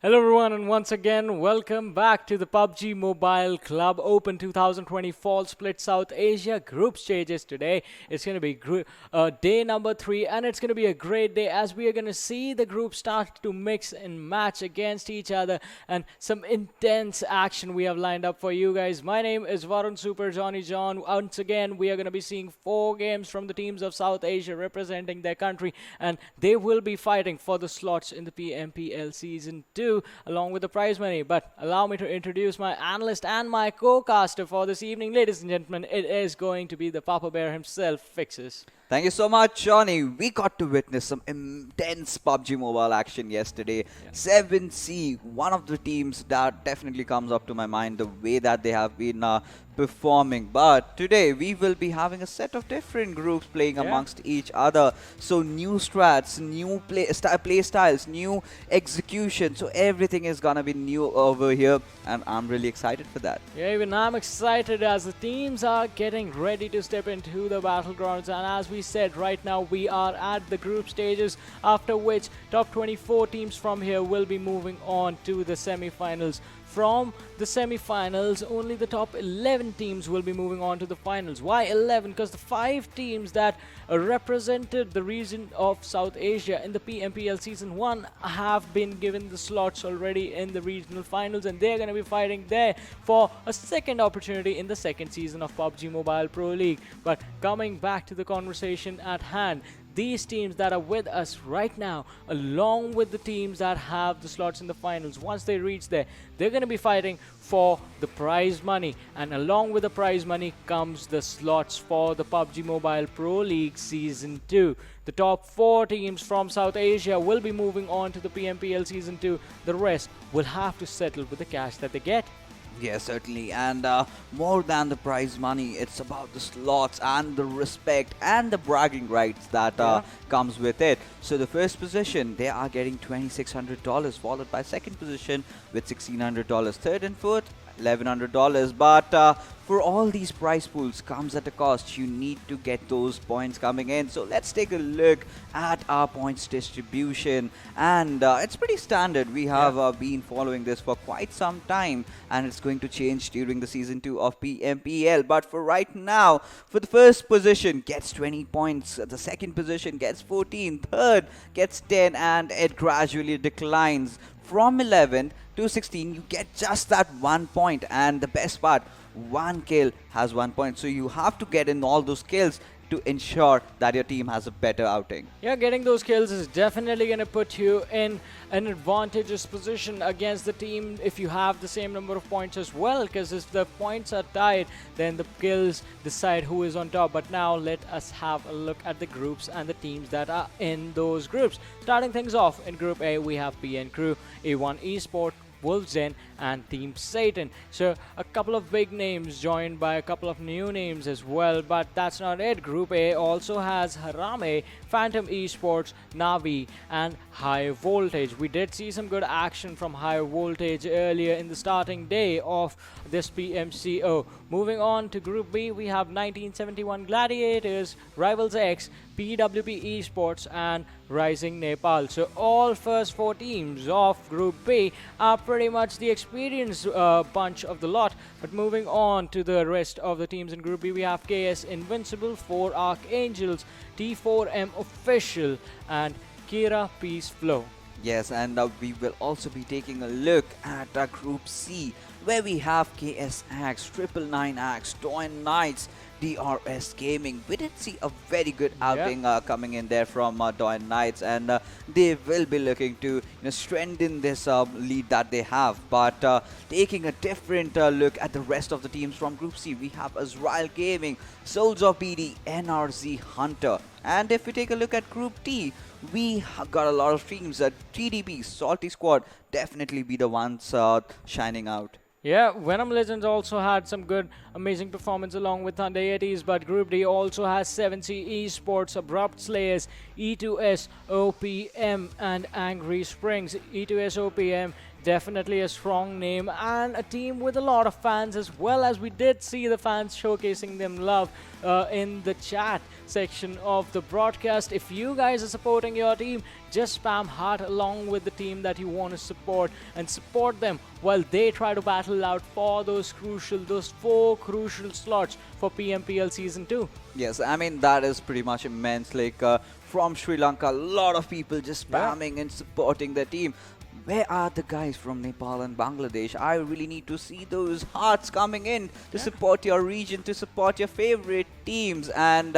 Hello everyone, and once again welcome back to the PUBG Mobile Club Open 2020 Fall Split South Asia group stages. Today it's going to be day number 3, and it's going to be a great day as we are going to see the group start to mix and match against each other, and some intense action we have lined up for you guys. My name is Varun Super Johnny John. Once again we are going to be seeing 4 games from the teams of South Asia representing their country, and they will be fighting for the slots in the PMPL Season 2 along with the prize money. But allow me to introduce my analyst and my co-caster for this evening. Ladies and gentlemen, it is going to be the Papa Bear himself, Fixes. Thank you so much, Johnny. We got to witness some intense PUBG Mobile action yesterday. 7C, one of the teams that definitely comes up to my mind, the way that they have been performing. But today we will be having a set of different groups playing amongst each other. So new strats, new play styles, new execution. So everything is gonna be new over here, and I'm really excited for that. Yeah, even I'm excited as the teams are getting ready to step into the battlegrounds. And as we said, right now we are at the group stages, after which top 24 teams from here will be moving on to the semi-finals. From the semi-finals, only the top 11 teams will be moving on to the finals. Why 11? Because the 5 teams that represented the region of South Asia in the PMPL Season 1 have been given the slots already in the regional finals, and they're going to be fighting there for a second opportunity in the second season of PUBG Mobile Pro League. But coming back to the conversation at hand, these teams that are with us right now, along with the teams that have the slots in the finals, once they reach there, they're going to be fighting for the prize money. And along with the prize money comes the slots for the PUBG Mobile Pro League Season 2. The top 4 teams from South Asia will be moving on to the PMPL Season 2. The rest will have to settle with the cash that they get. Yes, certainly. And more than the prize money, it's about the slots and the respect and the bragging rights that comes with it. So the first position, they are getting $2,600, followed by second position with $1,600. Third and fourth, $1,100. But for all these prize pools comes at a cost. You need to get those points coming in. So let's take a look at our points distribution, and it's pretty standard. We have been following this for quite some time, and it's going to change during the season 2 of PMPL. But for right now, for the first position gets 20 points, the second position gets 14, third gets 10, and it gradually declines from 11 to 16. You get just that 1 point, and the best part, one kill has 1 point. So you have to get in all those kills to ensure that your team has a better outing. Yeah, getting those kills is definitely going to put you in an advantageous position against the team if you have the same number of points as well, because if the points are tied, then the kills decide who is on top. But now let us have a look at the groups and the teams that are in those groups. Starting things off in Group A, we have PN Crew, A1 Esports, Wolves Den, and Team Satan. So a couple of big names joined by a couple of new names as well, but that's not it. Group A also has HARAME, Phantom Esports, NAVI, and High Voltage. We did see some good action from High Voltage earlier in the starting day of this PMCO. Moving on to Group B, we have 1971 Gladiators, Rivals X, PWP Esports, and RisingNepal. So all first 4 teams of Group B are pretty much the experienced bunch of the lot. But moving on to the rest of the teams in Group B, we have KS Invincibile, 4 Archangels, T4M Official, and Kira Peace Flow. Yes, and we will also be taking a look at Group C, where we have KSX, 999X, DoyenKnightSs, AzraelGaming. We did see a very good outing coming in there from DoyenKnightSs, and they will be looking to strengthen this lead that they have. But taking a different look at the rest of the teams from Group C, we have AzraelGaming, Soulz of BD, NRZ Hunter. And if we take a look at Group T, we have got a lot of teams. TDP, Salty Squad, definitely be the ones shining out. Yeah, Venom Legends also had some good, amazing performance along with Thunder Yetis, but Group D also has 7C Esports, Abrupt Slayers, E2S, OPM, and Angry Springs. E2S, OPM, definitely a strong name and a team with a lot of fans, as well as we did see the fans showcasing them love in the chat section of the broadcast. If you guys are supporting your team, just spam heart along with the team that you want to support and support them while they try to battle out for those 4 crucial slots for PMPL Season 2. Yes, I mean, that is pretty much immense. Like from Sri Lanka, a lot of people just spamming and supporting their team. Where are the guys from Nepal and Bangladesh? I really need to see those hearts coming in to support your region, to support your favorite teams. And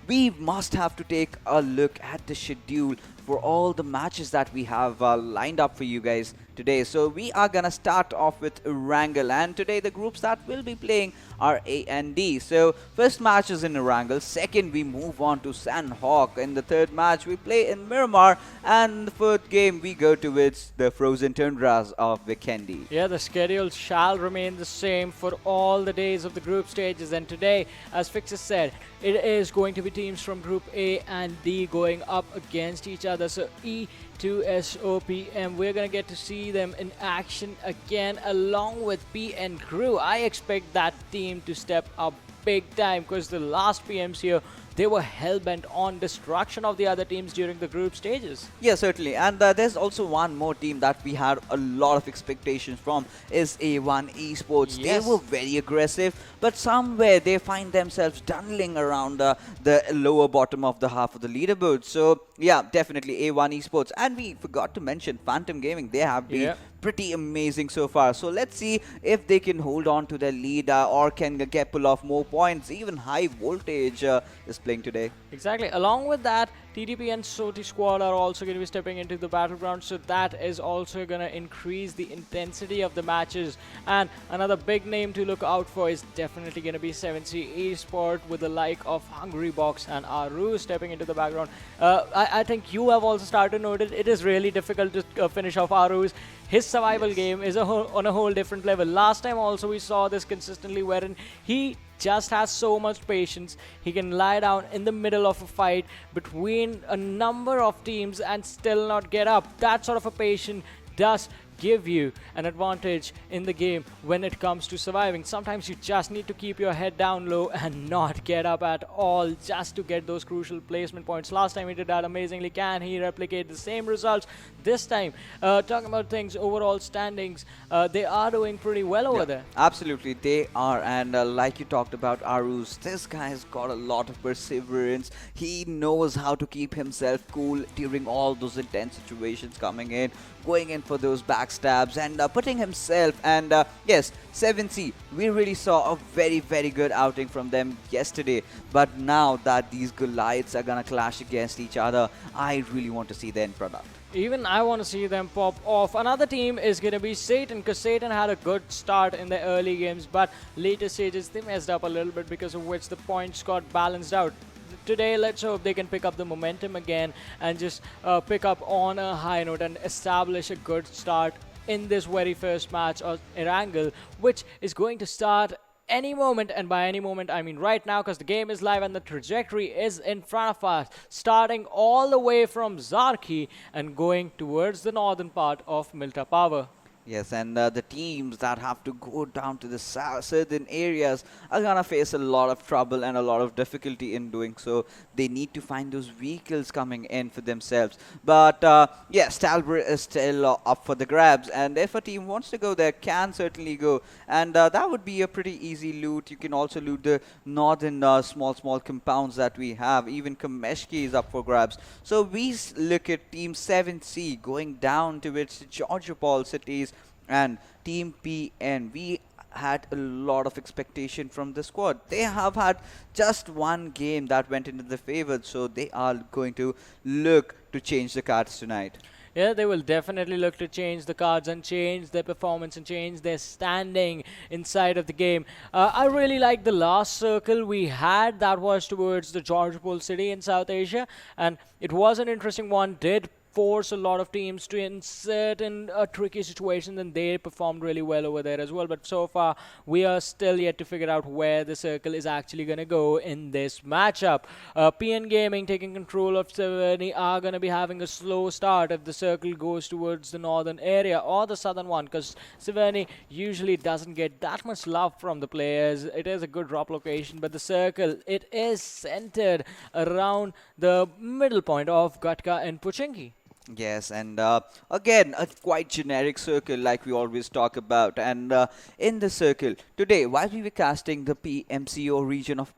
we must have to take a look at the schedule for all the matches that we have lined up for you guys today. So we are gonna start off with Erangel, and today the groups that will be playing are A and D. So first match is in Erangel, second we move on to Sanhok, in the third match we play in Miramar, and the fourth game we go towards the frozen tundras of Vikendi. Yeah, the schedule shall remain the same for all the days of the group stages, and today, as Fixer said, it is going to be teams from Group A and D going up against each other. So E2SOPM, we're going to get to see them in action again along with PN Crew. I expect that team to step up big time, because the last PMCO, they were hell-bent on destruction of the other teams during the group stages. Yeah, certainly. And there's also one more team that we had a lot of expectations from, is A1 Esports. Yes. They were very aggressive, but somewhere they find themselves tunneling around the lower bottom of the half of the leaderboard. So yeah, definitely A1 Esports. And we forgot to mention Phantom Gaming. They have been pretty amazing so far. So let's see if they can hold on to their lead or can get pull off more points. Even High Voltage is playing today. Exactly. Along with that, TDP and Soti Squad are also going to be stepping into the battleground, so that is also going to increase the intensity of the matches. And another big name to look out for is definitely going to be 7C Esports, with the like of Hungry Box and Aru stepping into the background. I think you have also started to notice it is really difficult to finish off Aru's. His survival game is on a whole different level. Last time also we saw this consistently, wherein he just has so much patience. He can lie down in the middle of a fight between a number of teams and still not get up. That sort of a patience does give you an advantage in the game when it comes to surviving. Sometimes you just need to keep your head down low and not get up at all just to get those crucial placement points. Last time he did that amazingly. Can he replicate the same results this time? Talking about things, overall standings, they are doing pretty well over there. Absolutely, they are. And like you talked about Aruz, this guy has got a lot of perseverance. He knows how to keep himself cool during all those intense situations coming in, going in for those backstabs and putting himself. And yes, 7C, we really saw a very, very good outing from them yesterday. But now that these Goliaths are gonna clash against each other, I really want to see the end product. Even I want to see them pop off. Another team is going to be Satan, because Satan had a good start in the early games, but later stages they messed up a little bit, because of which the points got balanced out. Today, let's hope they can pick up the momentum again and just pick up on a high note and establish a good start in this very first match of Erangel, which is going to start any moment, and by any moment I mean right now, because the game is live and the trajectory is in front of us, starting all the way from Zarki and going towards the northern part of Milta Power. Yes, and the teams that have to go down to the southern areas are gonna face a lot of trouble and a lot of difficulty in doing so. They need to find those vehicles coming in for themselves. But yes, Talbot is still up for the grabs, and if a team wants to go there, can certainly go. And that would be a pretty easy loot. You can also loot the northern small compounds that we have. Even Kameshki is up for grabs. So we look at Team 7C going down towards the Georgiopol cities. And Team PN, we had a lot of expectation from the squad. They have had just one game that went into the favor, so they are going to look to change the cards tonight. Yeah, they will definitely look to change the cards and change their performance and change their standing inside of the game. I really like the last circle we had that was towards the Georgiopol city in South Asia, and it was an interesting one. Did force a lot of teams to insert in a tricky situation, and they performed really well over there as well. But so far, we are still yet to figure out where the circle is actually going to go in this matchup. PN Gaming taking control of Severny are going to be having a slow start if the circle goes towards the northern area or the southern one, because Severny usually doesn't get that much love from the players. It is a good drop location, but the circle, it is centered around the middle point of Gatka and Puchinki. Yes, and again, a quite generic circle like we always talk about. And in the circle, today, while we were casting the PMCO region of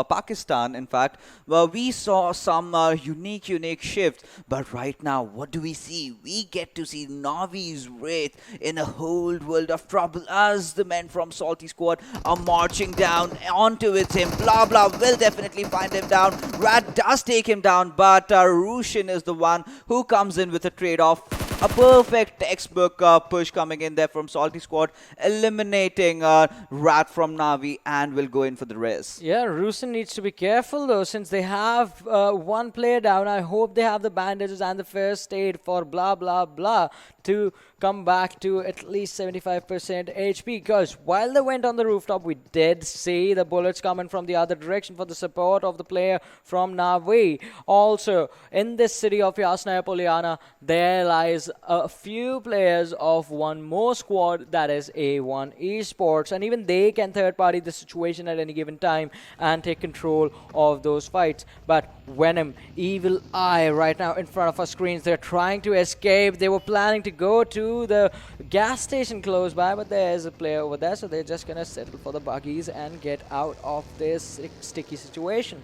Pakistan, in fact, we saw some unique shifts. But right now, what do we see? We get to see Navi's Wraith in a whole world of trouble as the men from Salty Squad are marching down onto him. Blah blah will definitely find him down. Rat does take him down, but Rushin is the one who comes in with a trade-off. A perfect textbook push coming in there from Salty Squad, eliminating Rat from Navi, and will go in for the rest. Yeah, Rusin needs to be careful though, since they have one player down. I hope they have the bandages and the first aid for blah blah blah to come back to at least 75% HP, because while they went on the rooftop, we did see the bullets coming from the other direction for the support of the player from Navi. Also, in this city of Yasnaya Poliana, there lies a few players of one more squad, that is A1 Esports, and even they can third party the situation at any given time and take control of those fights. But Venom, Evil Eye right now in front of our screens, they're trying to escape. They were planning to go to the gas station close by, but there's a player over there, so they're just gonna settle for the buggies and get out of this sticky situation.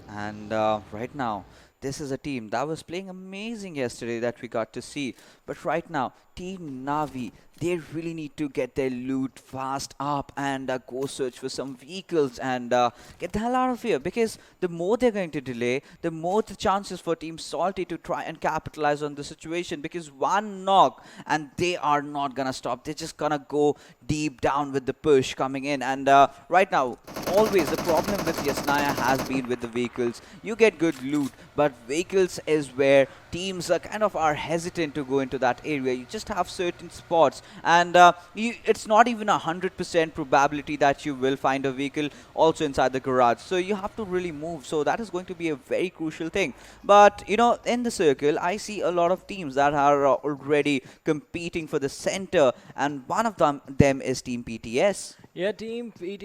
And right now, this is a team that was playing amazing yesterday that we got to see. But right now, Team Navi, they really need to get their loot fast up and go search for some vehicles and get the hell out of here. Because the more they're going to delay, the more the chances for Team Salty to try and capitalize on the situation. Because one knock and they are not going to stop. They're just going to go deep down with the push coming in. And right now, always the problem with Yasnaya has been with the vehicles. You get good loot, but vehicles is where teams kind of are hesitant to go into that area. You just have certain spots, and it's not even 100% probability that you will find a vehicle also inside the garage. So you have to really move. So that is going to be a very crucial thing. But in the circle, I see a lot of teams that are already competing for the center, and one of them is Team PTS. Yeah, Team PT,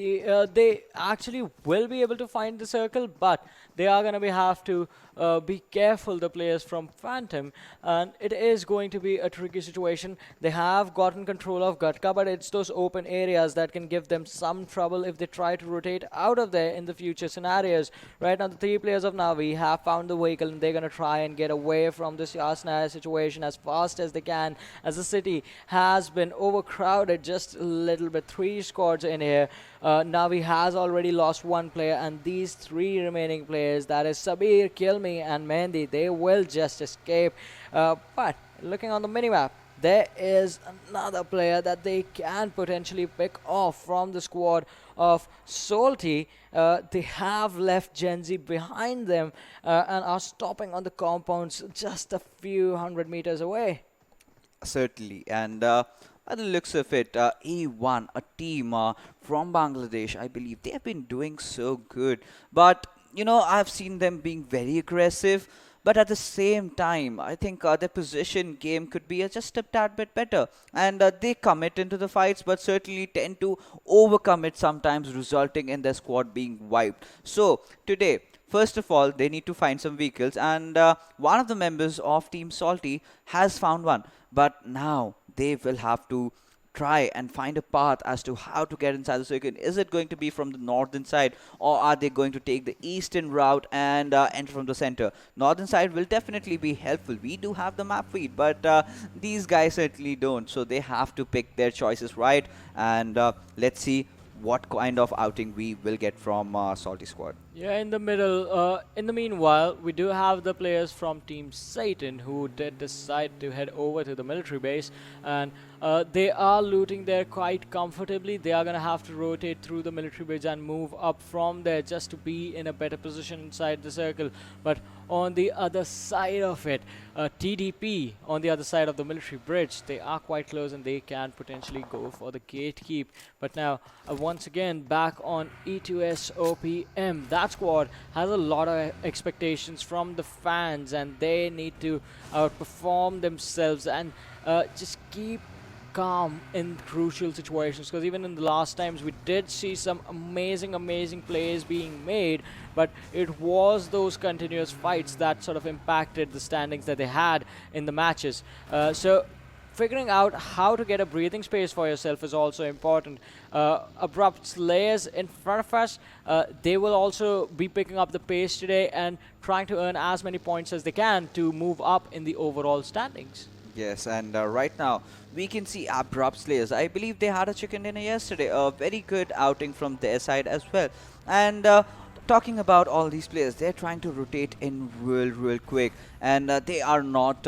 they actually will be able to find the circle, but they are going to have to be careful, the players from Phantom, and it is going to be a tricky situation. They have gotten control of Gatka, but it's those open areas that can give them some trouble if they try to rotate out of there in the future scenarios. Right now, the three players of Navi have found the vehicle, and they're going to try and get away from this Yasna situation as fast as they can, as the city has been overcrowded just a little bit. 3 squads in here. Navi has already lost 1 player, and these 3 remaining players, that is Sabir, Kilmi and Mehndi, they will just escape. But looking on the minimap, there is another player that they can potentially pick off from the squad of Salty. They have left Gen Z behind them and are stopping on the compounds just a few hundred meters away. Certainly, and by the looks of it, A1, a team from Bangladesh, I believe they have been doing so good. But I've seen them being very aggressive. But at the same time, I think their position game could be just a tad bit better. And they commit into the fights, but certainly tend to overcommit sometimes, resulting in their squad being wiped. So today, first of all, they need to find some vehicles, and one of the members of Team Salty has found one. But now they will have to try and find a path as to how to get inside the circuit. Is it going to be from the northern side, or are they going to take the eastern route and enter from the center? Northern side will definitely be helpful. We do have the map feed, but these guys certainly don't. So they have to pick their choices right, and let's see what kind of outing we will get from Salty Squad. Yeah, in the middle. In the meanwhile, we do have the players from Team Satan who did decide to head over to the military base, and they are looting there quite comfortably. They are going to have to rotate through the military base and move up from there just to be in a better position inside the circle. But on the other side of it, TDP on the other side of the military bridge, they are quite close and they can potentially go for the gatekeep. But now, once again, back on E2S OPM. That squad has a lot of expectations from the fans, and they need to outperform themselves and just keep calm in crucial situations, because even in the last times we did see some amazing plays being made, but it was those continuous fights that sort of impacted the standings that they had in the matches. So figuring out how to get a breathing space for yourself is also important. Abrupt layers in front of us, they will also be picking up the pace today and trying to earn as many points as they can to move up in the overall standings. Yes, and right now we can see Abrupt Slayers. I believe they had a chicken dinner yesterday. A very good outing from their side as well. And talking about all these players, they're trying to rotate in real quick, and they are not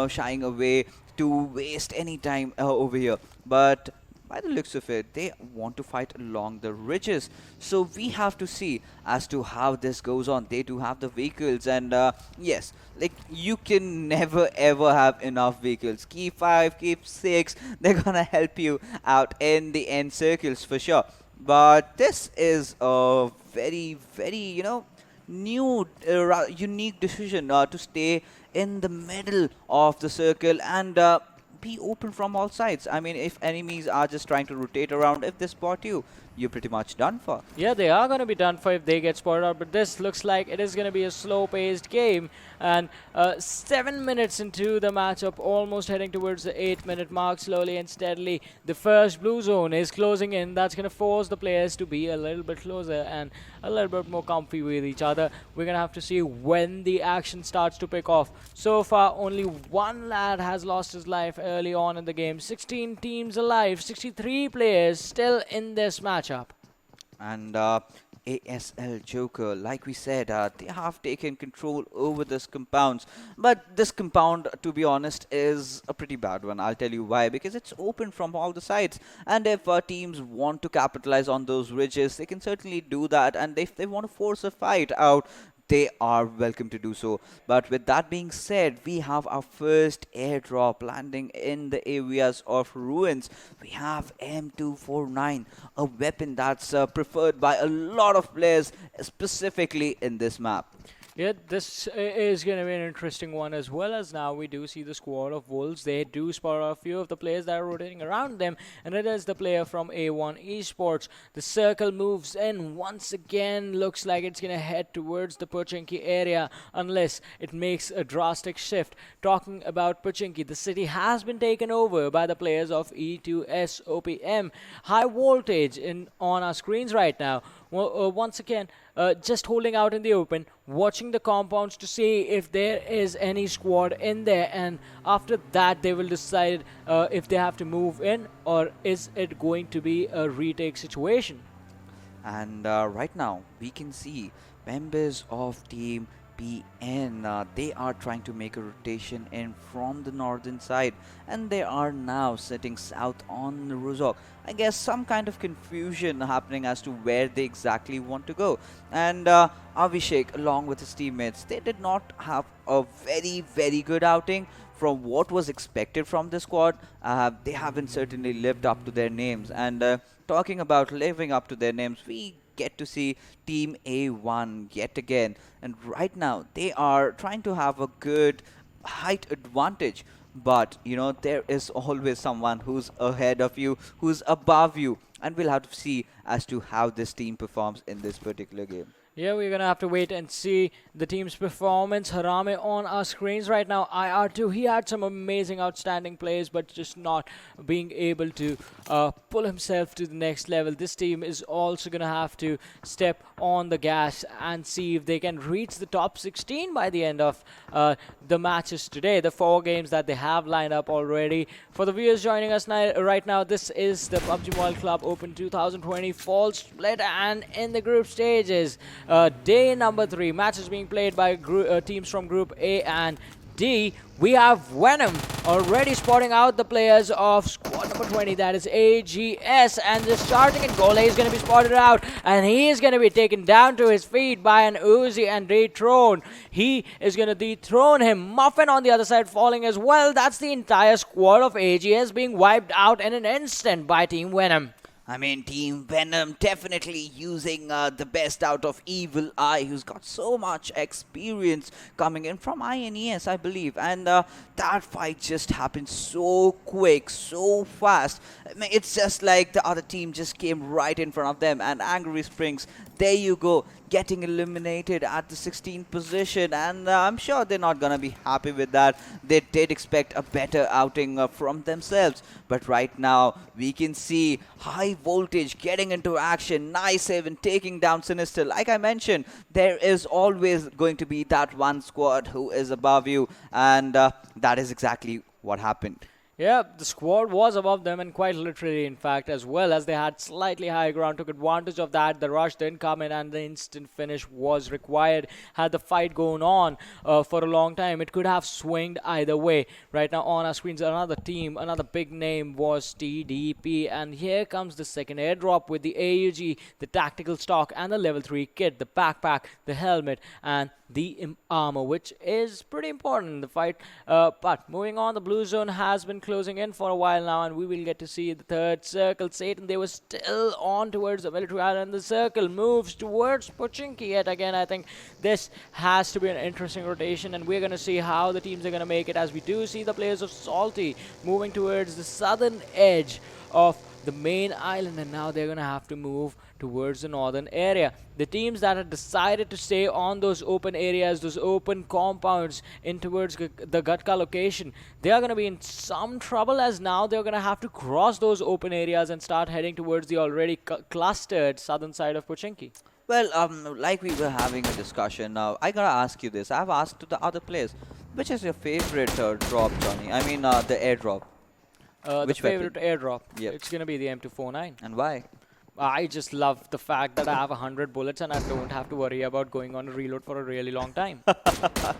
shying away to waste any time over here. But by the looks of it, they want to fight along the ridges. So we have to see as to how this goes on. They do have the vehicles, and yes, like, you can never ever have enough vehicles. Keep 5, keep 6. They're gonna help you out in the end circles for sure. But this is a very new, unique decision to stay in the middle of the circle and be open from all sides. I mean, if enemies are just trying to rotate around, if they spot you, you're pretty much done for. Yeah, they are going to be done for if they get spotted out, but this looks like it is going to be a slow-paced game. And 7 minutes into the matchup, almost heading towards the 8-minute mark, slowly and steadily. The first blue zone is closing in. That's going to force the players to be a little bit closer and a little bit more comfy with each other. We're going to have to see when the action starts to pick off. So far, only one lad has lost his life early on in the game. 16 teams alive, 63 players still in this matchup. And ASL Joker, like we said, they have taken control over this compounds. But this compound, to be honest, is a pretty bad one. I'll tell you why. Because it's open from all the sides. And if teams want to capitalize on those ridges, they can certainly do that. And if they want to force a fight out, they are welcome to do so. But with that being said, we have our first airdrop landing in the areas of ruins. We have M249, a weapon that's preferred by a lot of players, specifically in this map. Yeah, this is going to be an interesting one, as well as now we do see the squad of Wolves. They do spot a few of the players that are rotating around them, and it is the player from A1 Esports. The circle moves in once again. Looks like it's going to head towards the Pochinki area unless it makes a drastic shift. Talking about Pochinki, the city has been taken over by the players of E2S OPM. High voltage on our screens right now. Well, once again, just holding out in the open, watching the compounds to see if there is any squad in there, and after that they will decide if they have to move in or is it going to be a retake situation. And right now, we can see members of Team PN, they are trying to make a rotation in from the northern side, and they are now sitting south on the Rozhok. I guess some kind of confusion happening as to where they exactly want to go. And Abhishek, along with his teammates, they did not have a very good outing from what was expected from the squad. They haven't certainly lived up to their names. And talking about living up to their names, we get to see Team A1 yet again, and right now they are trying to have a good height advantage, but you know, there is always someone who's ahead of you, who's above you, and we'll have to see as to how this team performs in this particular game. Yeah, we're gonna have to wait and see the team's performance. HARAME on our screens right now. IR2, he had some amazing, outstanding plays, but just not being able to pull himself to the next level. This team is also gonna have to step on the gas and see if they can reach the top 16 by the end of the matches today. The 4 games that they have lined up already. For the viewers joining us right now, this is the PUBG Mobile Club Open 2020 Fall Split, and in the group stages, day number 3, matches being played by teams from Group A and D. We have Venom already spotting out the players of squad number 20, that is AGS, and just charging, and Gole is going to be spotted out, and he is going to be taken down to his feet by an Uzi and dethroned. He is going to dethrone him. Muffin on the other side falling as well. That's the entire squad of AGS being wiped out in an instant by Team Venom. I mean, Team Venom definitely using the best out of Evil Eye, who's got so much experience coming in from INES, I believe. And that fight just happened so quick, so fast. I mean, it's just like the other team just came right in front of them. And Angry Springs, there you go, getting eliminated at the 16th position, and I'm sure they're not gonna be happy with that. They did expect a better outing from themselves, but right now we can see high voltage getting into action. Nice Haven taking down Sinister. Like I mentioned, there is always going to be that one squad who is above you, and that is exactly what happened. Yeah, the squad was above them, and quite literally, in fact, as well, as they had slightly higher ground, took advantage of that. The rush didn't come in, and the instant finish was required. Had the fight going on for a long time, it could have swinged either way. Right now on our screens, another team, another big name was TDP, and here comes the second airdrop with the AUG, the tactical stock, and the level 3 kit, the backpack, the helmet, and the armor, which is pretty important in the fight. But moving on, the blue zone has been closing in for a while now, and we will get to see the third circle. Satan, they were still on towards the military island. The circle moves towards Pochinki yet again. I think this has to be an interesting rotation, and we're going to see how the teams are going to make it, as we do see the players of Salty moving towards the southern edge of the main island, and now they're going to have to move towards the northern area. The teams that have decided to stay on those open areas, those open compounds in towards the Gatka location, they are going to be in some trouble, as now they're going to have to cross those open areas and start heading towards the already clustered southern side of Pochinki. Well, like we were having a discussion, I gotta ask you this. I've asked to the other players, which is your favorite drop, Johnny? I mean, the airdrop. The Which favorite weapon? airdrop, Yep. it's going to be the M249. And why? I just love the fact that I have 100 bullets and I don't have to worry about going on a reload for a really long time.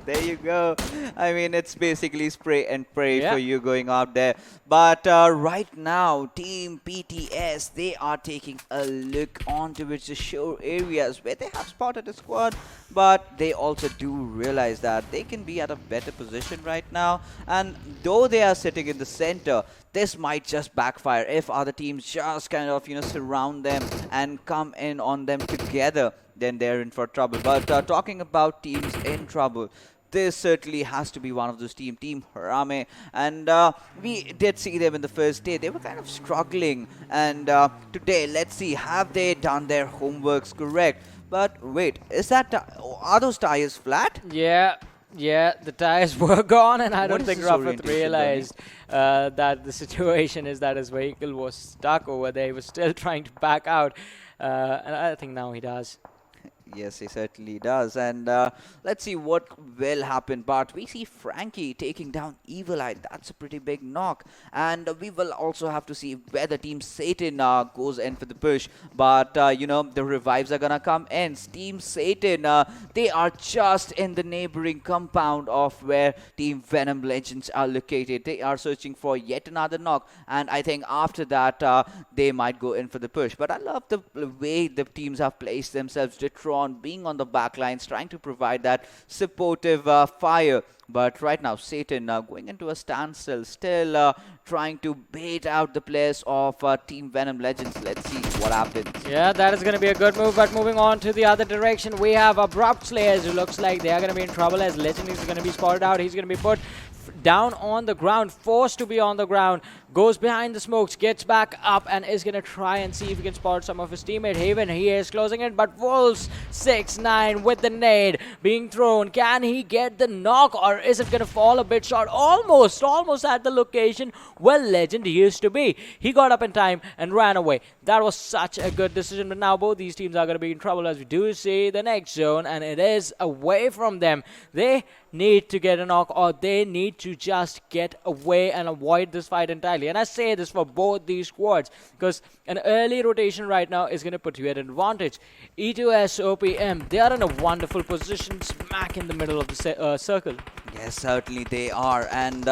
There you go. I mean, it's basically spray and pray Yeah. for you going out there. But right now, Team PTS, they are taking a look onto which the shore areas where they have spotted a squad, but they also do realize that they can be at a better position right now. And though they are sitting in the center, this might just backfire if other teams just kind of, surround them and come in on them together. Then they're in for trouble. But talking about teams in trouble, this certainly has to be one of those Team HARAME. And we did see them in the first day. They were kind of struggling. And today, let's see, have they done their homeworks correct? But wait, are those tires flat? Yeah, the tires were gone, and I What don't is think this Rafat orientation, realized that the situation is that his vehicle was stuck over there. He was still trying to back out, and I think now he does. Yes, he certainly does. And let's see what will happen. But we see Frankie taking down Evil Eye. That's a pretty big knock. And we will also have to see whether Team Satan goes in for the push. But, the revives are going to come in. Team Satan, they are just in the neighboring compound of where Team Venom Legends are located. They are searching for yet another knock. And I think after that, they might go in for the push. But I love the way the teams have placed themselves. Detron being on the back lines, trying to provide that supportive fire. But right now, Satan going into a standstill, still trying to bait out the players of Team Venom Legends. Let's see what happens. Yeah, that is going to be a good move. But moving on to the other direction, we have Abrupt Slayers, who looks like they are going to be in trouble as Legend is going to be spotted out. He's going to be put down on the ground, forced to be on the ground, goes behind the smokes, gets back up, and is going to try and see if he can spot some of his teammate. Haven, he is closing it, but Wolves 6-9 with the nade being thrown. Can he get the knock, or is it going to fall a bit short? Almost at the location where Legend used to be. He got up in time and ran away. That was such a good decision, but now both these teams are going to be in trouble as we do see the next zone, and it is away from them. They need to get a knock, or they need to just get away and avoid this fight entirely. And I say this for both these squads because an early rotation right now is going to put you at an advantage. E2S, OPM, they are in a wonderful position smack in the middle of the circle. Yes, certainly they are. And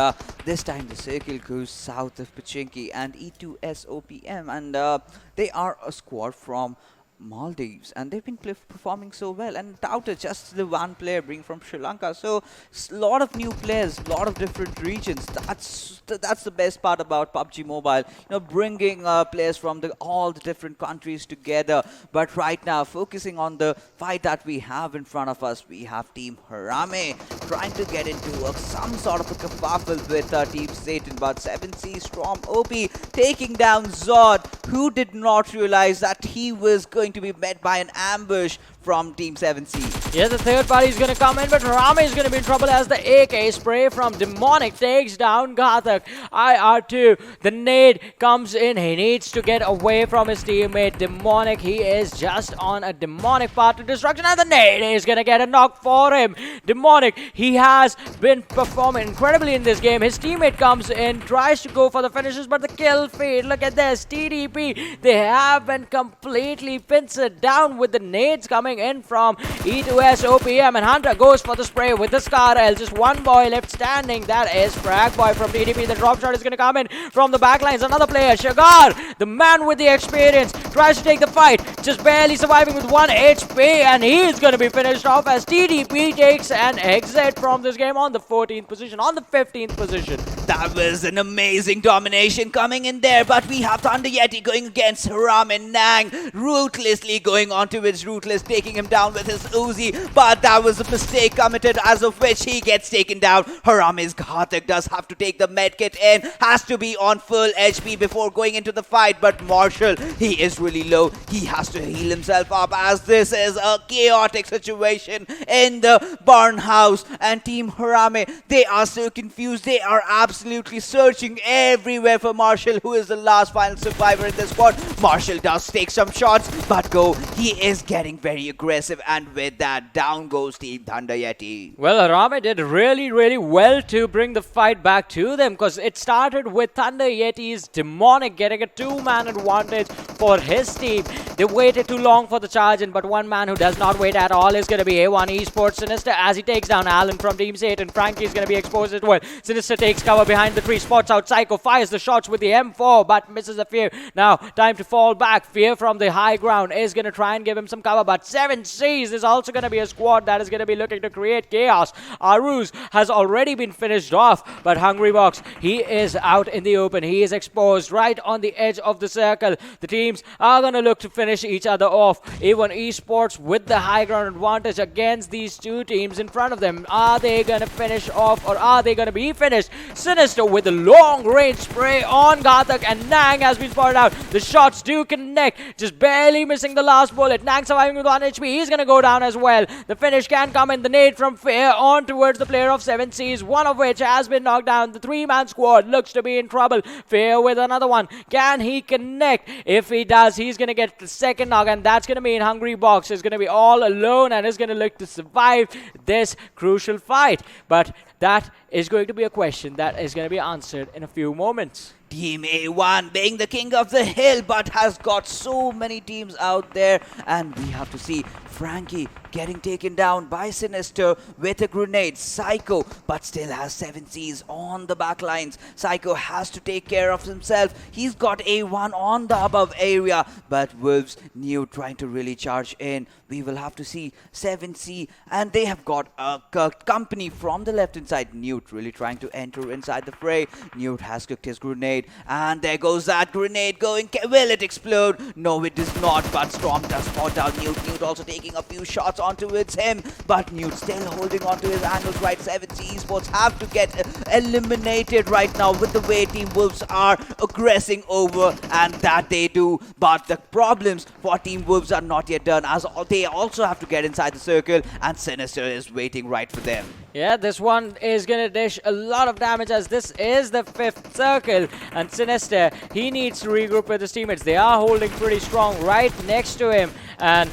this time the circle goes south of Pachinki and E2S OPM. And they are a squad from Maldives, and they've been performing so well. And Touter, just the one player bring from Sri Lanka. So a lot of new players, a lot of different regions. That's the best part about PUBG Mobile. Bringing players from all the different countries together. But right now, focusing on the fight that we have in front of us, we have Team HARAME trying to get into some sort of a kerfuffle with Team Satan. But 7C Storm OP taking down Zod, who did not realize that he was going to be met by an ambush from Team 7C. Yeah, the third party is going to come in, but HARAME is going to be in trouble as the AK spray from Demonic takes down Ghatak. IR2, the nade comes in. He needs to get away from his teammate. Demonic, he is just on a demonic path to destruction, and the nade is going to get a knock for him. Demonic, he has been performing incredibly in this game. His teammate comes in, tries to go for the finishes, but the kill feed. Look at this, TDP, they have been completely pincered down with the nades coming in from E2S, OPM, and Hunter goes for the spray with the Scar L. Just one boy left standing. That is Frag Boy from TDP. The drop shot is going to come in from the backlines. Another player, Shagar, the man with the experience, tries to take the fight, just barely surviving with 1 HP, and he is going to be finished off as TDP takes an exit from this game on the 14th position, on the 15th position. That was an amazing domination coming in there, but we have Thunder Yeti going against HARAME. Nang ruthlessly going on to his Ruthless, taking him down with his Uzi, but that was a mistake committed, as of which he gets taken down. HARAME's Ghatak does have to take the medkit in, has to be on full HP before going into the fight, but Marshall, he is really low. He has to heal himself up as this is a chaotic situation in the barn house, and Team HARAME, they are so confused. They are absolutely searching everywhere for Marshall, who is the last final survivor in this squad. Marshall does take some shots, but he is getting very aggressive, and with that, down goes Team Thunder Yeti. Well, HARAME did really well to bring the fight back to them, because it started with Thunder Yeti's Demonic getting a 2-man advantage for his team. They waited too long for the charge in, but one man who does not wait at all is going to be A1 Esports. Sinister as he takes down Alan from Team Satan. Frankie is going to be exposed as well. Sinister takes cover behind the tree, spots out Psycho, fires the shots with the M4, but misses a few. Now, time to fall back. Fear from the high ground is going to try and give him some cover, but 7Cs is also going to be a squad that is going to be looking to create chaos. Aruz has already been finished off, but Hungry Box, he is out in the open. He is exposed right on the edge of the circle. The teams are going to look to finish each other off. A1 Esports with the high ground advantage against these two teams in front of them. Are they going to finish off, or are they going to be finished? Sinister with the long range spray on Ghatak, and Nang has been spotted out. The shots do connect, just barely missing the last bullet. Nang surviving with 1 HP. He's going to go down as well. The finish can come in. The nade from Fear on towards the player of 7Cs, one of which has been knocked down. The 3-man squad looks to be in trouble. Fear with another one. Can he connect? If he does, he's going to get the second knock, and that's going to mean Hungry Box is going to be all alone and is going to look to survive this crucial fight. But that is going to be a question that is going to be answered in a few moments. Team A1 being the king of the hill, but has got so many teams out there, and we have to see Frankie getting taken down by Sinister with a grenade. Psycho, but still has 7Cs on the back lines. Psycho has to take care of himself. He's got A1 on the above area, but Wolves New trying to really charge in. We will have to see 7C, and they have got a company from the left hand side. Newt really trying to enter inside the fray. Newt has cooked his grenade, and there goes that grenade going. Will it explode? No, it does not, but Storm does spot out Newt. Newt also taking a few shots on towards him, but Newt still holding on to his angles. Right, 7C Esports have to get eliminated right now with the way Team Wolves are aggressing over, and that they do. But the problems for Team Wolves are not yet done, as they also have to get inside the circle, and Sinister is waiting right for them. Yeah, this one is going to dish a lot of damage, as this is the 5th circle, and Sinister, he needs to regroup with his teammates. They are holding pretty strong right next to him, and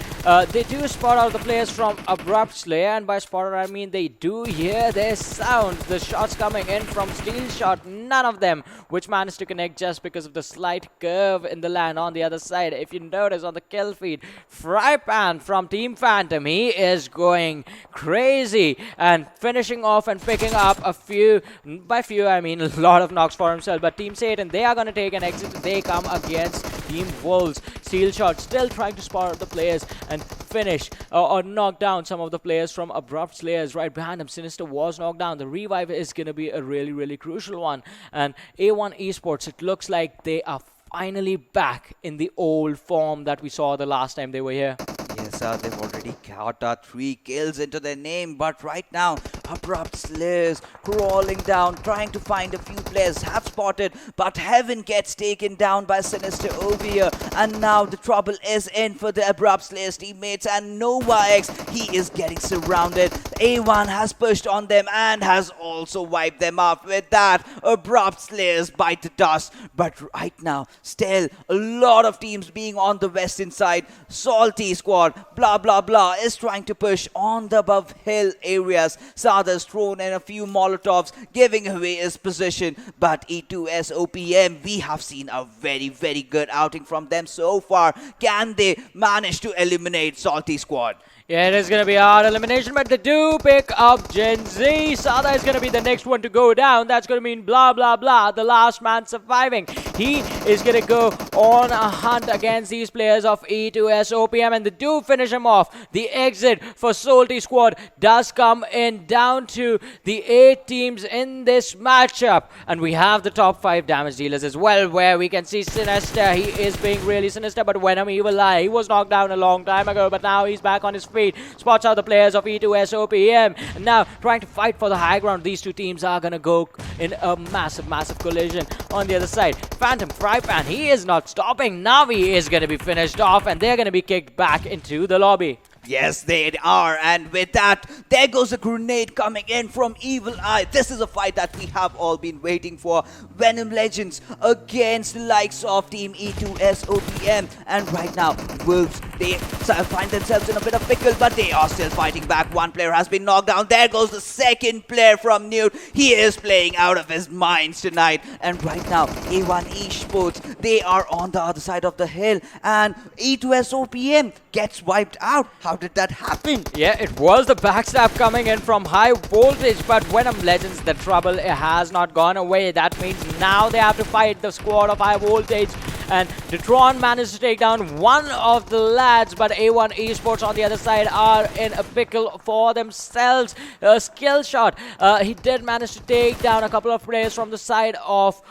they do spot out the players from Abrupt Slayer, and by spotter I mean they do hear their sound. The shots coming in from Steel Shot, none of them which managed to connect just because of the slight curve in the land on the other side. If you notice on the kill feed, Frypan from Team Phantom, he is going crazy and finishing off and picking up a few, by few I mean a lot of knocks for himself. But Team Satan, they are going to take an exit. They come against Team Wolves. Steel Shot still trying to spot out the players and finish or knock down some of the players from Abrupt Slayers. Right behind him, Sinister was knocked down. The revive is going to be a really crucial one. And A1 Esports, it looks like they are finally back in the old form that we saw the last time they were here. Yes, they've already got 3 kills into their name, but right now, Abrupt Slayers crawling down, trying to find a few players, have spotted, but Heaven gets taken down by Sinister over here, and now the trouble is in for the Abrupt Slayers teammates, and Nova X, he is getting surrounded. A1 has pushed on them and has also wiped them off with that. Abrupt Slayers bite the dust, but right now, still a lot of teams being on the western side. Salty Squad, blah blah blah, is trying to push on the above hill areas. Sada's thrown in a few Molotovs, giving away his position, but E2S OPM, we have seen a very good outing from them so far. Can they manage to eliminate Salty Squad? Yeah, it is going to be a hard elimination, but they do pick up Gen Z. Sada is going to be the next one to go down. That's going to mean blah, blah, blah, the last man surviving. He is going to go on a hunt against these players of E2S OPM, and they do finish him off. The exit for Salty Squad does come in down to the 8 teams in this matchup. And we have the top 5 damage dealers as well, where we can see Sinister. He is being really sinister, but Venom, he will lie. He was knocked down a long time ago, but now he's back on his feet. Spots out the players of E2S OPM, and now trying to fight for the high ground. These two teams are gonna go in a massive collision on the other side. Phantom Frypan, he is not stopping. Navi is gonna be finished off, and they're gonna be kicked back into the lobby. Yes, they are. And with that, there goes a grenade coming in from Evil Eye. This is a fight that we have all been waiting for. Venom Legends against the likes of Team E2SOPM. And right now, Wolves, they find themselves in a bit of pickle, but they are still fighting back. One player has been knocked down. There goes the second player from Newt. He is playing out of his mind tonight. And right now, A1 Esports, they are on the other side of the hill. And E2SOPM gets wiped out. How did that happen? Yeah, it was the backstab coming in from high voltage, but Venom Legends, the trouble has not gone away. That means now they have to fight the squad of high voltage. And Detron managed to take down one of the lads, but A1 Esports on the other side are in a pickle for themselves. A skill shot. He did manage to take down a couple of players from the side of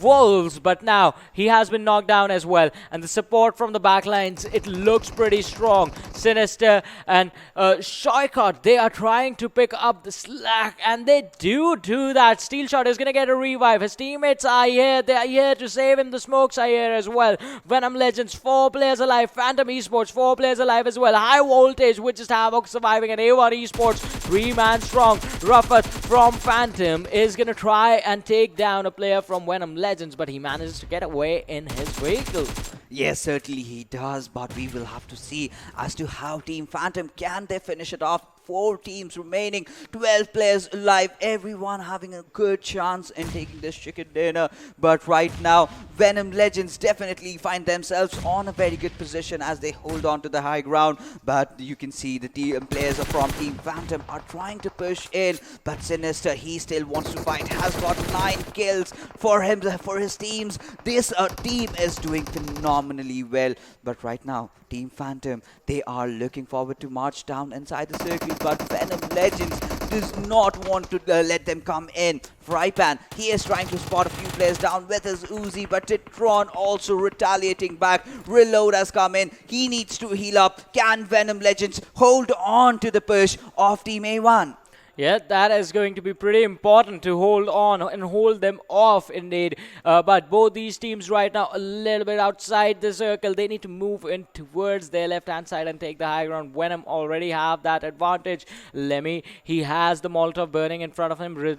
Wolves, but now he has been knocked down as well. And the support from the backlines, it looks pretty strong. Sinister and Shoykot, they are trying to pick up the slack, and they do that. Steel Shot is going to get a revive. His teammates are here. They are here to save him. The smokes are here as well. Venom Legends, 4 players alive. Phantom Esports, 4 players alive as well. High voltage with just Havok surviving, and A1 Esports, 3-man strong. Ruffat from Phantom is going to try and take down a player from Venom Legends, but he manages to get away in his vehicle. Yes, certainly he does, but we will have to see as to how Team Phantom can they finish it off. 4 teams remaining, 12 players alive, everyone having a good chance in taking this chicken dinner. But right now, Venom Legends definitely find themselves on a very good position as they hold on to the high ground. But you can see the players from Team Phantom are trying to push in, but Sinister, he still wants to fight, has got 9 kills for him, for his teams. This team is doing phenomenally well, but right now, Team Phantom, they are looking forward to march down inside the circle, but Venom Legends does not want to let them come in. Frypan, he is trying to spot a few players down with his Uzi, but Titron also retaliating back. Reload has come in. He needs to heal up. Can Venom Legends hold on to the push of Team A1? Yeah, that is going to be pretty important to hold on and hold them off indeed. But both these teams right now a little bit outside the circle. They need to move in towards their left-hand side and take the high ground. Venom already have that advantage. Lemmy, he has the Molotov burning in front of him.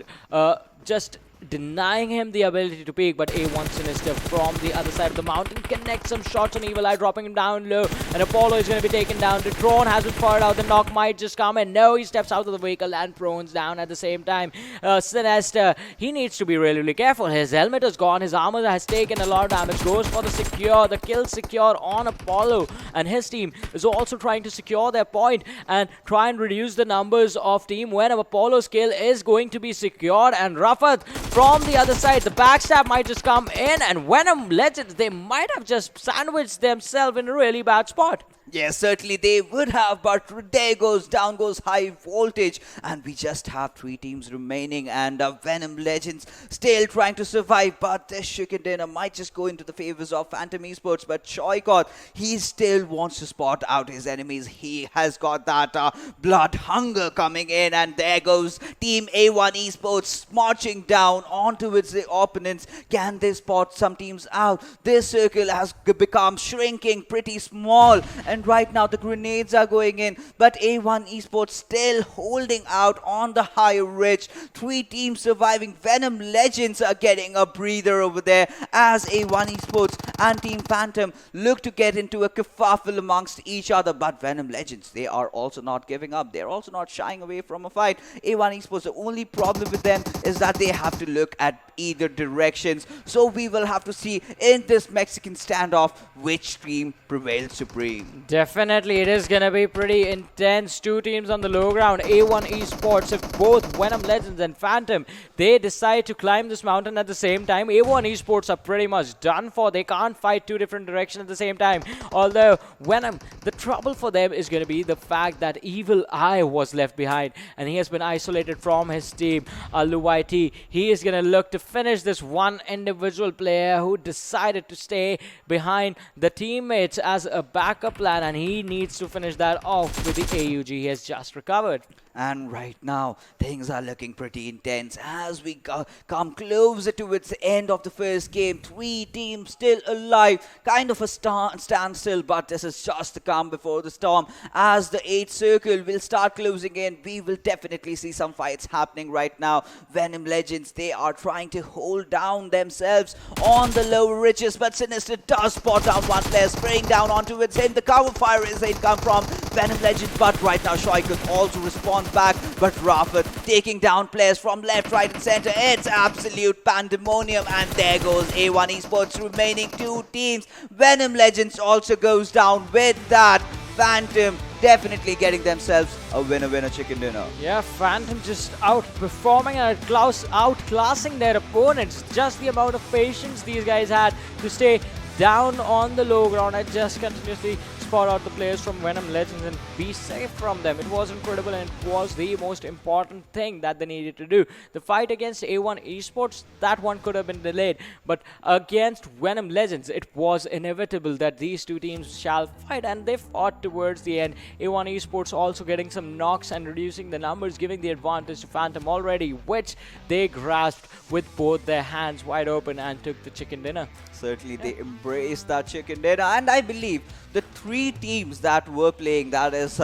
Just denying him the ability to peek, but A1 Sinister from the other side of the mountain connects some shots on Evil Eye, dropping him down low, and Apollo is going to be taken down. The drone has been fired out. The knock might just come in. No, he steps out of the vehicle and Prone's down at the same time. Sinister, he needs to be really careful. His helmet is gone. His armor has taken a lot of damage. Goes for the kill secure on Apollo, and his team is also trying to secure their point and try and reduce the numbers of Team Venom. Apollo's kill is going to be secured, and Rafat from the other side, the backstab might just come in, and Venom Legends, they might have just sandwiched themselves in a really bad spot. Yes, certainly they would have, but there goes, down goes high voltage, and we just have 3 teams remaining, and Venom Legends still trying to survive, but this chicken dinner might just go into the favors of Phantom Esports. But Shoykot, he still wants to spot out his enemies. He has got that blood hunger coming in, and there goes Team A1 Esports marching down onto its opponents. Can they spot some teams out? This circle has become shrinking pretty small, and right now the grenades are going in, but A1 Esports still holding out on the high ridge. 3 teams surviving. Venom Legends are getting a breather over there as A1 Esports and Team Phantom look to get into a kerfuffle amongst each other. But Venom Legends, they are also not giving up. They're also not shying away from a fight. A1 Esports, the only problem with them is that they have to look at either directions. So we will have to see in this Mexican standoff which team prevails supreme. Definitely, it is going to be pretty intense. 2 teams on the low ground. A1 Esports, if both Venom Legends and Phantom, they decide to climb this mountain at the same time, A1 Esports are pretty much done for. They can't fight 2 different directions at the same time. Although, Venom, the trouble for them is going to be the fact that Evil Eye was left behind, and he has been isolated from his team. Luwaiti, he is going to look to finish this one individual player who decided to stay behind the teammates as a backup plan, and he needs to finish that off with the AUG he has just recovered. And right now, things are looking pretty intense as we come closer towards the end of the first game. 3 teams still alive. Kind of a standstill, but this is just the calm before the storm. As the 8th circle will start closing in, we will definitely see some fights happening right now. Venom Legends, they are trying to hold down themselves on the lower reaches, but Sinister does spot down one player, spraying down onto its him. The cover fire is it come from Venom Legends, but right now Shoy could also respond back, but Rafat taking down players from left, right and center. It's absolute pandemonium, and there goes A1 Esports, remaining 2 teams. Venom Legends also goes down with that. Phantom definitely getting themselves a winner chicken dinner. Yeah, Phantom just outperforming and outclassing their opponents. Just the amount of patience these guys had to stay down on the low ground and just continuously spot out the players from Venom Legends and be safe from them. It was incredible, and it was the most important thing that they needed to do. The fight against A1 Esports, that one could have been delayed, but against Venom Legends, it was inevitable that these 2 teams shall fight, and they fought towards the end. A1 Esports also getting some knocks and reducing the numbers, giving the advantage to Phantom already, which they grasped with both their hands wide open and took the chicken dinner. Certainly, they embraced that chicken dinner, and I believe the 3 teams that were playing, that is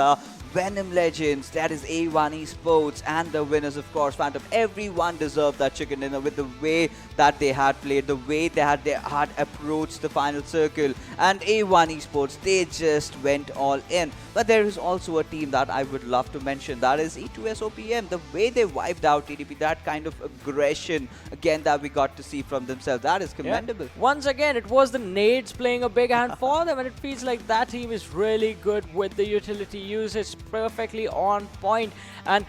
Venom Legends, that is A1 Esports, and the winners, of course, Phantom. Everyone deserved that chicken dinner with the way that they had played, the way they had approached the final circle. And A1 Esports, they just went all in. But there is also a team that I would love to mention, that is E2SOPM. The way they wiped out TDP, that kind of aggression again that we got to see from themselves, that is commendable. Yeah. Once again, it was the nades playing a big hand for them, and it feels like that team is really good with the utility usage, perfectly on point, and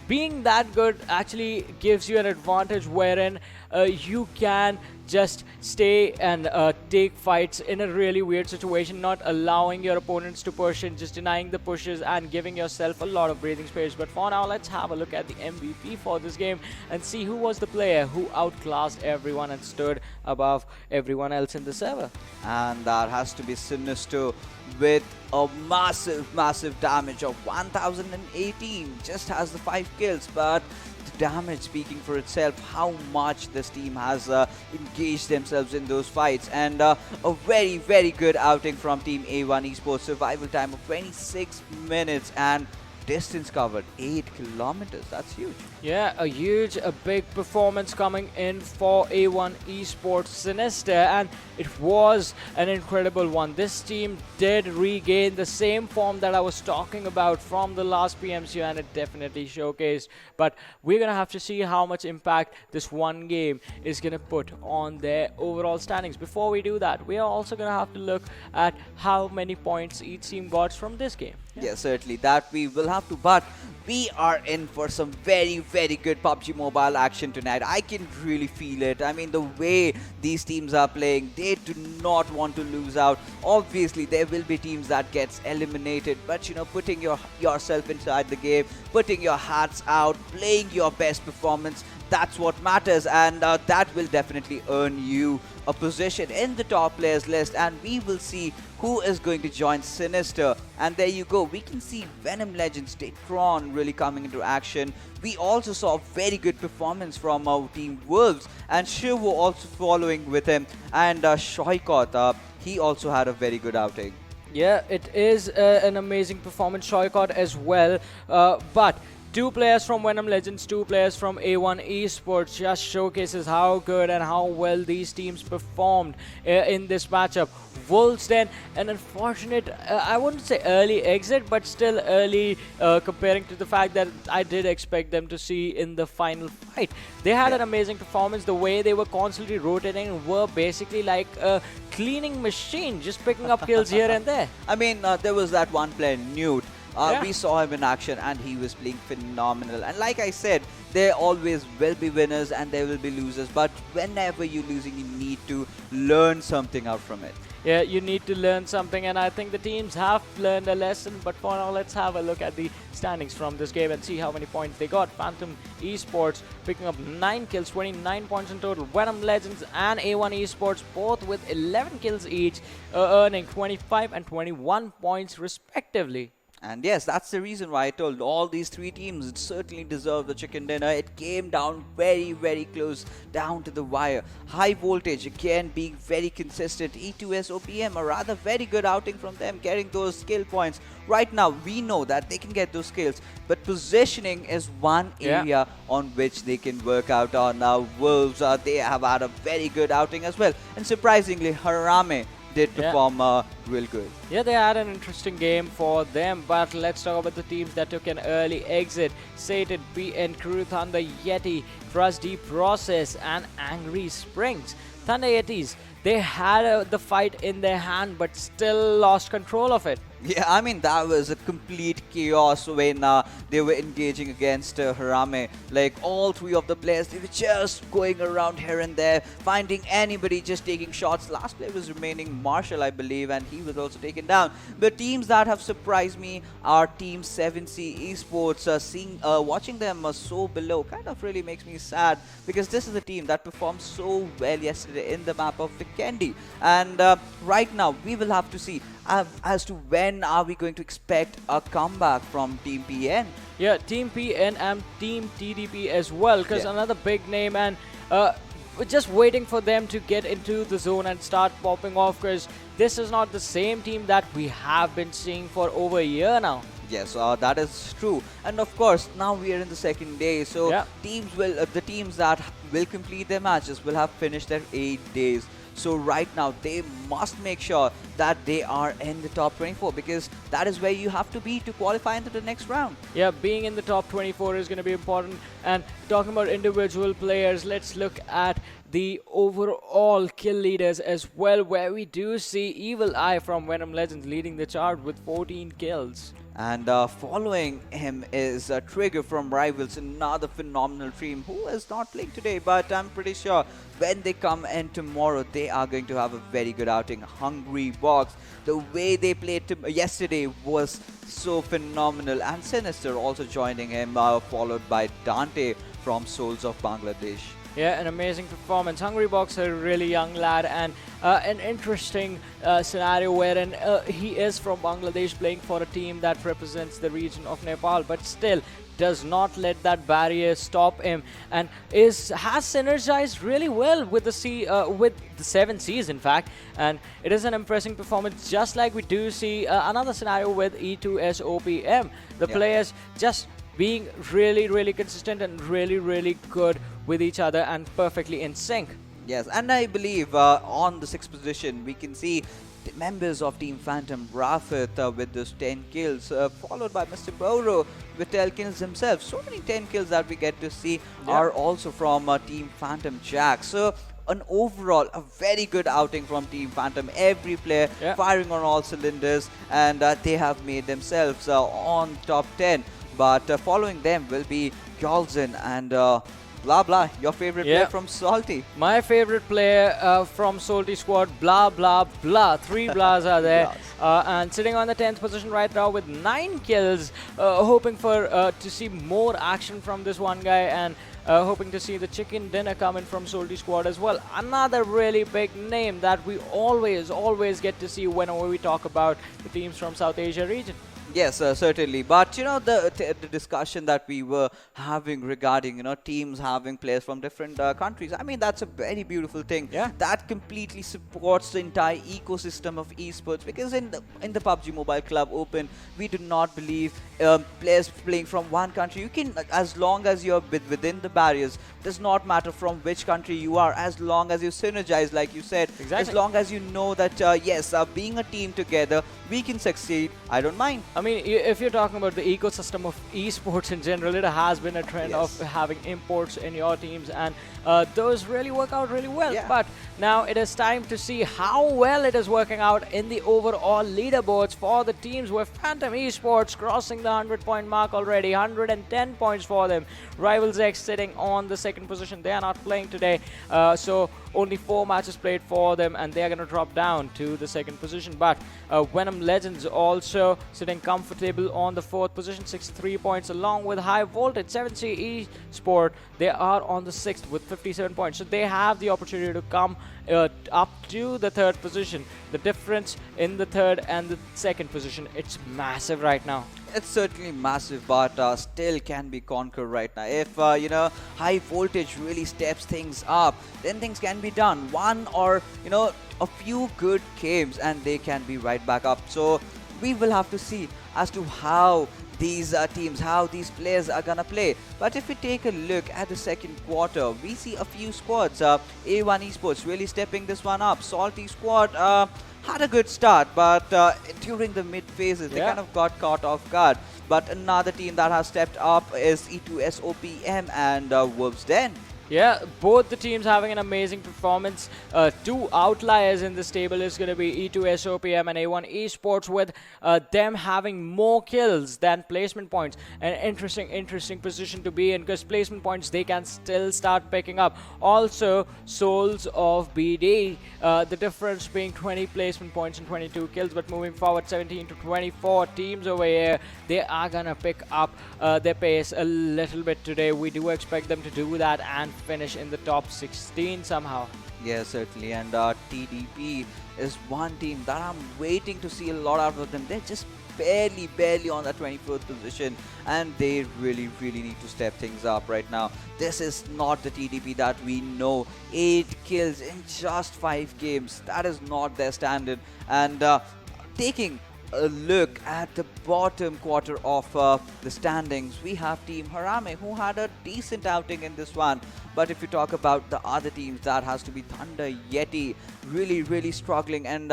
being that good actually gives you an advantage wherein you can just stay and take fights in a really weird situation, not allowing your opponents to push in, just denying the pushes and giving yourself a lot of breathing space. But for now, let's have a look at the MVP for this game and see who was the player who outclassed everyone and stood above everyone else in the server. And that has to be Sinister with a massive damage of 1018. Just has the 5 kills, but the damage speaking for itself, how much this team has engaged themselves in those fights. And a very good outing from Team A1 Esports. Survival time of 26 minutes and distance covered 8 kilometers. That's huge. Yeah, a big performance coming in for A1 Esports Sinister, and it was an incredible one. This team did regain the same form that I was talking about from the last PMCO, and it definitely showcased. But we're gonna have to see how much impact this one game is gonna put on their overall standings. Before we do that, we are also gonna have to look at how many points each team got from this game. Yeah, certainly that we will have to, but we are in for some very good PUBG Mobile action tonight. I can really feel it. I mean, the way these teams are playing, they do not want to lose out. Obviously, there will be teams that gets eliminated, but you know, putting yourself inside the game, putting your hats out, playing your best performance, that's what matters, and that will definitely earn you a position in the top players list, and we will see who is going to join Sinister. And there you go, we can see Venom Legends, Datron really coming into action. We also saw very good performance from our team Wolves, and Shivu also following with him, and Shoykot, he also had a very good outing. Yeah, it is an amazing performance, Shoykot as well, but 2 players from Venom Legends, 2 players from A1 Esports just showcases how good and how well these teams performed in this matchup. Wolves then, an unfortunate, I wouldn't say early exit, but still early comparing to the fact that I did expect them to see in the final fight. They had an amazing performance. The way they were constantly rotating were basically like a cleaning machine, just picking up kills here and there. I mean, there was that one player, Newt. We saw him in action and he was playing phenomenal. And like I said, there always will be winners and there will be losers. But whenever you're losing, you need to learn something out from it. Yeah, you need to learn something, and I think the teams have learned a lesson. But for now, let's have a look at the standings from this game and see how many points they got. Phantom Esports picking up 9 kills, 29 points in total. Venom Legends and A1 Esports both with 11 kills each, earning 25 and 21 points respectively. And yes, that's the reason why I told all these three teams certainly deserve the chicken dinner. It came down very, very close, down to the wire. High voltage, again, being very consistent. E2S OPM, a rather very good outing from them, getting those skill points. Right now, we know that they can get those skills, but positioning is one area on which they can work out on. Now, Wolves, they have had a very good outing as well. And surprisingly, Harame did perform real good. Yeah, they had an interesting game for them, but let's talk about the teams that took an early exit. Sated, BN Crew, Thunder Yeti, Trust D Process, and Angry Springs. Thunder Yetis, they had the fight in their hand, but still lost control of it. Yeah, I mean, that was a complete chaos when they were engaging against Harame. Like, all three of the players, they were just going around here and there, finding anybody, just taking shots. Last player was remaining Marshall, I believe, and he was also taken down. But teams that have surprised me are Team 7C Esports. Watching them so below kind of really makes me sad, because this is a team that performed so well yesterday in the map of Vikendi. And right now, we will have to see as to when are we going to expect a comeback from Team PN. Yeah, Team PN and Team TDP as well, because another big name, and we're just waiting for them to get into the zone and start popping off, because this is not the same team that we have been seeing for over a year now. Yes, that is true. And of course, now we are in the second day, so the teams that will complete their matches will have finished their 8 days. So right now, they must make sure that they are in the top 24, because that is where you have to be to qualify into the next round. Yeah, being in the top 24 is going to be important. And talking about individual players, let's look at the overall kill leaders as well, where we do see Evil Eye from Venom Legends leading the chart with 14 kills. And following him is Trigger from Rivals, another phenomenal team who is not playing today, but I'm pretty sure when they come in tomorrow, they are going to have a very good outing. Hungry Box, the way they played yesterday was so phenomenal. And Sinister also joining him, followed by Dante from Soulz of Bangladesh. Yeah, an amazing performance. Hungry Box, a really young lad, and an interesting scenario wherein he is from Bangladesh, playing for a team that represents the region of Nepal, but still does not let that barrier stop him, and has synergized really well with the 7Cs, in fact. And it is an impressive performance, just like we do see another scenario with E2S OPM. The players just being really, really consistent and really, really good with each other and perfectly in sync. Yes, and I believe on the 6th position, we can see the members of Team Phantom, Rafit with those 10 kills, followed by Mr. Boro with 10 kills himself. So many 10 kills that we get to see are also from Team Phantom Jack. So an overall, a very good outing from Team Phantom. Every player firing on all cylinders, and they have made themselves on top 10. But following them will be Gyalzin and Blah Blah, your favorite player from Salty. My favorite player from Salty squad, Blah Blah Blah. 3 Blahs are there. And sitting on the 10th position right now with 9 kills, hoping for to see more action from this one guy, and hoping to see the chicken dinner coming from Salty squad as well. Another really big name that we always get to see whenever we talk about the teams from South Asia region. Yes, certainly. But, you know, the discussion that we were having regarding, you know, teams having players from different countries, I mean, that's a very beautiful thing. Yeah. That completely supports the entire ecosystem of esports, because in the PUBG Mobile Club Open, we do not believe players playing from one country. You can, as long as you're within the barriers, does not matter from which country you are, as long as you synergize, like you said. Exactly. As long as you know that, yes, being a team together, we can succeed, I don't mind. I mean, if you're talking about the ecosystem of esports in general, it has been a trend of having imports in your teams, and those really work out really well. Yeah. But now it is time to see how well it is working out in the overall leaderboards for the teams, with Phantom Esports crossing the 100-point mark already, 110 points for them. Rivals X sitting on the 2nd position. They are not playing today, so only 4 matches played for them, and they are going to drop down to the 2nd position. But Venom Legends also sitting comfortable on the 4th position, 63 points, along with High Voltage 7C Esport. They are on the 6th with 57 points. So they have the opportunity to come up to the 3rd position. The difference in the 3rd and the 2nd position, it's massive right now. It's certainly massive, but still can be conquered right now. If, High Voltage really steps things up, then things can be done. One or, a few good games and they can be right back up. So we will have to see as to how these teams, how these players are gonna play. But if we take a look at the 2nd quarter, we see a few squads. A1 Esports really stepping this one up. Salty squad had a good start, but during the mid phases, they kind of got caught off guard. But another team that has stepped up is E2SOPM and Wolves Den. Yeah, both the teams having an amazing performance. Two outliers in this table is going to be E2SOPM and A1 Esports, with them having more kills than placement points. An interesting position to be in, because placement points they can still start picking up. Also, Soulz of BD, the difference being 20 placement points and 22 kills, but moving forward 17 to 24 teams over here, they are going to pick up their pace a little bit today. We do expect them to do that and finish in the top 16 somehow. Yeah, certainly. And TDP is one team that I'm waiting to see a lot out of them. They're just barely on that 24th position, and they really need to step things up right now. This is not the TDP that we know. 8 kills in just 5 games. That is not their standard. And taking a look at the bottom quarter of the standings, we have Team HARAME, who had a decent outing in this one. But if you talk about the other teams, that has to be Thunder Yeti, really struggling and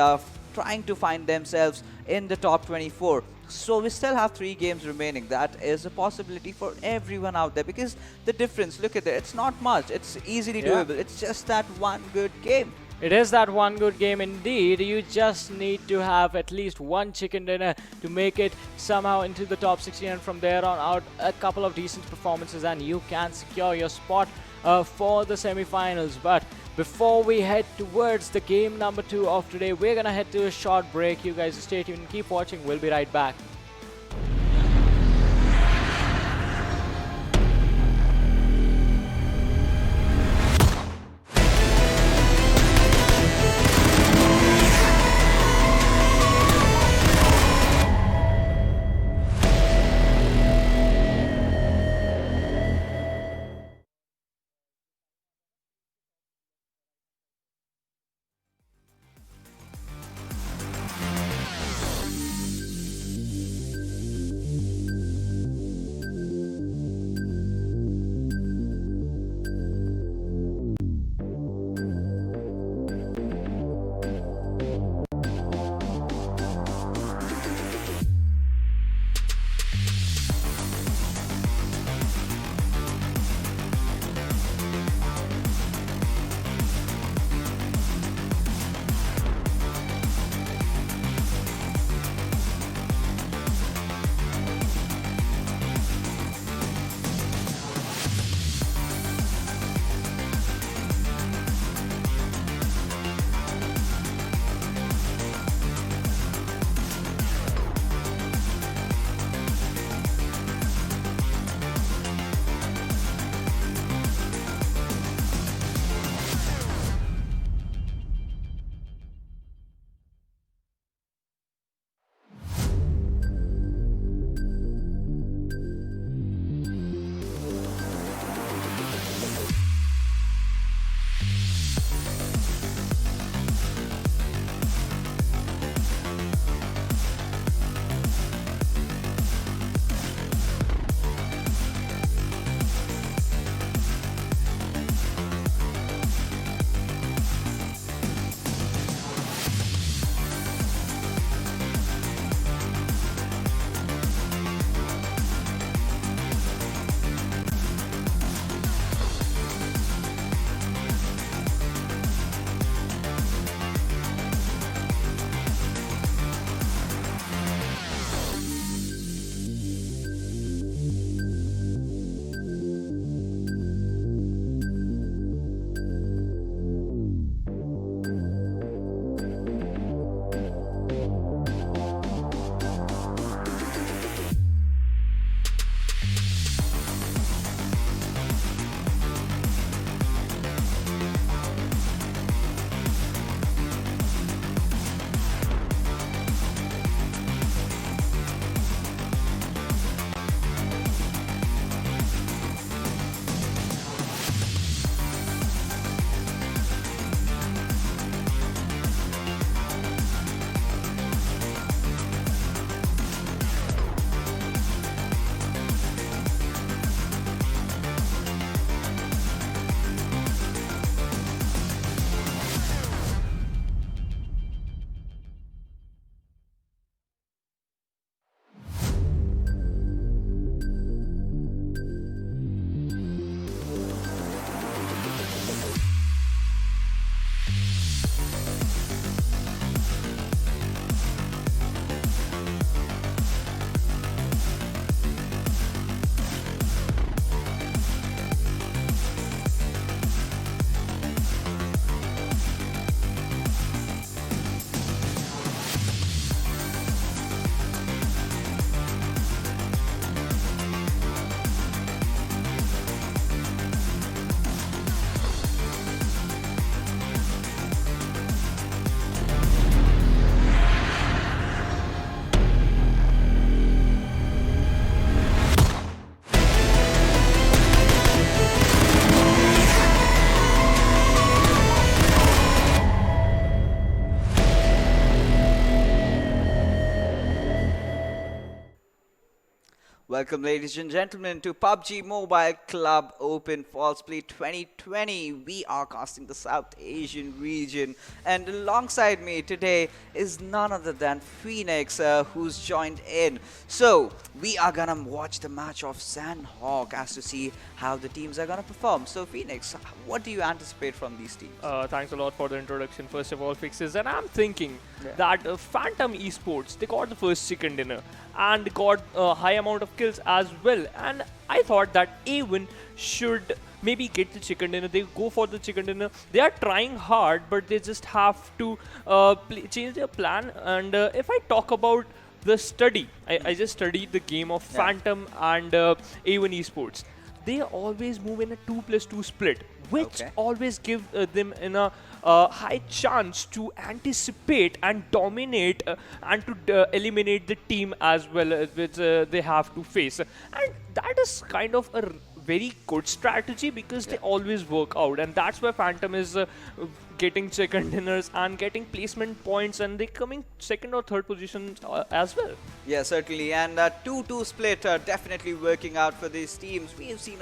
trying to find themselves in the top 24. So we still have 3 games remaining. That is a possibility for everyone out there, because the difference, look at it, it's not much. It's easily doable. It's just that one good game. It is that one good game indeed. You just need to have at least one chicken dinner to make it somehow into the top 16, and from there on out a couple of decent performances and you can secure your spot for the semi-finals. But before we head towards the game number 2 of today, we're gonna head to a short break. You guys stay tuned, keep watching, we'll be right back. Welcome, ladies and gentlemen, to PUBG Mobile Club Open Falls Play 2020. We are casting the South Asian region, and alongside me today is none other than Phoenix, who's joined in. So, we are gonna watch the match of Sanhok as to see how the teams are gonna perform. So, Phoenix, what do you anticipate from these teams? Thanks a lot for the introduction, first of all, Fixes. And I'm thinking that Phantom Esports, they got the first chicken dinner and got a high amount of kills as well. And I thought that A1 should maybe get the chicken dinner. They go for the chicken dinner. They are trying hard, but they just have to change their plan. And if I talk about the study, I just studied the game of Phantom and A1 Esports. They always move in a 2+2 split, which always give them in a high chance to anticipate and dominate and to eliminate the team as well, which they have to face. And that is kind of a very good strategy because they always work out, and that's why Phantom is getting chicken dinners and getting placement points, and they coming second or third position as well. Yeah, certainly, and 2-2 split definitely working out for these teams. We've seen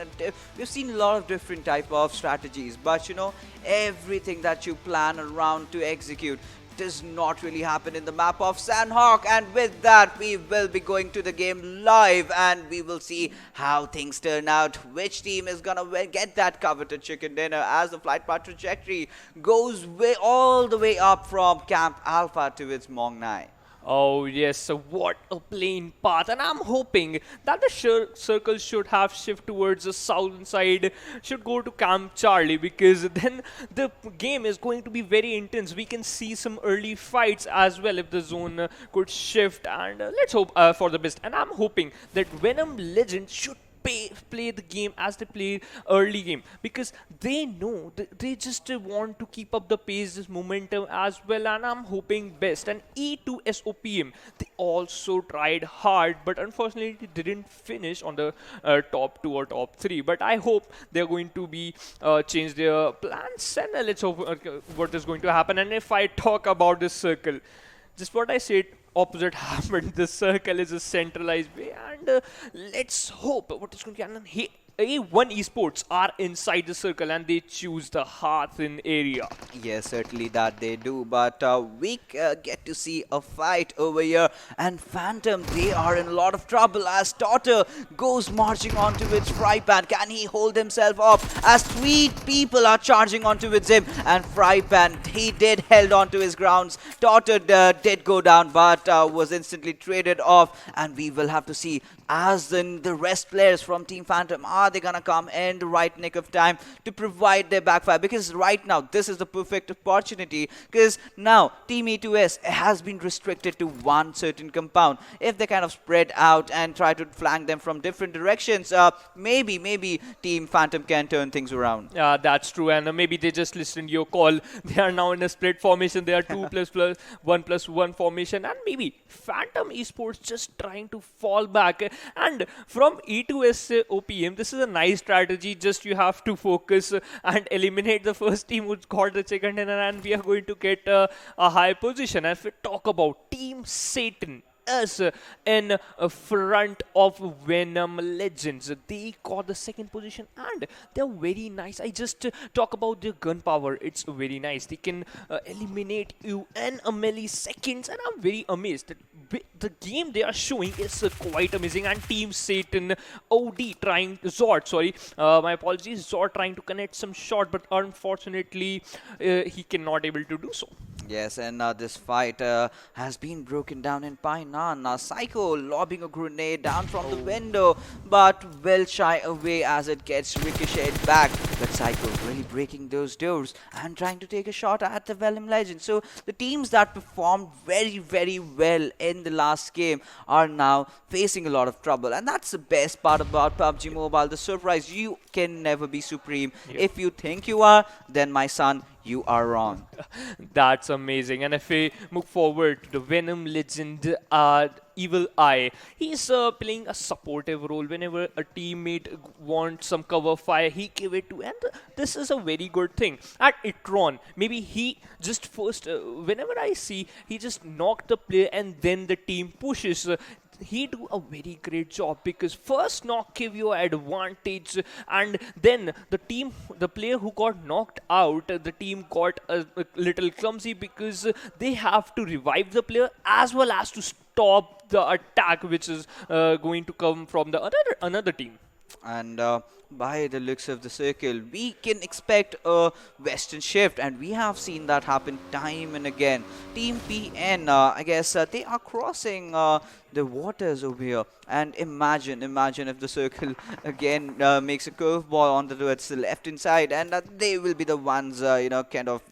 a lot of different type of strategies, but you know, everything that you plan around to execute does not really happen in the map of Sanhok. And with that, we will be going to the game live, and we will see how things turn out. Which team is gonna get that coveted chicken dinner as the flight path trajectory goes all the way up from Camp Alpha to its Mongnai. Oh yes, so what a plain path, and I'm hoping that the circle should have shift towards the southern side, should go to Camp Charlie, because then the game is going to be very intense. We can see some early fights as well if the zone could shift, and let's hope for the best. And I'm hoping that Venom Legend should play the game as they play early game, because they know they just want to keep up the pace, this momentum as well, and I'm hoping best. And E2 SOPM, they also tried hard, but unfortunately they didn't finish on the top 2 or top 3, but I hope they're going to be change their plans, and let's hope what is going to happen. And if I talk about this circle, just what I said, opposite happened. The circle is a centralized way, and let's hope what is going to happen. A1 Esports are inside the circle, and they choose the Hearthen area. Yes, certainly that they do, but we get to see a fight over here, and Phantom, they are in a lot of trouble as Daughter goes marching onto its fry pan. Can he hold himself up as 3 people are charging onto him? And fry pan, he did held onto his grounds. Daughter did go down, but was instantly traded off, and we will have to see as in the rest players from Team Phantom, are they gonna come in the right nick of time to provide their backfire? Because right now this is the perfect opportunity, because now Team E2S has been restricted to one certain compound. If they kind of spread out and try to flank them from different directions, maybe Team Phantom can turn things around. Yeah, that's true, and maybe they just listened to your call. They are now in a split formation. They are 2+1 formation, and maybe Phantom Esports just trying to fall back. And from E2S OPM, this is a nice strategy. Just you have to focus and eliminate the first team who got the chicken dinner, and we are going to get a high position. And if we talk about Team Satan is in front of Venom Legends, they got the second position, and they're very nice. I just talk about their gun power. It's very nice. They can eliminate you in a milliseconds, and I'm very amazed that the game they are showing is quite amazing. And Team Satan OD trying Zord, sorry, my apologies, Zord trying to connect some shot, but unfortunately he cannot able to do so. Yes, and this fight has been broken down in Painan. Psycho lobbing a grenade down from the window, but will shy away as it gets ricocheted back. But Psycho really breaking those doors and trying to take a shot at the Venom Legend. So the teams that performed very well in the last game are now facing a lot of trouble. And that's the best part about PUBG Mobile, the surprise. You can never be supreme. If you think you are, then my son, you are wrong. That's amazing. And if we move forward to the Venom Legend, Evil Eye, he's playing a supportive role. Whenever a teammate wants some cover fire, he give it to, and this is a very good thing. At Itron, maybe he just first, whenever I see, he just knocked the player and then the team pushes. he do a very great job, because first knock give you advantage, and then the player who got knocked out, the team got a little clumsy, because they have to revive the player as well as to stop the attack which is going to come from the another team. And by the looks of the circle, we can expect a western shift, and we have seen that happen time and again. Team PN, I guess they are crossing the waters over here, and imagine if the circle again makes a curveball on towards the left hand side, and they will be the ones kind of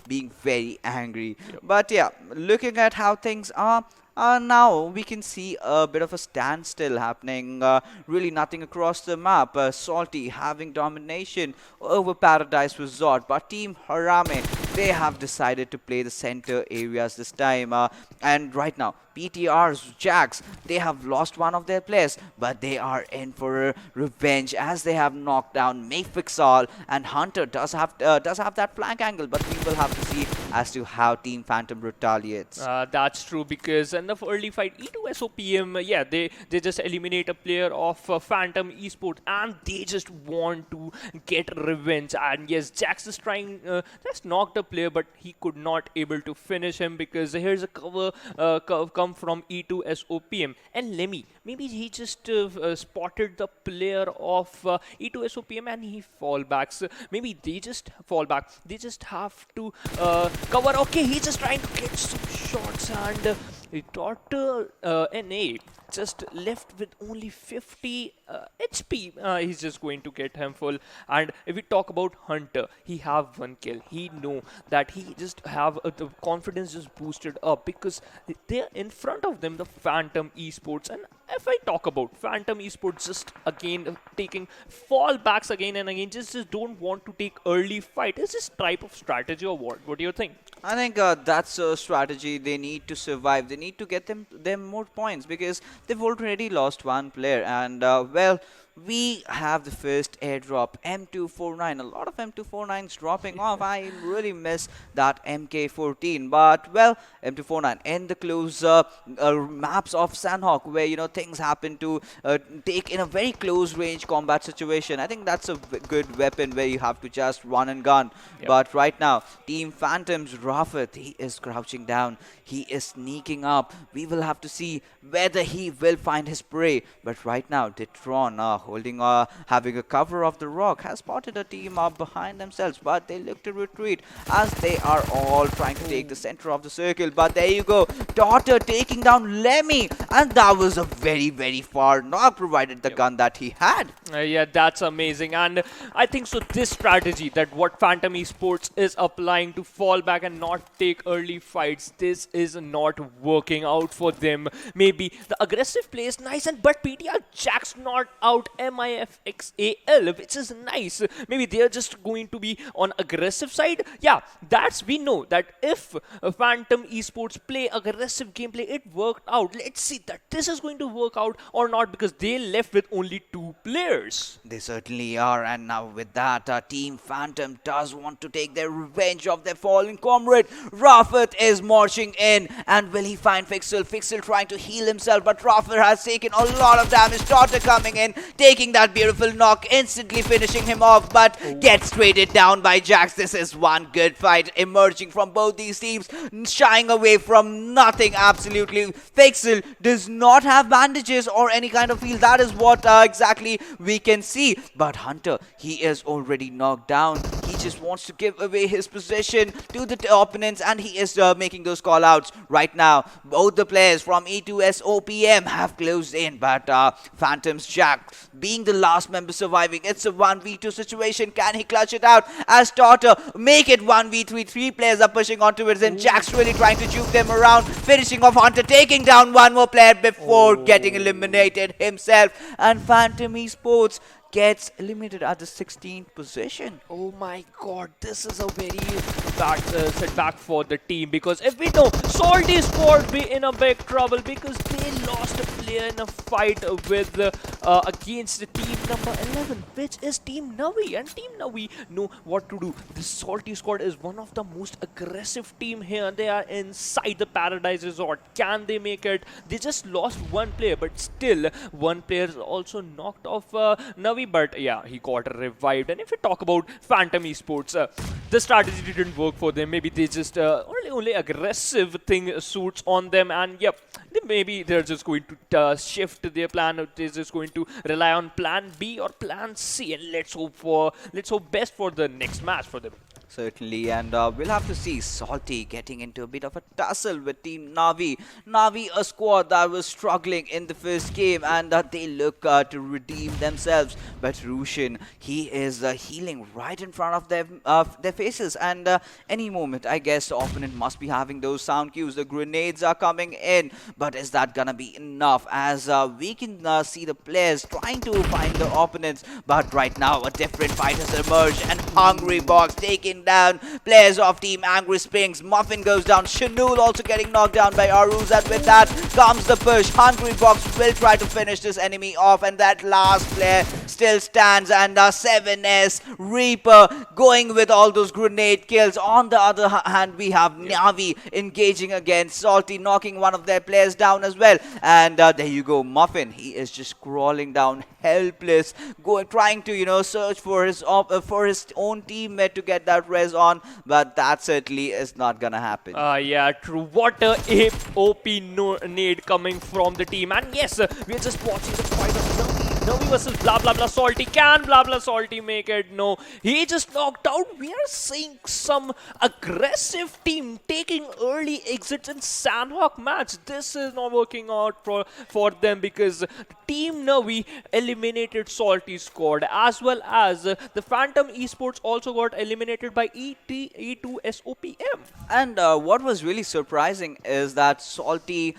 being very angry. But yeah, looking at how things are, now we can see a bit of a standstill happening. Really nothing across the map. Salty having domination over Paradise Resort, but Team Harame, they have decided to play the center areas this time. And right now, PTR's Jax, they have lost one of their players, but they are in for revenge as they have knocked down Mayfixall, and Hunter does have that flank angle, but we will have to see as to how Team Phantom retaliates. That's true, because in the early fight, E2SOPM, yeah, they just eliminate a player of Phantom Esports, and they just want to get revenge. And yes, Jax is trying, just knocked a player, but he could not able to finish him, because here's a cover come from E2SOPM. And Lemmy, maybe he just spotted the player of E2SOPM and he fallbacks. Maybe they just fall back. They just have to cover. Okay, he's just trying to get some shots, and he thought NA just left with only 50 HP. He's just going to get him full. And if we talk about Hunter, he have one kill. He know that he just have the confidence just boosted up, because they're in front of them, the Phantom Esports. And if I talk about Phantom Esports, just again taking fallbacks again and again, just don't want to take early fight. Is this type of strategy or what? What do you think? I think that's a strategy. They need to survive. They need to get them more points, because they've already lost one player. And well, we have the first airdrop, M249. A lot of M249s dropping off. I really miss that MK14. But well, M249 in the close maps of Sanhok, where things happen to take in a very close range combat situation. I think that's a good weapon where you have to just run and gun. Yep. But right now, Team Phantoms, Rafat, he is crouching down. He is sneaking up. We will have to see whether he will find his prey. But right now, Detron having a cover of the rock, has spotted a team up behind themselves, but they look to retreat as they are all trying to take the center of the circle. But there you go, Daughter taking down Lemmy, and that was a very, very far knock, provided the gun that he had. Yeah, that's amazing. And I think so this strategy that what Phantom Esports is applying to fall back and not take early fights, this is not working out for them. Maybe the aggressive play is nice, but PTR Jax not out MIFXAL, which is nice. Maybe they are just going to be on aggressive side. Yeah, we know that if Phantom Esports play aggressive gameplay, it worked out. Let's see that this is going to work out or not, because they left with only 2 players. They certainly are, and now with that, Team Phantom does want to take their revenge of their fallen comrade. Rafat is marching in, and will he find Fixel? Fixel trying to heal himself, but Rafat has taken a lot of damage. Daughter coming in, taking that beautiful knock, instantly finishing him off, but gets traded down by Jax. This is one good fight emerging from both these teams, shying away from nothing absolutely. Fixel does not have bandages or any kind of heal. That is what exactly we can see. But Hunter, he is already knocked down. He just wants to give away his position to the opponents, and he is making those call outs right now. Both the players from E2SOPM have closed in, but Phantom's Jack being the last member surviving, it's a 1v2 situation. Can he clutch it out as Daughter make it 1v3? 3 players are pushing onto it, and Jack's really trying to juke them around, finishing off Hunter, taking down one more player before getting eliminated himself. And Phantom Esports, gets eliminated at the 16th position. Oh my god, this is a very bad setback for the team, because if we know, Salty Squad be in a big trouble because they lost a player in a fight with against the team number 11, which is Team NAVI, and Team NAVI know what to do. This Salty Squad is one of the most aggressive team here. They are inside the Paradise Resort. Can they make it? They just lost one player, but still one player is also knocked off NAVI, but yeah, he got revived. And if we talk about Phantom Esports, the strategy didn't work for them. Maybe they just only aggressive thing suits on them, and yep, maybe they're just going to shift their plan. They're just going to rely on plan B or plan C, and let's hope best for the next match for them. Certainly, and we'll have to see Salty getting into a bit of a tussle with Team NAVI. NAVI, a squad that was struggling in the first game, and they look to redeem themselves. But Rushin, he is healing right in front of their faces, and any moment, I guess, the opponent must be having those sound cues. The grenades are coming in, but is that gonna be enough? As we can see the players trying to find the opponents, but right now a different fight has emerged, and Hungry Box taking down players of Team Angry Springs. Muffin goes down. Shanul also getting knocked down by Aruz, and with that comes the push. Hungry Box will try to finish this enemy off, and that last player still stands, and 7S Reaper going with all those grenade kills. On the other hand, we have NAVI engaging against Salty, knocking one of their players down as well. And there you go, Muffin. He is just crawling down, helpless, trying to search for his own teammate to get that res on, but that certainly is not gonna happen. Yeah, true. What a OP nade coming from the team. And yes, we are just watching the fight of NAVI versus blah blah blah Salty. Can blah blah Salty make it? No, he just knocked out. We are seeing some aggressive team taking early exits in Sanhok match. This is not working out for them, because Team NAVI eliminated Salty Squad, as well as the Phantom Esports also got eliminated by E2SOPM. And what was really surprising is that Salty,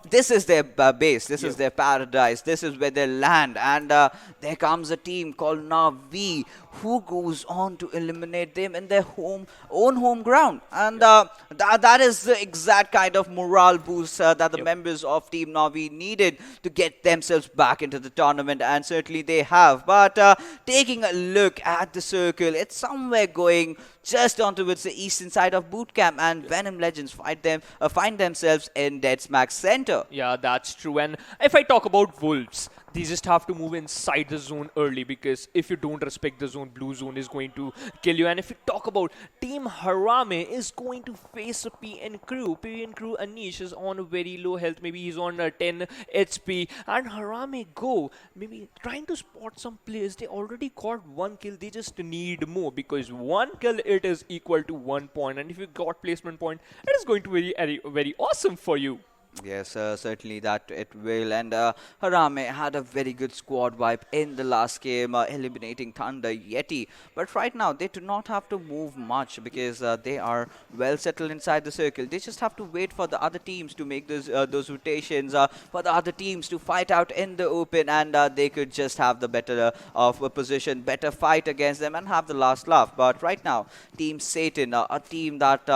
this is their base, this is their paradise, this is where they land, and there comes a team called NAVI who goes on to eliminate them in their own home ground, and that is the exact kind of morale boost that the members of Team NAVI needed to get themselves back into the tournament, and certainly they have. But taking a look at the circle, it's somewhere going just on towards the eastern side of boot camp, and Venom Legends find themselves in Dead Smack's center. Yeah, that's true. And if I talk about Wolves, they just have to move inside the zone early, because if you don't respect the zone, blue zone is going to kill you. And if you talk about Team HARAME is going to face a PN crew. PN crew Anish is on a very low health. Maybe he's on 10 HP. And HARAME go maybe trying to spot some players. They already got one kill. They just need more, because one kill, it is equal to 1 point. And if you got placement point, it is going to be very, very awesome for you. Yes, certainly that it will. And HARAME had a very good squad wipe in the last game, eliminating Thunder Yeti. But right now, they do not have to move much, because they are well settled inside the circle. They just have to wait for the other teams to make those rotations, for the other teams to fight out in the open, and they could just have the better of a position, better fight against them, and have the last laugh. But right now, Team Satan, a team that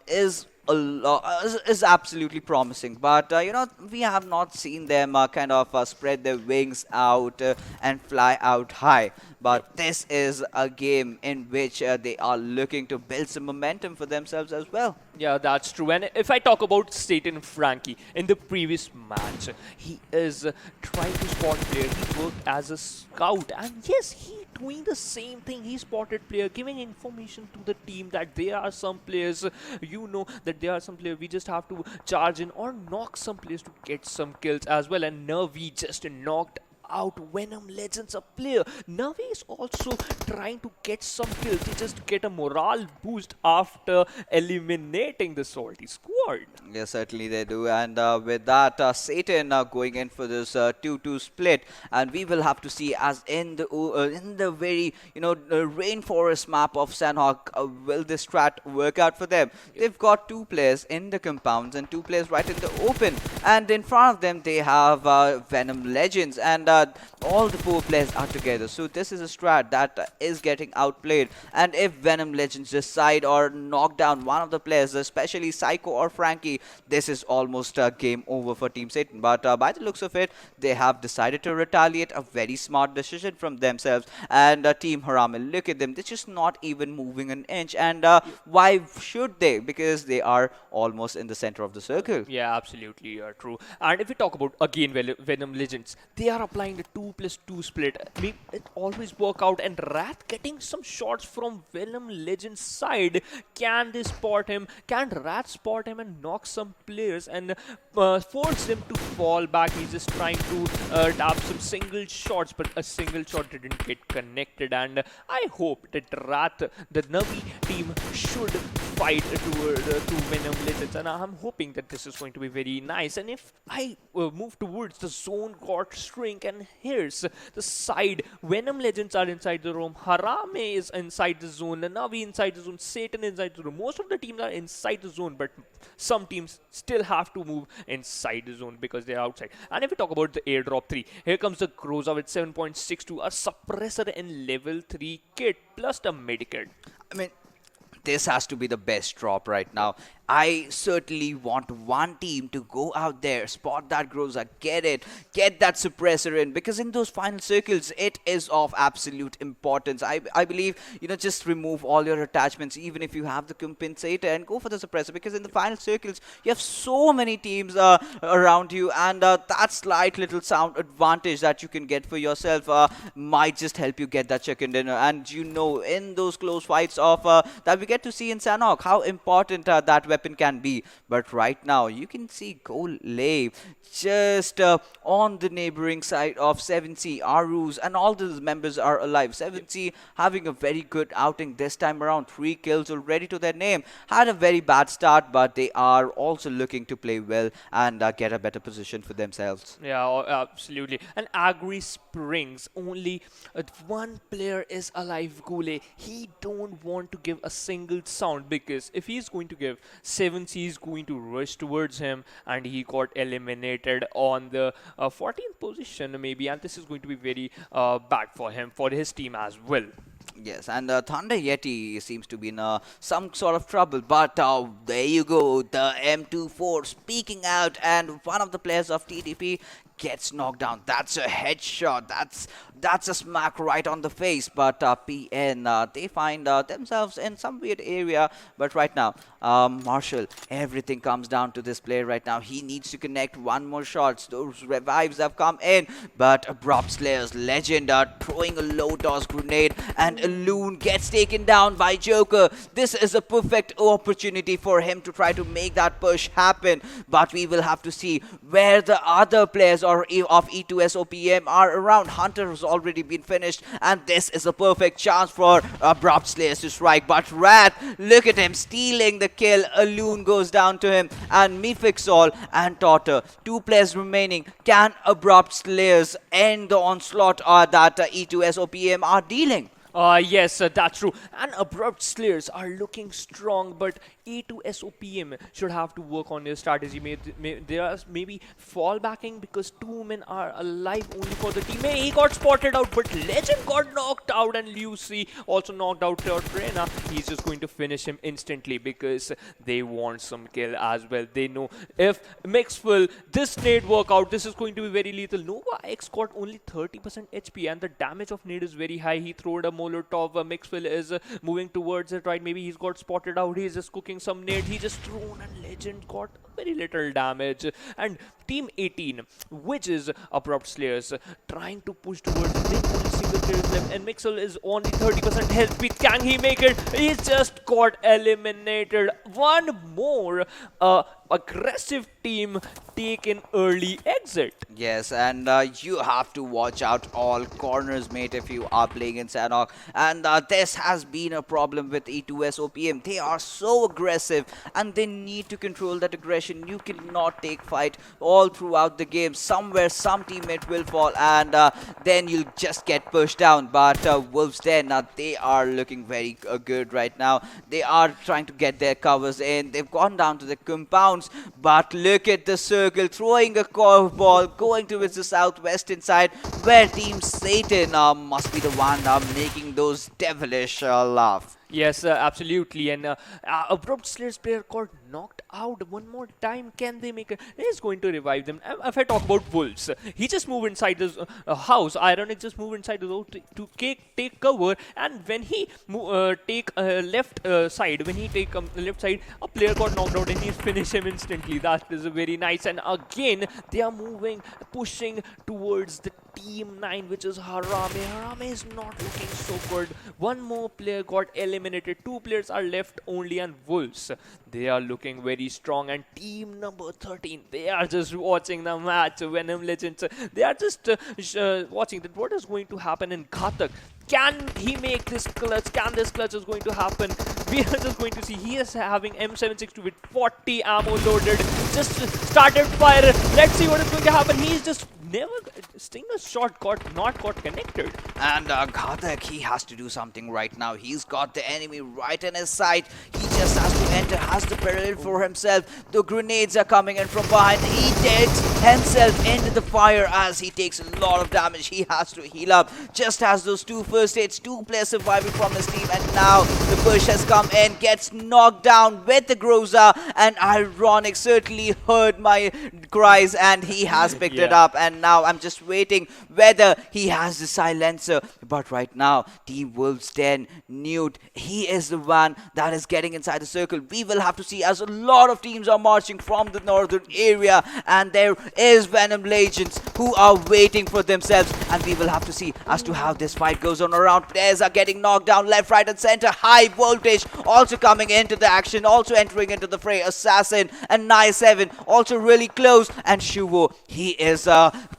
is absolutely promising, but we have not seen them kind of spread their wings out and fly out high. But this is a game in which they are looking to build some momentum for themselves as well. Yeah, that's true. And if I talk about Satan Frankie, in the previous match, he is trying to spot player. He worked as a scout, and yes, he doing the same thing. He spotted player, giving information to the team that there are some players, that there are some players, we just have to charge in or knock some players to get some kills as well. And NAVI just knocked out Venom Legends, a player. NAVI is also trying to get some kills. They just get a morale boost after eliminating the Salty Squad. Yes, certainly they do. And with that, Satan going in for this 2-2 split, and we will have to see, as in the very rainforest map of Sanhok, will this strat work out for them? They've got 2 players in the compounds and 2 players right in the open, and in front of them they have Venom Legends, and all the 4 players are together. So this is a strat that is getting outplayed. And if Venom Legends decide or knock down one of the players, especially Psycho or Frankie, this is almost a game over for Team Satan. But by the looks of it, they have decided to retaliate. A very smart decision from themselves. And Team HARAME, look at them. They're just not even moving an inch. And why should they? Because they are almost in the center of the circle. Yeah, absolutely true. And if we talk about again Venom Legends, they are applying the 2+2 split. It always work out, and Wrath getting some shots from Venom Legends side. Can they spot him? Can Wrath spot him and knock some players and force them to fall back? He's just trying to tap some single shots, but a single shot didn't get connected. And I hope that Wrath, the NAVI team, should fight toward to Venom Legends, and I'm hoping that this is going to be very nice. And if I move towards the zone got shrink, and here's the side, Venom Legends are inside the room, HARAME is inside the zone, NAVI inside the zone, Satan inside the room. Most of the teams are inside the zone, but some teams still have to move inside the zone because they're outside. And if we talk about the airdrop 3, here comes the Groza with 7.62, a suppressor and level 3 kit plus the medikit. I mean, this has to be the best drop right now. I certainly want one team to go out there, spot that Groza, get it, get that suppressor in, because in those final circles, it is of absolute importance. I believe, just remove all your attachments, even if you have the compensator, and go for the suppressor, because in the final circles, you have so many teams around you, and that slight little sound advantage that you can get for yourself might just help you get that chicken dinner. And in those close fights of that we get to see in Sanhok, how important that weapon can be. But right now, you can see Golay just on the neighboring side of 7C. Arus and all those members are alive. 7C having a very good outing this time around. 3 kills already to their name. Had a very bad start, but they are also looking to play well and get a better position for themselves. Yeah, absolutely. And Agri Springs, only one player is alive, Golay. He don't want to give a single sound, because if he's going to give, 7C is going to rush towards him, and he got eliminated on the 14th position maybe, and this is going to be very bad for him, for his team as well. Yes, and Thunder Yeti seems to be in some sort of trouble, but there you go, the M24 speaking out, and one of the players of TDP gets knocked down. That's a headshot. That's a smack right on the face. But PN, they find themselves in some weird area. But right now, Marshall, everything comes down to this player right now. He needs to connect one more shots. Those revives have come in, but Abrupt Slayers legend throwing a low toss grenade, and Loon gets taken down by Joker. This is a perfect opportunity for him to try to make that push happen. But we will have to see where the other players of E2SOPM are around. Hunter has already been finished, and this is a perfect chance for Abrupt Slayers to strike. But Rat, look at him stealing the kill. A Loon goes down to him, and Mifixol and Totter, 2 players remaining. Can Abrupt Slayers end the onslaught that E2SOPM are dealing? Yes, that's true. And Abrupt Slayers are looking strong, but A2SOPM should have to work on their strategy. They are maybe fall backing because 2 men are alive only for the team. He got spotted out, but Legend got knocked out, and Lucy also knocked out Trena. He's just going to finish him instantly because they want some kill as well. They know if Mixwell, this nade work out, this is going to be very lethal. Nova X got only 30% HP, and the damage of nade is very high. He threw a Molotov. Mixwell is moving towards it, right? Maybe he's got spotted out. He's just cooking some nade. He just thrown, and Legend got very little damage. And Team 18, which is Abrupt Slayers, trying to push towards it. They only single players left, and Mixwell is only 30% health. Can he make it? He's just got eliminated. One more aggressive team take an early exit. Yes, and you have to watch out all corners, mate, if you are playing in Sanhok. And this has been a problem with E2SOPM. They are so aggressive, and they need to control that aggression. You cannot take fight all throughout the game. Somewhere, some teammate will fall, and then you'll just get pushed down. But Wolves Den, they are looking very good right now. They are trying to get their covers in. They've gone down to the compound. comes. But look at the circle, throwing a curveball, going towards the southwestern side, where Team Satan must be the one making those devilish laugh. Yes, absolutely. And Abrupt Slayer's player got knocked out one more time. Can they make it? He's going to revive them. If I talk about Wolves, he just moved inside the house. Ironic just moved inside the house to take cover. And when he take left side, a player got knocked out and he finished him instantly. That is very nice. And again, they are moving, pushing towards the Team 9, which is HARAME. HARAME is not looking so good. One more player got eliminated. 2 players are left only, and Wolves, they are looking very strong. And team number 13, they are just watching the match. Venom Legends, they are just watching that what is going to happen in Ghatak. Can he make this clutch? Can this clutch is going to happen? We are just going to see. He is having M762 with 40 ammo loaded. Just started fire. Let's see what is going to happen. He's just never single shot not got connected. And Ghatak, he has to do something right now. He's got the enemy right in his sight. He just has to enter, has to parallel for himself. The grenades are coming in from behind. He takes himself into the fire as he takes a lot of damage. He has to heal up. Just has those 2 first hits, 2 players surviving from his team, and now the push has come in, gets knocked down with the Groza, and Ironic certainly heard my cries and he has picked it up, and now I'm just waiting whether he has the silencer. But right now, Team Wolves 10, Newt, he is the one that is getting inside the circle. We will have to see as a lot of teams are marching from the northern area, and there is Venom Legends who are waiting for themselves, and we will have to see as to how this fight goes on around. Players are getting knocked down left, right and center. High voltage also coming into the action, also entering into the fray. Assassin and 9-7 also really close, and Shuvo, he is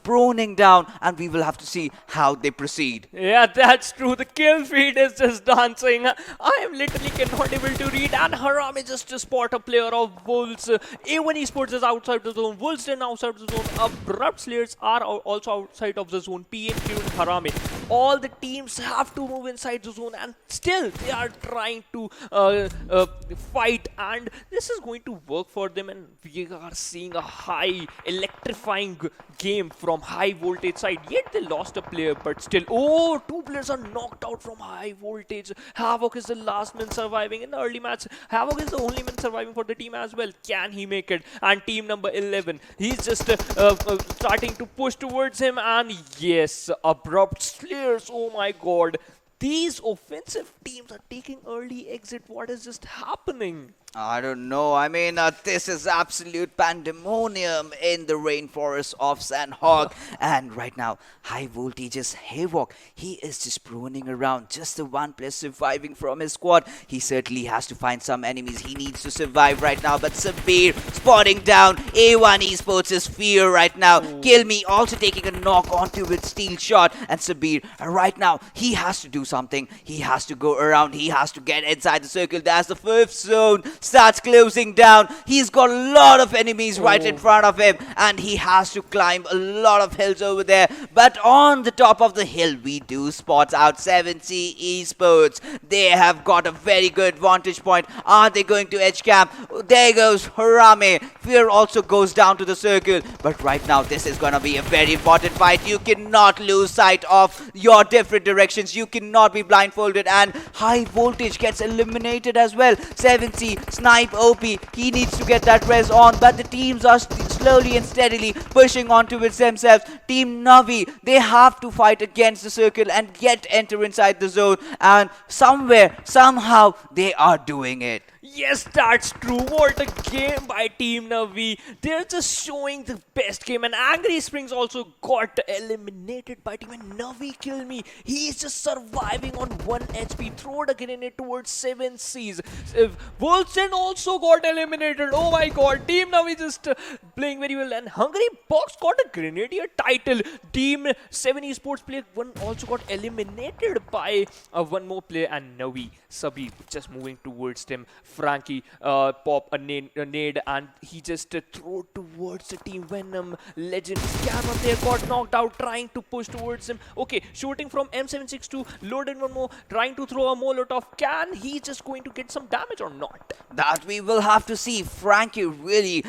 proning down, and we will have to see how they proceed. Yeah, that's true. The kill feed is just dancing. I am literally cannot able to read, and HARAME just to spot a player of Wolves. A1 Esports is outside the zone. Wolves are outside the zone. Abrupt Slayers are also outside of the zone. PMCO and HARAME. All the teams have to move inside the zone, and still they are trying to fight, and this is going to work for them, and we are seeing a high electrifying game from high voltage side. Yet they lost a player, but still, 2 players are knocked out from high voltage. Havoc is the last man surviving in the early match. Havoc is the only man surviving for the team as well. Can he make it? And team number 11, he's just starting to push towards him, and yes, Abrupt Slayers, oh my god, these offensive teams are taking early exit. What is just happening? I don't know. I mean, this is absolute pandemonium in the rainforest of Sanhok. And right now, high voltage is Havoc. He is just proning around. Just the 1 player surviving from his squad. He certainly has to find some enemies. He needs to survive right now. But Sabir spotting down A1 Esports' fear right now. Kill Me also taking a knock onto with steel shot. And Sabir, right now, he has to do something. He has to go around. He has to get inside the circle. That's the 5th zone. Starts closing down. He's got a lot of enemies right in front of him, and he has to climb a lot of hills over there. But on the top of the hill, we do spot out 7C Esports. They have got a very good vantage point. Are they going to edge camp? There goes HARAME. Fear also goes down to the circle. But right now, this is going to be a very important fight. You cannot lose sight of your different directions. You cannot be blindfolded, and high voltage gets eliminated as well. 7C Snipe OP, he needs to get that res on, but the teams are slowly and steadily pushing on towards themselves. Team NAVI, they have to fight against the circle and yet enter inside the zone, and somewhere, somehow, they are doing it. Yes, that's true. What a game by Team NAVI. They're just showing the best game. And Angry Springs also got eliminated by Team NAVI. Kill Me. He's just surviving on 1 HP. Throw the grenade towards 7Cs. Wolfson also got eliminated. Oh my god. Team NAVI just playing very well. And Hungry Box got a Grenadier title. Team 7 Esports player 1 also got eliminated by 1 more player. And NAVI, Sabir just moving towards them. Frankie pop a nade and he just threw it towards the Team Venom. Legend Scammer there got knocked out trying to push towards him. Okay, shooting from M762, loaded one more, trying to throw a Molotov. Can he just going to get some damage or not? That we will have to see. Frankie really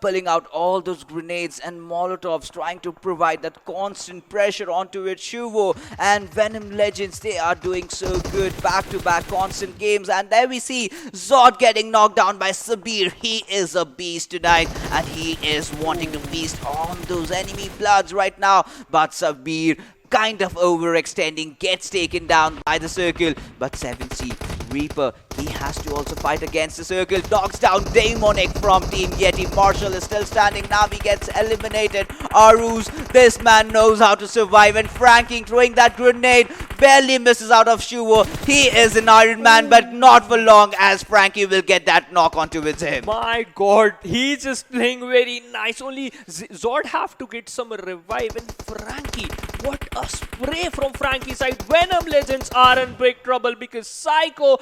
pulling out all those grenades and Molotovs, trying to provide that constant pressure onto it. Shuvo and Venom Legends, they are doing so good. Back-to-back constant games. And there we see Zod getting knocked down by Sabir. He is a beast tonight and he is wanting to feast on those enemy bloods right now. But Sabir, kind of overextending, gets taken down by the circle. But 7C Reaper, he has to also fight against the circle. Knocks down Demonic from Team Yeti. Marshall is still standing. Navi gets eliminated. Aruz, this man knows how to survive. And Frankie throwing that grenade barely misses out of Shuvo. He is an Iron Man, but not for long, as Frankie will get that knock onto him. My god, he's just playing very nice. Only Zod have to get some revive. And Frankie, what a spray from Frankie's side. Venom Legends are in big trouble because Psycho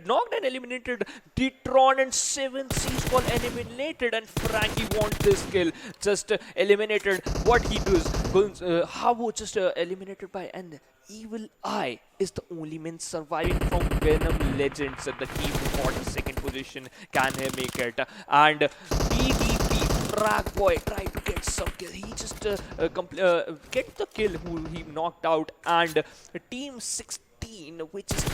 knocked and eliminated Detron, and 7C's got eliminated, and Frankie wants this kill. Just eliminated. What he does, Havo just eliminated by an Evil Eye is the only man surviving from Venom Legends. The team who got the second position, can he make it? And PDP Frag Boy tried to get some kill. He just get the kill who he knocked out, and Team 16, which is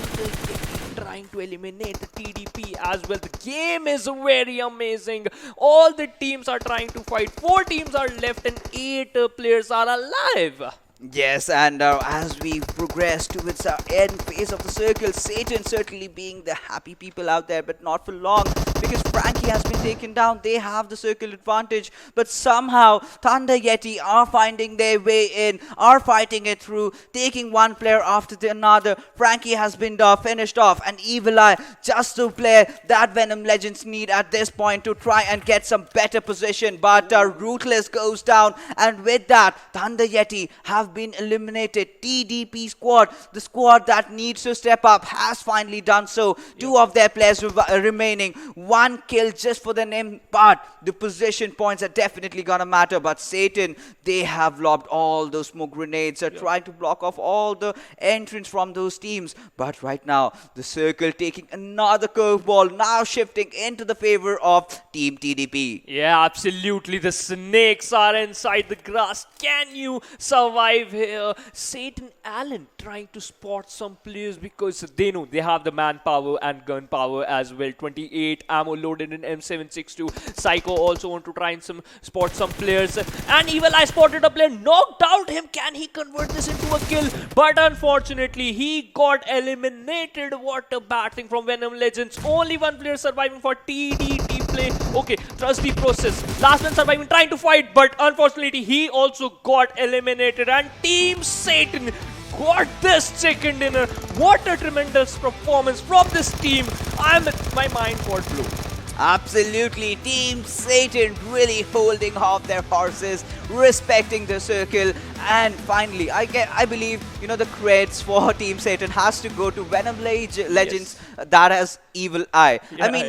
trying to eliminate the TDP as well. The game is very amazing. All the teams are trying to fight. 4 teams are left and 8 players are alive. Yes, and as we progress towards our end phase of the circle, Satan certainly being the happy people out there, but not for long, because Frankie has been taken down. They have the circle advantage, but somehow Thunder Yeti are finding their way in, are fighting it through, taking one player after the another. Frankie has been finished off, and Evil Eye, just the player that Venom Legends need at this point to try and get some better position. But Ruthless goes down, and with that, Thunder Yeti have been eliminated. TDP squad, the squad that needs to step up, has finally done so. 2 of their players remaining. 1 kill just for the name, but the position points are definitely gonna matter. But Satan, they have lobbed all those smoke grenades, trying to block off all the entrance from those teams. But right now, the circle taking another curveball, now shifting into the favor of Team TDP. Yeah, absolutely. The snakes are inside the grass. Can you survive here? Satan Allen trying to spot some players because they know they have the manpower and gunpower as well. 28 ammo loaded in M762. Psycho also want to try and spot some players. And Evil Eye spotted a player, knocked out him. Can he convert this into a kill? But unfortunately, he got eliminated. What a batting from Venom Legends. Only 1 player surviving for TDT play. Okay, trust the process. Last one surviving, trying to fight, but unfortunately, he also got eliminated. And Team Satan got this chicken dinner. What a tremendous performance from this team. My mind got blown. Absolutely, Team Satan really holding off their horses, respecting the circle, and finally, I believe, you know, the creds for Team Satan has to go to Venom Legends. That has Evil Eye.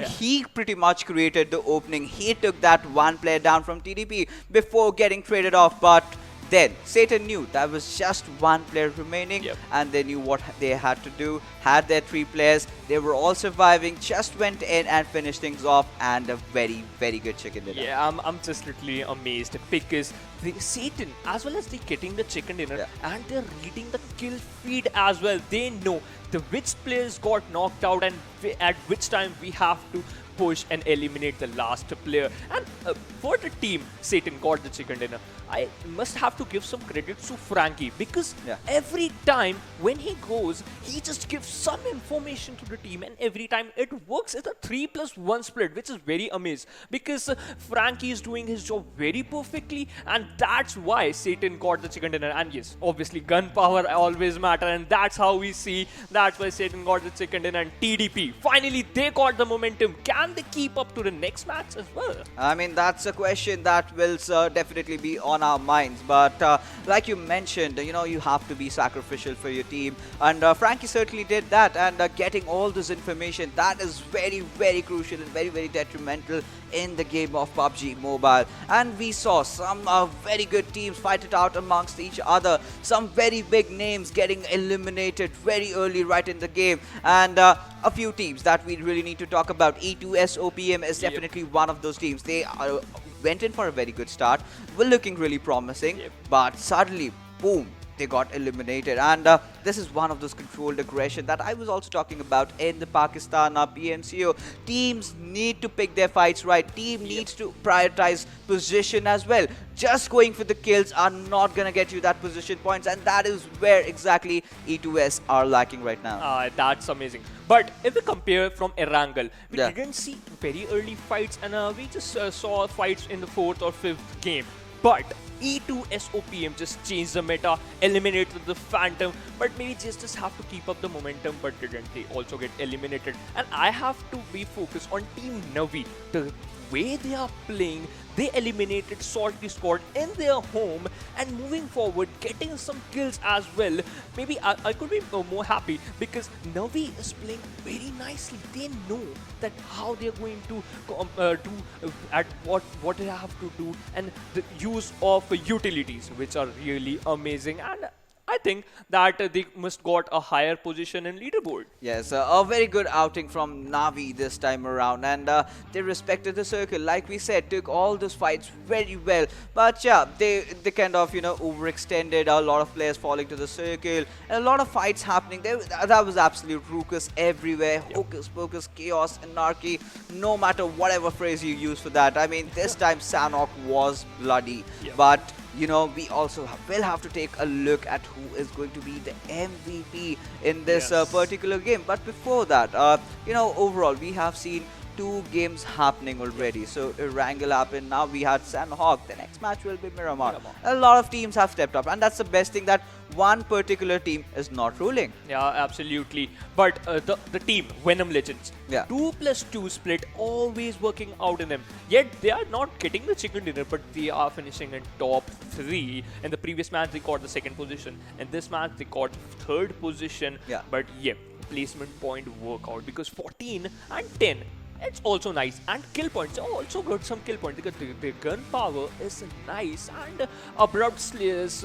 He pretty much created the opening. He took that 1 player down from TDP before getting traded off, but then Satan knew that was just 1 player remaining, and they knew what they had to do. Had their 3 players, they were all surviving, just went in and finished things off, and a very, very good chicken dinner. Yeah, I'm just literally amazed because Satan, as well as they getting the chicken dinner, and they're reading the kill feed as well. They know which players got knocked out and at which time we have to push and eliminate the last player. And for the team, Satan got the chicken dinner. I must have to give some credit to Frankie because every time when he goes, he just gives some information to the team, and every time it works. It's a 3+1 split, which is very amazing because Frankie is doing his job very perfectly, and that's why Satan got the chicken dinner. And yes, obviously gunpower always matter, and that's how we see. That's why Satan got the chicken dinner. And TDP, finally they got the momentum. Can they keep up to the next match as well? I mean, that's a question that will definitely be on on our minds. But like you mentioned, you have to be sacrificial for your team. And Frankie certainly did that. And getting all this information, that is very, very crucial and very, very detrimental in the game of PUBG Mobile. And we saw some very good teams fight it out amongst each other. Some very big names getting eliminated very early right in the game. And a few teams that we really need to talk about. E2S OPM is definitely one of those teams. They went in for a very good start, were looking really promising, but suddenly, boom, they got eliminated. And this is one of those controlled aggression that I was also talking about in the Pakistan PMCO. Teams need to pick their fights right. Team needs to prioritize position as well. Just going for the kills are not going to get you that position points, and that is where exactly E2S are lacking right now. That's amazing. But if we compare from Erangel, we Yeah. didn't see very early fights, and we just saw fights in the 4th or 5th game. But E2S OPM just changed the meta, eliminated the Phantom, but maybe just have to keep up the momentum, but didn't they also get eliminated? And I have to be focused on Team NAVI. The way they are playing, they eliminated Salty Squad in their home, and moving forward, getting some kills as well. Maybe I could be more happy because NAVI is playing very nicely. They know that how they are going to do at what they have to do, and the use of utilities, which are really amazing. And I think that they must got a higher position in leaderboard. Yes, a very good outing from Navi this time around, and they respected the circle. Like we said, took all those fights very well. But yeah, they kind of overextended. A lot of players falling to the circle, and a lot of fights happening. That was absolute ruckus everywhere. Hocus pocus, chaos, anarchy. No matter whatever phrase you use for that. I mean, this time Sanhok was bloody, but we also will have to take a look at who is going to be the MVP in this particular game. But before that, overall, we have seen 2 games happening already. So Erangel happened, now we had Sanhok, the next match will be Miramar. A lot of teams have stepped up, and that's the best thing, that one particular team is not ruling. Yeah, absolutely. But the team, Venom Legends, 2+2 split, always working out in them. Yet they are not getting the chicken dinner, but they are finishing in top 3. In the previous match, they got the 2nd position. In this match, they got 3rd position. But placement point workout, because 14 and 10. It's also nice, and kill points also got some kill points because the gun power is nice, and Abrupt Slayers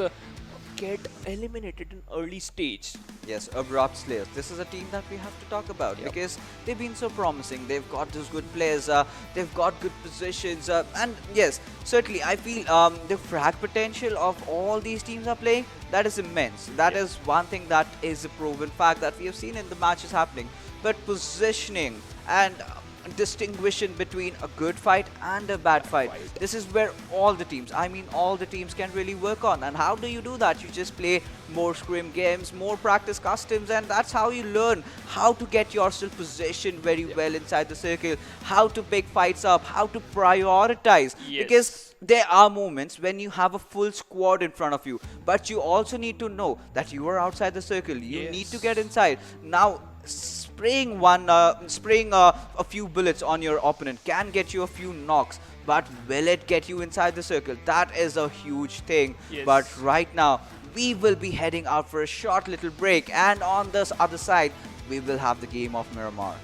get eliminated in early stage. Yes, Abrupt Slayers. This is a team that we have to talk about because they've been so promising. They've got those good players. They've got good positions. And yes, certainly I feel the frag potential of all these teams are playing, that is immense. That is one thing that is a proven fact that we have seen in the matches happening. But positioning and distinguishing between a good fight and a bad fight, this is where all the teams can really work on. And how do you do that? You just play more scrim games, more practice customs, and that's how you learn how to get yourself positioned very well inside the circle, how to pick fights up, how to prioritize, because there are moments when you have a full squad in front of you, but you also need to know that you are outside the circle. You need to get inside. Now spraying a few bullets on your opponent can get you a few knocks, but will it get you inside the circle? That is a huge thing. But right now we will be heading out for a short little break, and on this other side we will have the game of Miramar.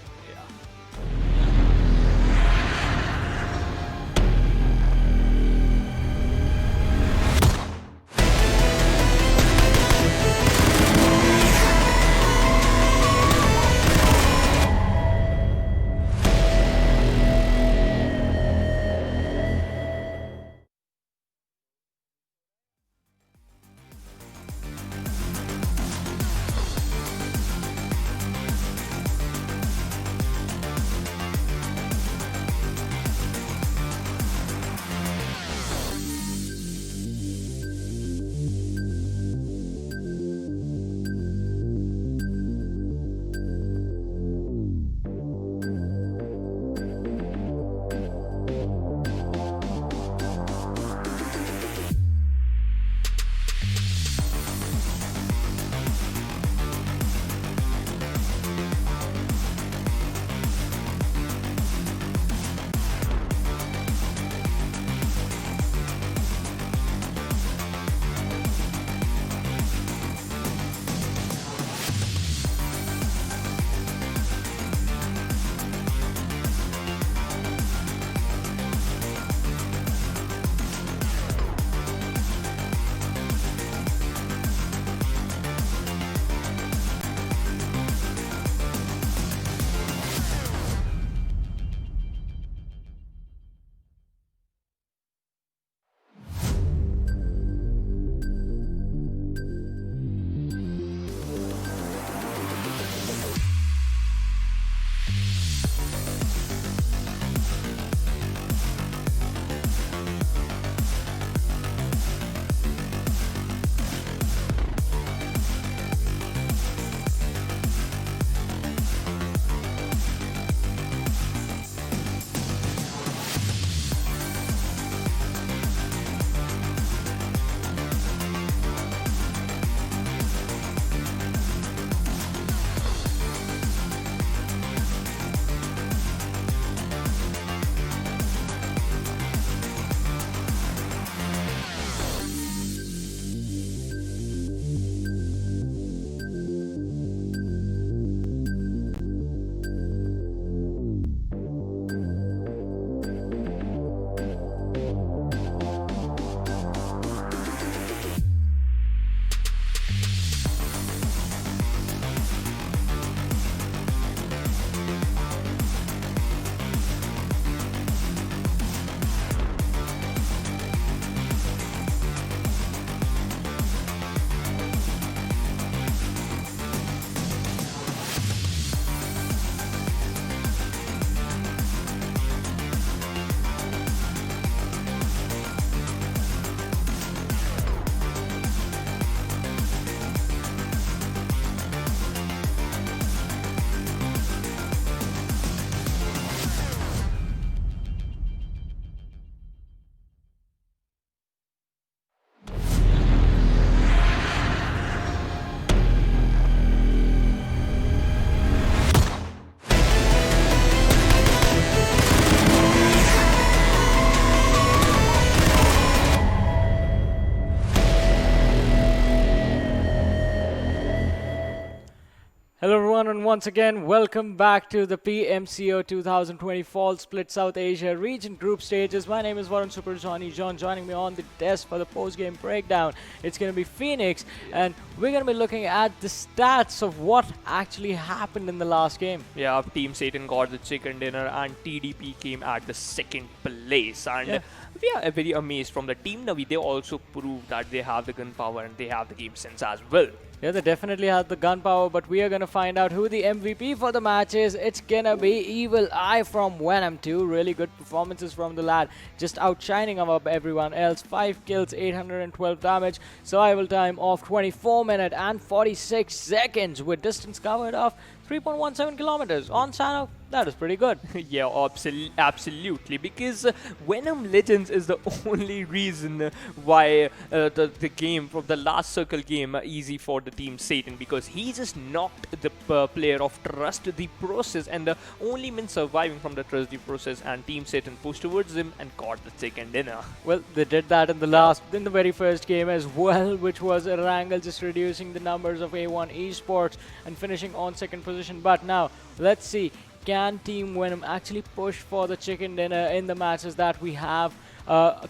Hello everyone, and once again welcome back to the PMCO 2020 Fall Split South Asia Region Group Stages. My name is Varun Super Johnny John. Joining me on the desk for the post-game breakdown, it's going to be Phoenix, and we're going to be looking at the stats of what actually happened in the last game. Yeah, Team Satan got the chicken dinner and TDP came at the second place. And we are very amazed from the Team NAVI. They also proved that they have the gunpowder and they have the game sense as well. Yeah, they definitely have the gunpowder, but we are going to find out who the MVP for the match is. It's going to be Evil Eye from Venom 2. Really good performances from the lad, just outshining above everyone else. 5 kills, 812 damage, survival time of 24 minutes and 46 seconds with distance covered of 3.17 kilometers on Sanhok. That is pretty good. Yeah, absolutely. Because Venom Legends is the only reason why the game from the last circle game easy for the Team Satan, because he just knocked the player of Trust the Process and the only man surviving from the Trust the Process, and Team Satan pushed towards him and caught the chicken dinner. Well, they did that in the very first game as well, which was Erangel just reducing the numbers of A1 Esports and finishing on second position. But now, let's see. Can Team Venom actually push for the chicken dinner in the matches that we have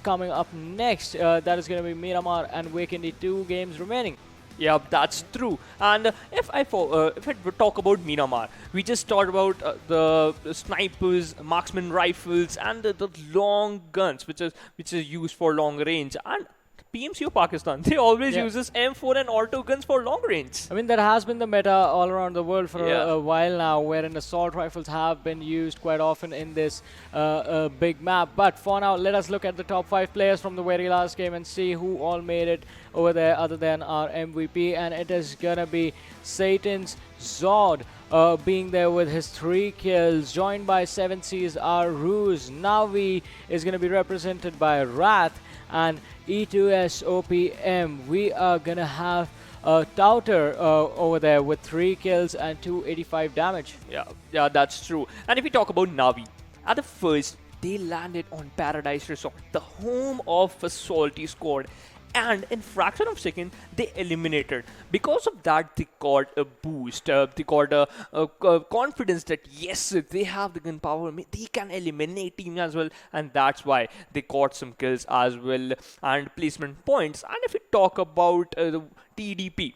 coming up next? That is going to be Miramar and Vikendi, 2 games remaining. Yeah, that's true. And if I talk about Miramar, we just talked about the snipers, marksman rifles, and the long guns, which is used for long range. And PMCO Pakistan, they always uses M4 and auto guns for long range. I mean, that has been the meta all around the world for a while now, wherein assault rifles have been used quite often in this big map. But for now, let us look at the top 5 players from the very last game and see who all made it over there other than our MVP. And it is gonna be Satan's Zod being there with his 3 kills, joined by 7C's our Ruse. Navi is gonna be represented by Wrath, and E2S OPM. We are gonna have Touter over there with 3 kills and 285 damage. Yeah, that's true. And if we talk about Navi, at the first, they landed on Paradise Resort, the home of a salty squad. And in fraction of a second, they eliminated. Because of that, they got a boost. They got a confidence that yes, they have the gunpowder, they can eliminate team as well. And that's why they got some kills as well and placement points. And if we talk about the TDP,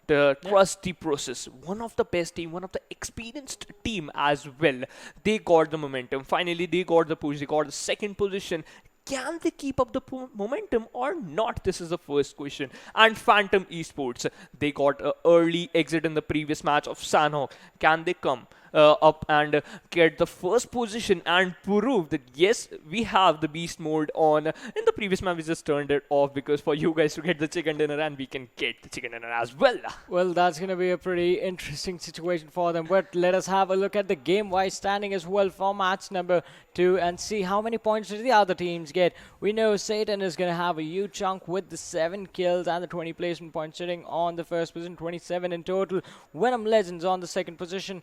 the Trust the Process, one of the best team, one of the experienced team as well. They got the momentum. Finally, they got the push. They got the second position. Can they keep up the momentum or not? This is the first question. And Phantom Esports, they got an early exit in the previous match of Sanhok. Can they come up and get the first position and prove that yes, we have the beast mode on? In the previous match, we just turned it off because for you guys to get the chicken dinner, and we can get the chicken dinner as well. Well, that's going to be a pretty interesting situation for them. But let us have a look at the game-wise standing as well for match number 2 and see how many points did the other teams get. We know Satan is going to have a huge chunk with the 7 kills and the 20 placement points, sitting on the first position, 27 in total. Venom Legends on the second position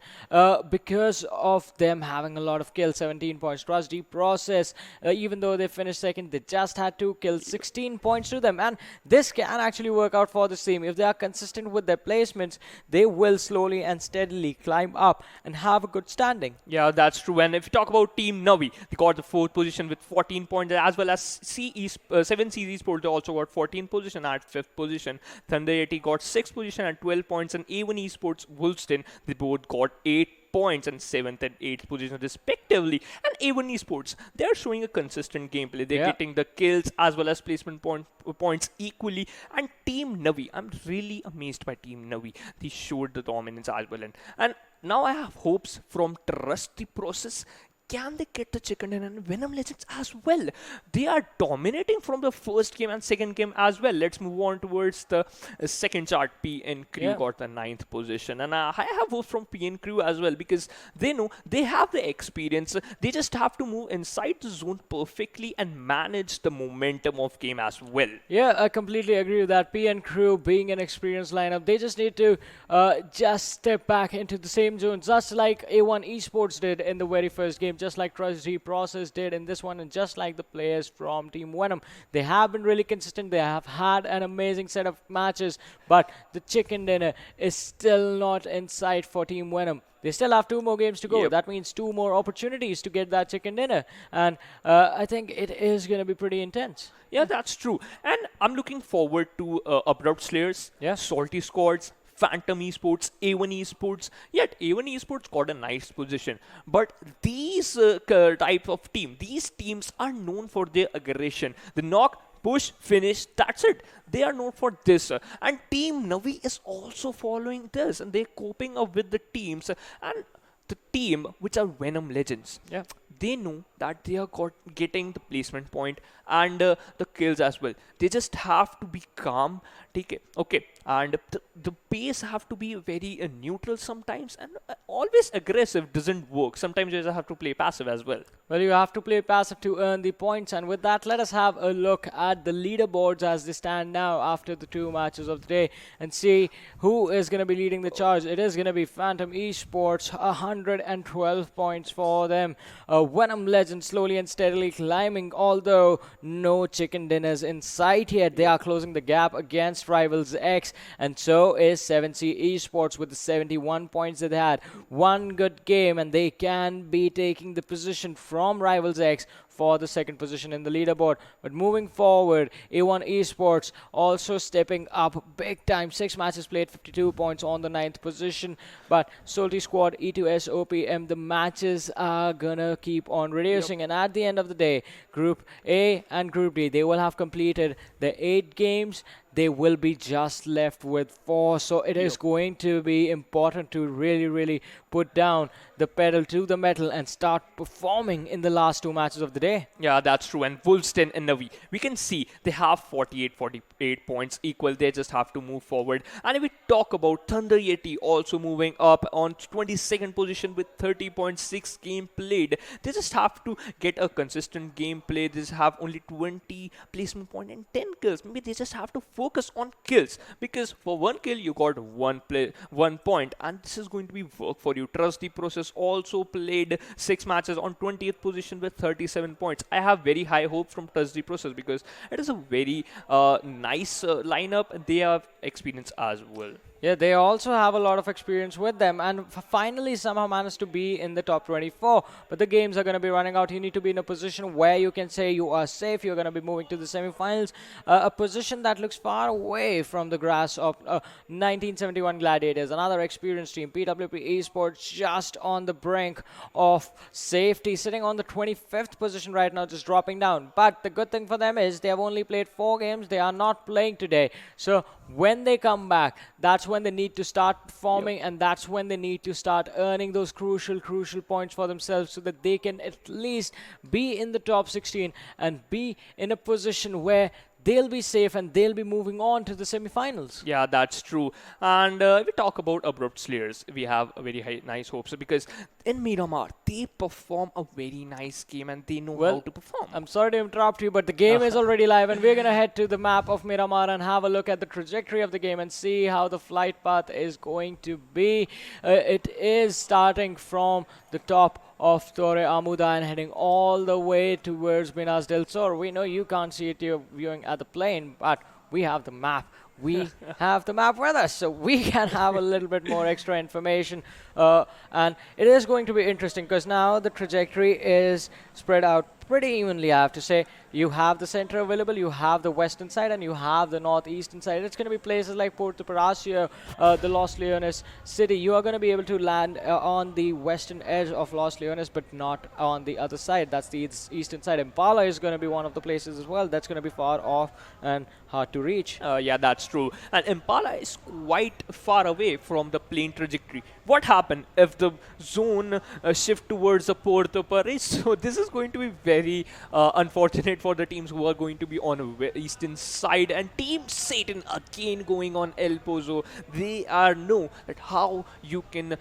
because of them having a lot of kills, 17 points. Trust the Process, even though they finished second, they just had 2 kills, 16 points to them. And this can actually work out for this team. If they are consistent with their placements, they will slowly and steadily climb up and have a good standing. Yeah, that's true. And if you talk about Team NAVI, they got the 4th position with 14 points, as well as 7C Esports, they also got 14th position at 5th position. Thunder 80 got 6th position at 12 points, and A1 Esports Wolfston, they both got 8 points and 7th and 8th position respectively. And A1 Esports, they're showing a consistent gameplay. They're getting the kills as well as placement points equally. And Team NAVI, I'm really amazed by Team NAVI. They showed the dominance as well. And now I have hopes from Trust the Process. Can they get the chicken dinner? And Venom Legends as well? They are dominating from the first game and second game as well. Let's move on towards the second chart. PNCO got the 9th position. And I have hope from PNCO as well, because they know they have the experience. They just have to move inside the zone perfectly and manage the momentum of game as well. Yeah, I completely agree with that. PNCO being an experienced lineup, they just need to just step back into the same zone, just like A1 Esports did in the very first game. game, just like Trusty Process did in this one, and just like the players from Team Venom. They have been really consistent. They have had an amazing set of matches, but the chicken dinner is still not in sight for Team Venom. They still have 2 more games to go. Yep. That means 2 more opportunities to get that chicken dinner. And I think it is going to be pretty intense. Yeah, that's true. And I'm looking forward to Abrupt Slayers, Yeah. Salty Squads, Phantom Esports, A1 Esports. Yet A1 Esports got a nice position. But these type of team, these teams are known for their aggression. The knock, push, finish, that's it. They are known for this. And Team NAVI is also following this. And they're coping up with the teams. And the team, which are Venom Legends, Yeah. they know that they are getting the placement point and the kills as well. They just have to be calm, take it. Okay, and the pace have to be very neutral sometimes, and always aggressive doesn't work. Sometimes you just have to play passive as well. Well, you have to play passive to earn the points, and with that, let us have a look at the leaderboards as they stand now after the 2 matches of the day and see who is going to be leading the charge. It is going to be Phantom Esports, 112 points for them. Venom Legends slowly and steadily climbing, although no chicken dinners in sight yet. They are closing the gap against Rivals X, and so is 7C Esports with the 71 points that they had. One good game, and they can be taking the position from Rivals X for the 2nd position in the leaderboard. But moving forward, A1 Esports also stepping up big time. 6 matches played, 52 points on the 9th position. But Salty Squad, E2S, OPM, the matches are gonna keep on reducing. And at the end of the day, Group A and Group D, they will have completed the 8 games. They will be just left with 4. So it is going to be important to really put down the pedal to the metal and start performing in the last 2 matches of the day. Yeah, that's true. And Wolfsten and Navi, we can see they have 48 points equal. They just have to move forward. And if we talk about Thunder Yeti also moving up on 22nd position with 30.6 game played, they just have to get a consistent gameplay. They just have only 20 placement point and 10 kills. Maybe they just have to focus on kills, because for 1 kill you got 1 point, and this is going to be work for you. Trust the Process also played 6 matches on 20th position with 37 points. I have very high hopes from Trust the Process because it is a very nice lineup. They have experience as well. Yeah, they also have a lot of experience with them, and finally somehow managed to be in the top 24. But the games are going to be running out. You need to be in a position where you can say you are safe. You're going to be moving to the semi-finals, a position that looks far away from the grass of 1971 Gladiators, another experienced team. PWP Esports just on the brink of safety, sitting on the 25th position right now, just dropping down. But the good thing for them is they have only played 4 games. They are not playing today. So when they come back, that's when they need to start performing, and that's when they need to start earning those crucial points for themselves so that they can at least be in the top 16 and be in a position where they'll be safe and they'll be moving on to the semi-finals. Yeah, that's true. And if we talk about Abrupt Slayers, we have a very nice hopes, because in Miramar, they perform a very nice game and they know how to perform. I'm sorry to interrupt you, but the game is already live, and we're going to head to the map of Miramar and have a look at the trajectory of the game and see how the flight path is going to be. It is starting from the top of Torre Amuda and heading all the way towards Minas del Sur. We know you can't see it, you're viewing at the plane, but we have the map. We have the map with us, so we can have a little bit more extra information. And it is going to be interesting because now the trajectory is spread out pretty evenly, I have to say. You have the center available, you have the western side, and you have the northeastern side. It's going to be places like Puerto Paracio, the Los Leones city. You are going to be able to land on the western edge of Los Leones, but not on the other side. That's the eastern side. Impala is going to be one of the places as well. That's going to be far off and hard to reach. Yeah, that's true. And Impala is quite far away from the plane trajectory. What happened if the zone shift towards the Puerto Paris? So this is going to be very unfortunate for the teams who are going to be on the eastern side. And Team Satan again going on El Pozo. They are know that how you can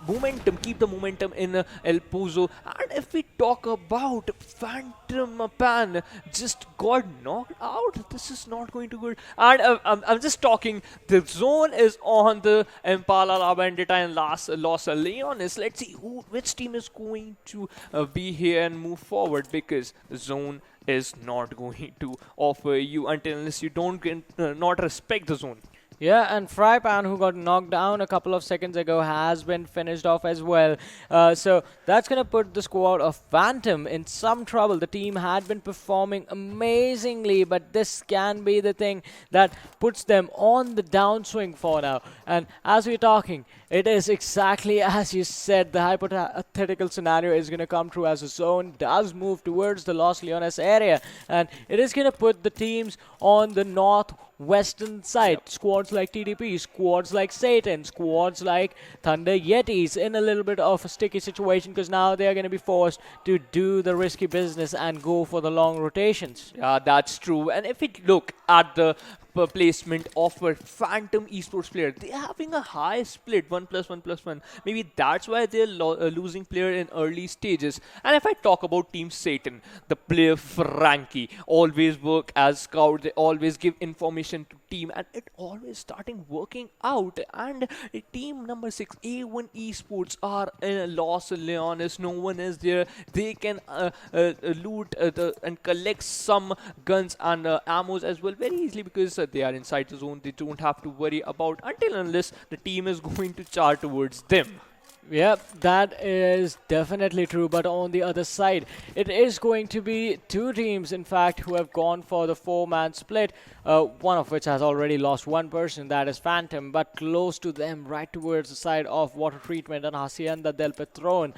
momentum, keep the momentum in El Pozo. And if we talk about Phantom Pan, just got knocked out. This is not going to good. And I'm just talking. The zone is on the Impala La Bandita and Los Leones. Let's see which team is going to be here and move forward, because the zone is not going to offer you until unless you don't not respect the zone. Yeah, and Frypan, who got knocked down a couple of seconds ago, has been finished off as well. So that's going to put the squad of Phantom in some trouble. The team had been performing amazingly, but this can be the thing that puts them on the downswing for now. And as we're talking, it is exactly as you said. The hypothetical scenario is going to come true as the zone does move towards the Los Leones area. And it is going to put the teams on the northwestern side. Squads like TDP, squads like Satan, squads like Thunder Yetis in a little bit of a sticky situation, because now they are going to be forced to do the risky business and go for the long rotations. Yeah, that's true. And if we look at the placement of a Phantom Esports player, they're having a high split, 1+1+1. Maybe that's why they're losing player in early stages. And if I talk about Team Satan, the player Frankie always work as scout. They always give information to team, and it always starting working out. And team number 6, A1 Esports, are in Los Leones. No one is there. They can loot and collect some guns and ammos as well very easily, because they are inside the zone. They don't have to worry about until unless the team is going to charge towards them. Yep, that is definitely true. But on the other side, it is going to be two teams, in fact, who have gone for the 4-man split. One of which has already lost one person, that is Phantom, but close to them, right towards the side of Water Treatment and Hacienda del Patron,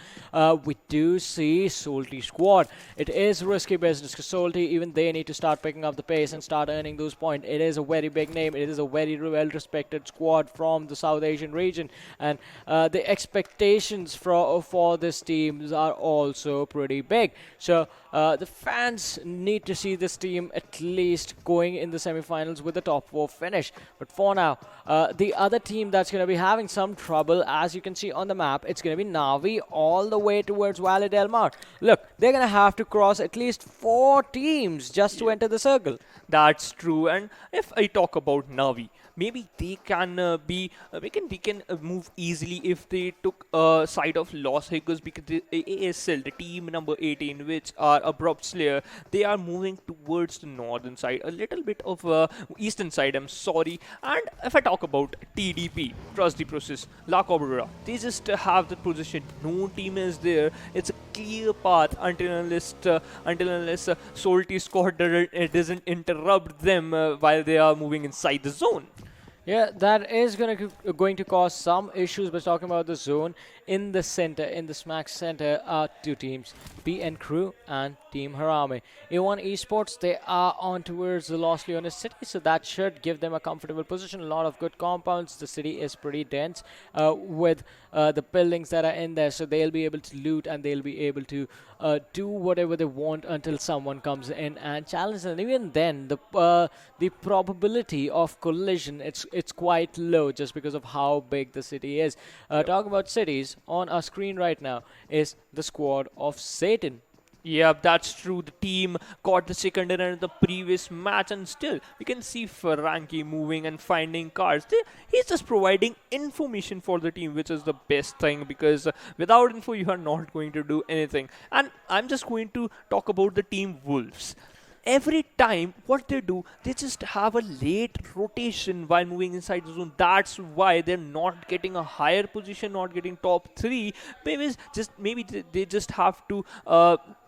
we do see Salty squad. It is risky business, because Salty, even they need to start picking up the pace and start earning those points. It is a very big name. It is a very well-respected squad from the South Asian region, and the expectations for this team are also pretty big. So the fans need to see this team at least going in the semi-finals with the top 4 finish. But for now, the other team that's going to be having some trouble, as you can see on the map, it's going to be NAVI all the way towards Valle del Mar. Look, they're going to have to cross at least 4 teams just to enter the circle. That's true. And if I talk about NAVI, maybe they can they can move easily if they took side of Los Hiccups, because the ASL, the team number 18, which are Abrupt Slayer, they are moving towards the northern side, a little bit of eastern side, I'm sorry. And if I talk about TDP, Trust the Process, La Cabrera, they just have the position. No team is there. It's a clear path until unless Salty squad doesn't interrupt them while they are moving inside the zone. Yeah, that is going to cause some issues. But talking about the zone, in the center, in the smack center, are 2 teams, PN Crew and Team HARAME. A1 Esports, they are on towards the Los Leones city, so that should give them a comfortable position. A lot of good compounds. The city is pretty dense with the buildings that are in there, so they'll be able to loot and they'll be able to do whatever they want until someone comes in and challenges. And even then, the probability of collision, it's quite low, just because of how big the city is. Talking about cities, on our screen right now is the squad of Satan. Yeah, that's true. The team got the second winner in the previous match, and still we can see Frankie moving and finding cards. He's just providing information for the team, which is the best thing, because without info you are not going to do anything. And I'm just going to talk about the team Wolves. Every time what they do, they just have a late rotation while moving inside the zone. That's why they're not getting a higher position, not getting top 3. Maybe they just have to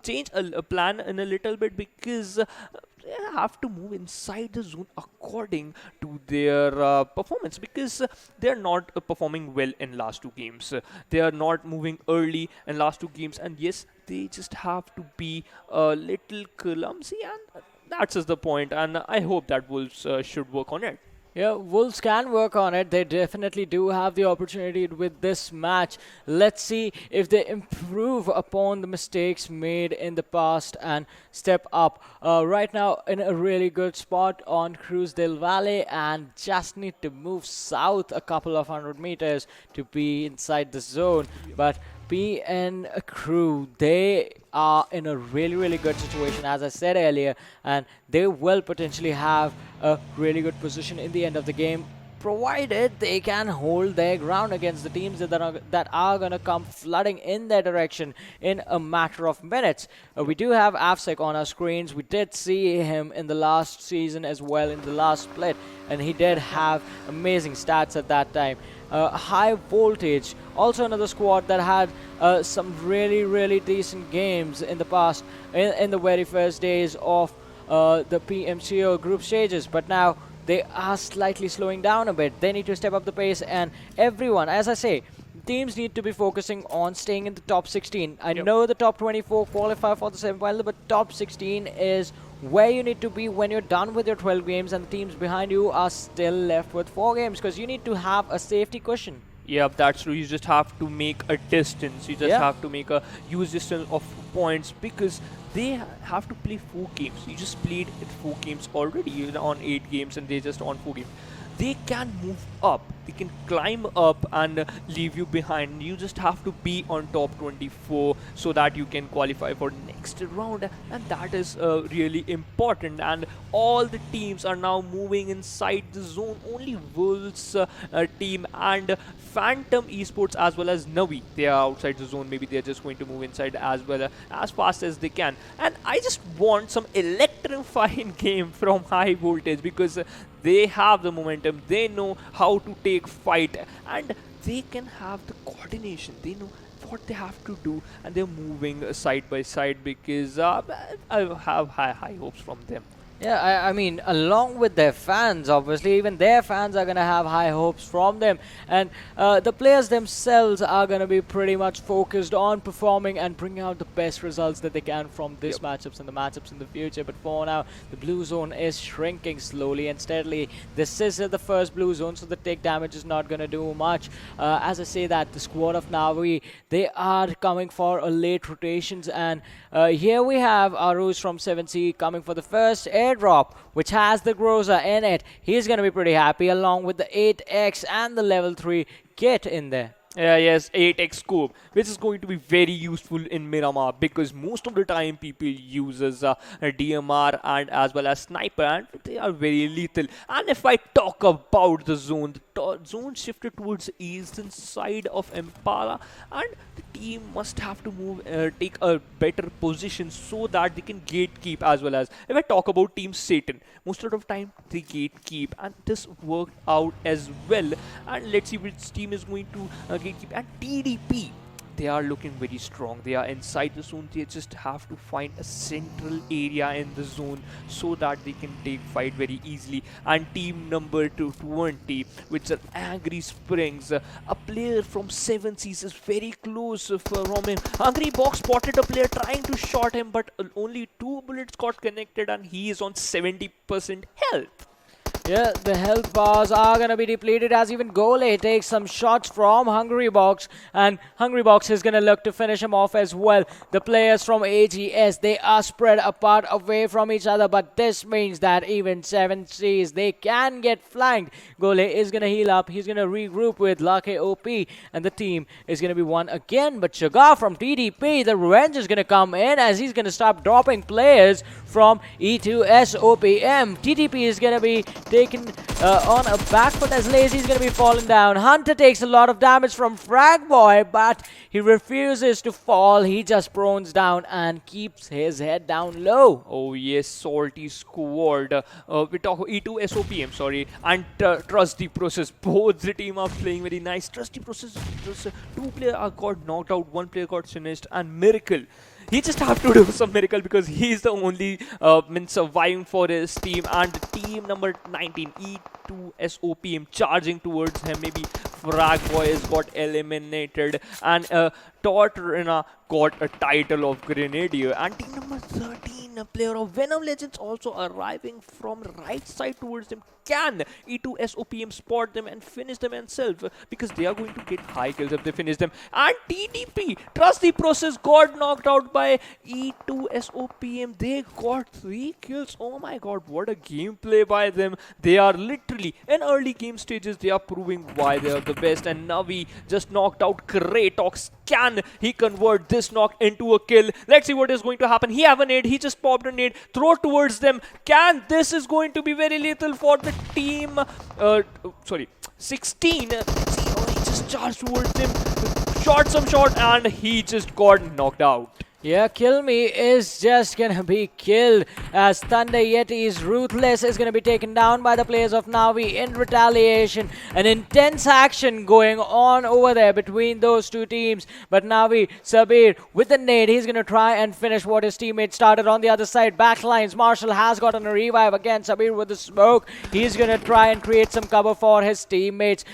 change a plan in a little bit, because they have to move inside the zone according to their performance, because they're not performing well in last 2 games. They are not moving early in last 2 games, and yes, they just have to be a little clumsy, and that's just the point. And I hope that Wolves should work on it. Yeah, Wolves can work on it. They definitely do have the opportunity with this match. Let's see if they improve upon the mistakes made in the past and step up. Right now, in a really good spot on Cruz del Valle, and just need to move south a couple of 100 meters to be inside the zone. But PN Crew, they are in a really good situation, as I said earlier, and they will potentially have a really good position in the end of the game, provided they can hold their ground against the teams that are going to come flooding in their direction in a matter of minutes. We do have Afsec on our screens. We did see him in the last season as well, in the last split, and he did have amazing stats at that time. High Voltage, also another squad that had some really decent games in the past, in the very first days of the PMCO group stages, but now they are slightly slowing down a bit. They need to step up the pace, and everyone, as I say, teams need to be focusing on staying in the top 16. I know the top 24 qualify for the semi-final, but top 16 is where you need to be when you're done with your 12 games and the teams behind you are still left with 4 games, because you need to have a safety cushion. Yeah, that's true. You just have to make a distance. You just have to make a huge distance of points, because they have to play 4 games. You just played 4 games already. You're on 8 games and they just on 4 games. They can move up. They can climb up and leave you behind. You just have to be on top 24 so that you can qualify for next round, and that is really important. And all the teams are now moving inside the zone. Only Wolves team and Phantom Esports as well as NAVI, they are outside the zone. Maybe they are just going to move inside as well as fast as they can. And I just want some electrifying game from High Voltage, because they have the momentum. They know how to take fight, and they can have the coordination. They know what they have to do, and they're moving side by side, because I have high hopes from them. Yeah, I mean, along with their fans, obviously, even their fans are going to have high hopes from them. And the players themselves are going to be pretty much focused on performing and bringing out the best results that they can from this matchups and the matchups in the future. But for now, the blue zone is shrinking slowly and steadily. This is the first blue zone, so the take damage is not going to do much. As I say that, the squad of NAVI, they are coming for a late rotations. And here we have Aruz from 7C coming for the first airdrop, which has the Groza in it. He's going to be pretty happy, along with the 8x and the level 3 kit in there. Yes, 8x scope, which is going to be very useful in Miramar, because most of the time people uses DMR and as well as sniper, and they are very lethal. And if I talk about the zone, the zone shifted towards eastern side of Impala, and the team must have to move, take a better position so that they can gatekeep. As well as if I talk about Team Satan, most of the time they gatekeep, and this worked out as well. And let's see which team is going to gatekeep. And TDP, they are looking very strong. They are inside the zone. They just have to find a central area in the zone so that they can take fight very easily. And team number 220, which are Angry Springs, a player from 7 Seas is very close from him. Angry Box spotted a player trying to shot him, but only 2 bullets got connected, and he is on 70% health. Yeah, the health bars are going to be depleted, as even Gole takes some shots from Hungry Box, and Hungry Box is going to look to finish him off as well. The players from AGS, they are spread apart away from each other, but this means that even 7Cs, they can get flanked. Gole is going to heal up. He's going to regroup with Lucky OP, and the team is going to be won again. But Sugar from TDP, the revenge is going to come in, as he's going to start dropping players from E2S OPM. TDP is going to be taken on a back foot, as Lazy is going to be falling down. Hunter takes a lot of damage from Frag Boy, but he refuses to fall. He just prones down and keeps his head down low. Oh yes, Salty Squad. We talk E2 SOPM, sorry, and Trusty Process. Both the team are playing very nice. Trusty Process, 2 players got knocked out, 1 player got finished, and Miracle, he just have to do some miracle, because he's the only surviving for his team. And team number 19, E2 SOPM, charging towards him. Maybe Frag Boys got eliminated, and Tortorina got a title of Grenadier. And team number 13, a player of Venom Legends also arriving from right side towards them. Can E2SOPM spot them and finish them himself? Because they are going to get high kills if they finish them. And TDP, trust the process, got knocked out by E2SOPM. They got 3 kills. Oh my god, what a gameplay by them. They are literally in early game stages. They are proving why they are the best. And NAVI just knocked out Kratos. Can he convert this knock into a kill? Let's see what is going to happen. He have a nade. He just popped a nade. Throw towards them. Can this is going to be very lethal for the team. 16. See, oh, he just charged towards them. Shot some shot and he just got knocked out. Yeah, Kill Me is just gonna be killed as Thunder Yeti's Ruthless is gonna be taken down by the players of NAVI in retaliation. An intense action going on over there between those two teams. But NAVI, Sabir with the nade, he's gonna try and finish what his teammate started on the other side. Backlines, Marshall has gotten a revive again. Sabir with the smoke. He's gonna try and create some cover for his teammates.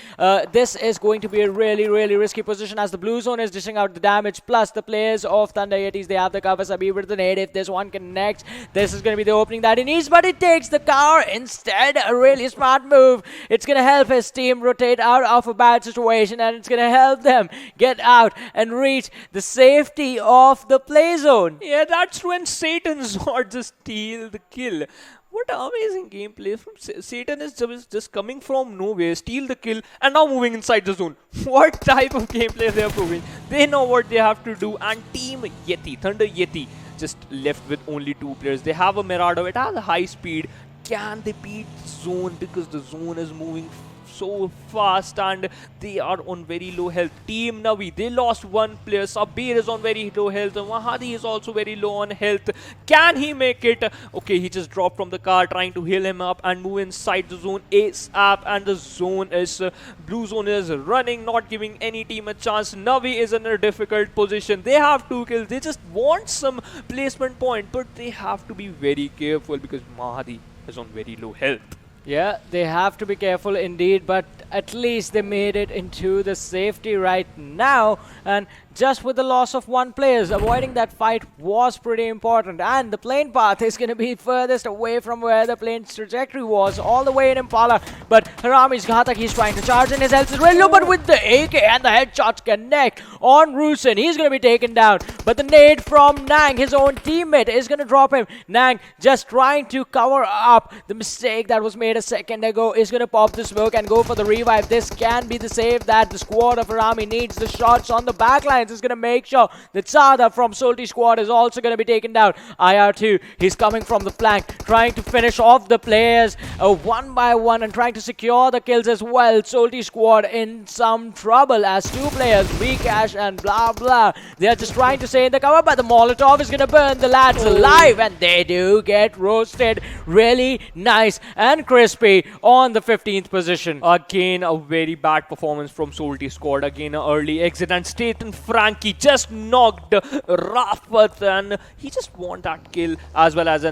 This is going to be a really risky position as the blue zone is dishing out the damage. Plus the players of Thunder Yeti, they have the cover. Sabir with the nade. If this one connects, this is going to be the opening that he needs, but it takes the car instead. A really smart move. It's going to help his team rotate out of a bad situation, and it's going to help them get out and reach the safety of the play zone. Yeah, that's when Satan Zord just steal the kill. What amazing gameplay from Satan is just coming from nowhere, steal the kill, and now moving inside the zone. What type of gameplay they are proving? They know what they have to do. And Team Yeti, Thunder Yeti, just left with only 2 players. They have a Mirado. It has a high speed. Can they beat zone? Because the zone is moving so fast and they are on very low health. Team NAVI, they lost 1 player. Sabir is on very low health. Mahadi is also very low on health. Can he make it? Okay, he just dropped from the car trying to heal him up and move inside the zone ASAP. And the zone is, blue zone is running, not giving any team a chance. NAVI is in a difficult position. They have 2 kills. They just want some placement point, but they have to be very careful because Mahadi is on very low health. Yeah, they have to be careful indeed, but at least they made it into the safety right now. And just with the loss of 1 player, avoiding that fight was pretty important. And the plane path is going to be furthest away from where the plane's trajectory was, all the way in Impala. But Harame's Ghatak, he's trying to charge in his health is really low, but with the AK and the headshots connect on Rusin, he's going to be taken down. But the nade from Nang, his own teammate, is going to drop him. Nang just trying to cover up the mistake that was made a second ago, is going to pop the smoke and go for the revive. This can be the save that the squad of Harame needs. The shots on the backlines is going to make sure that Sada from Solti squad is also going to be taken down. IR2, he's coming from the flank, trying to finish off the players one by one and trying to secure the kills as well. Solti squad in some trouble as 2 players, Vcash and blah blah, they are just trying to stay in the cover, but the Molotov is going to burn the lads alive, and they do get roasted. Really nice and crispy on the 15th position. Again, a very bad performance from Solti squad. Again, an early exit, and Staten Frankie just knocked Rafat, and he just won that kill as well as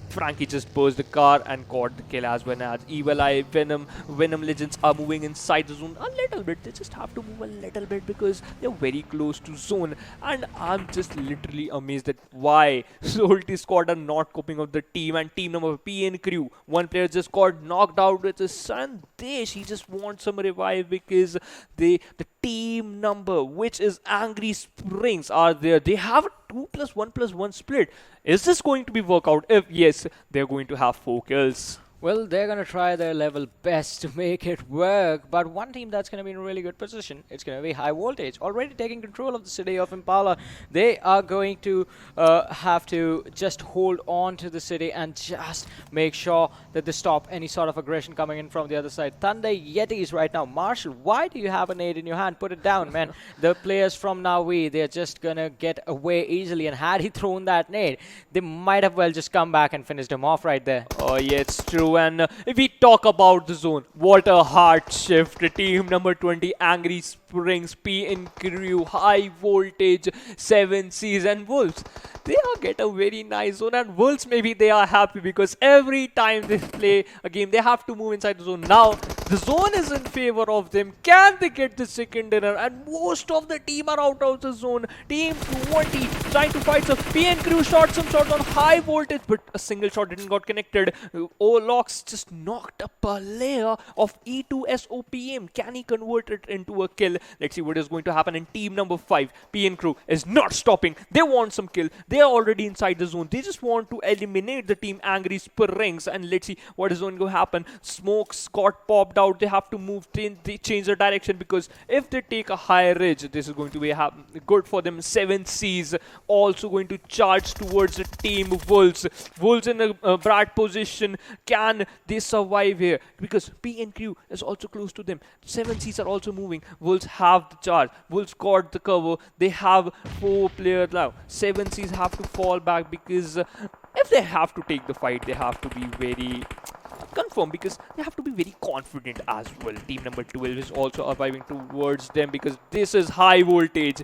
Frankie just burst the car and got the kill as well as Evil Eye, Venom Legends are moving inside the zone a little bit. They just have to move a little bit because they're very close to zone. And I'm just literally amazed at why Solti squad are not coping up the team. And team number PN Crew, 1 player just got knocked out with his Sandesh. He just wants some revive because the team number, which is Angry Springs, are there. They have a 2+1+1 split. Is this going to be work out? If yes, they're going to have 4 kills. Well, they're going to try their level best to make it work, but one team that's going to be in a really good position, it's going to be High Voltage, already taking control of the city of Impala. They are going to have to just hold on to the city and just make sure that they stop any sort of aggression coming in from the other side. Thunder Yetis right now. Marshall, why do you have a nade in your hand? Put it down, man. The players from NAVI, they're just going to get away easily, and had he thrown that nade, they might have well just come back and finished him off right there. Oh, yeah, it's true. And if we talk about the zone, what a hard shift. Team number 20, Angry Springs, PN Crew, High Voltage, 7Cs and Wolves. They all get a very nice zone, and Wolves maybe they are happy because every time they play a game, they have to move inside the zone. Now, The zone is in favor of them. Can they get the second dinner? And most of the team are out of the zone. Team 20 trying to fight. So PMCO shot some shots on high voltage, but a single shot didn't got connected. Olox just knocked up a layer of E2SOPM. Can he convert it into a kill? Let's see what is going to happen in team number 5. PMCO is not stopping. They want some kill. They are already inside the zone. They just want to eliminate the team Angry Springs. And let's see what is going to happen. Smokes got popped out. They have to move, they change their direction, because if they take a high ridge, this is going to be good for them. 7Cs also going to charge towards the team Wolves. Wolves in a bad position. Can they survive here? Because PMCO is also close to them. 7Cs are also moving. Wolves have the charge. Wolves got the cover. They have 4 players now. 7Cs have to fall back, because if they have to take the fight, they have to be very confirm, because they have to be very confident as well. Team number 12 is also arriving towards them, because this is high voltage.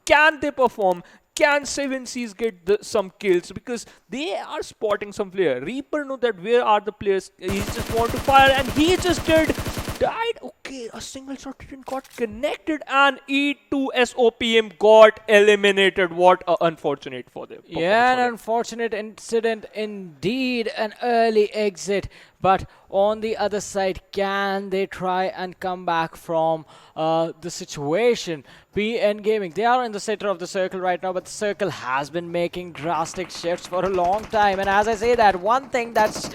Can they perform? Can 7Cs get some kills? Because they are spotting some player. Reaper know that where are the players. He just want to fire, and he just died. Okay, a single shot didn't got connected, and E2SOPM got eliminated. What a unfortunate for them. Yeah, an unfortunate incident indeed. An early exit. But on the other side, can they try and come back from the situation? PN Gaming, they are in the center of the circle right now, but the circle has been making drastic shifts for a long time. And as I say that, one thing that's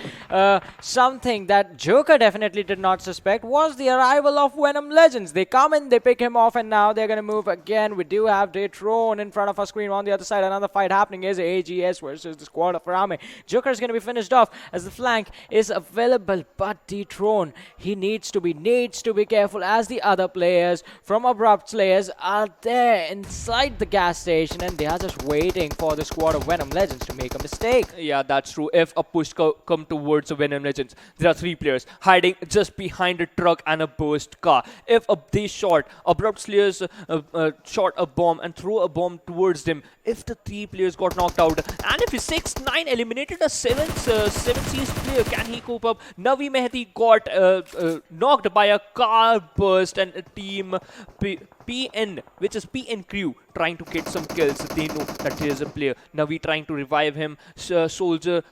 something that Joker definitely did not suspect was the arrival of Venom Legends. They come in, they pick him off, and now they're going to move again. We do have Detron in front of our screen. On the other side, another fight happening is AGS versus the squad of HARAME. Joker is going to be finished off as the flank is available, but Detron, he needs to be careful, as the other players from Abrupt Slayers are there inside the gas station, and they are just waiting for the squad of Venom Legends to make a mistake. Yeah, that's true. If a push come towards the Venom Legends, there are 3 players hiding just behind a truck and a burst car. If they shot, Abrupt Slayers shot a bomb and throw a bomb towards them. If the 3 players got knocked out, and if 6-9 eliminated a 7Cs player, can he cope up? Navi Mehdi got knocked by a car burst, and a team PN, which is PMCO, trying to get some kills. They know that there is a player. Navi trying to revive him. Sabir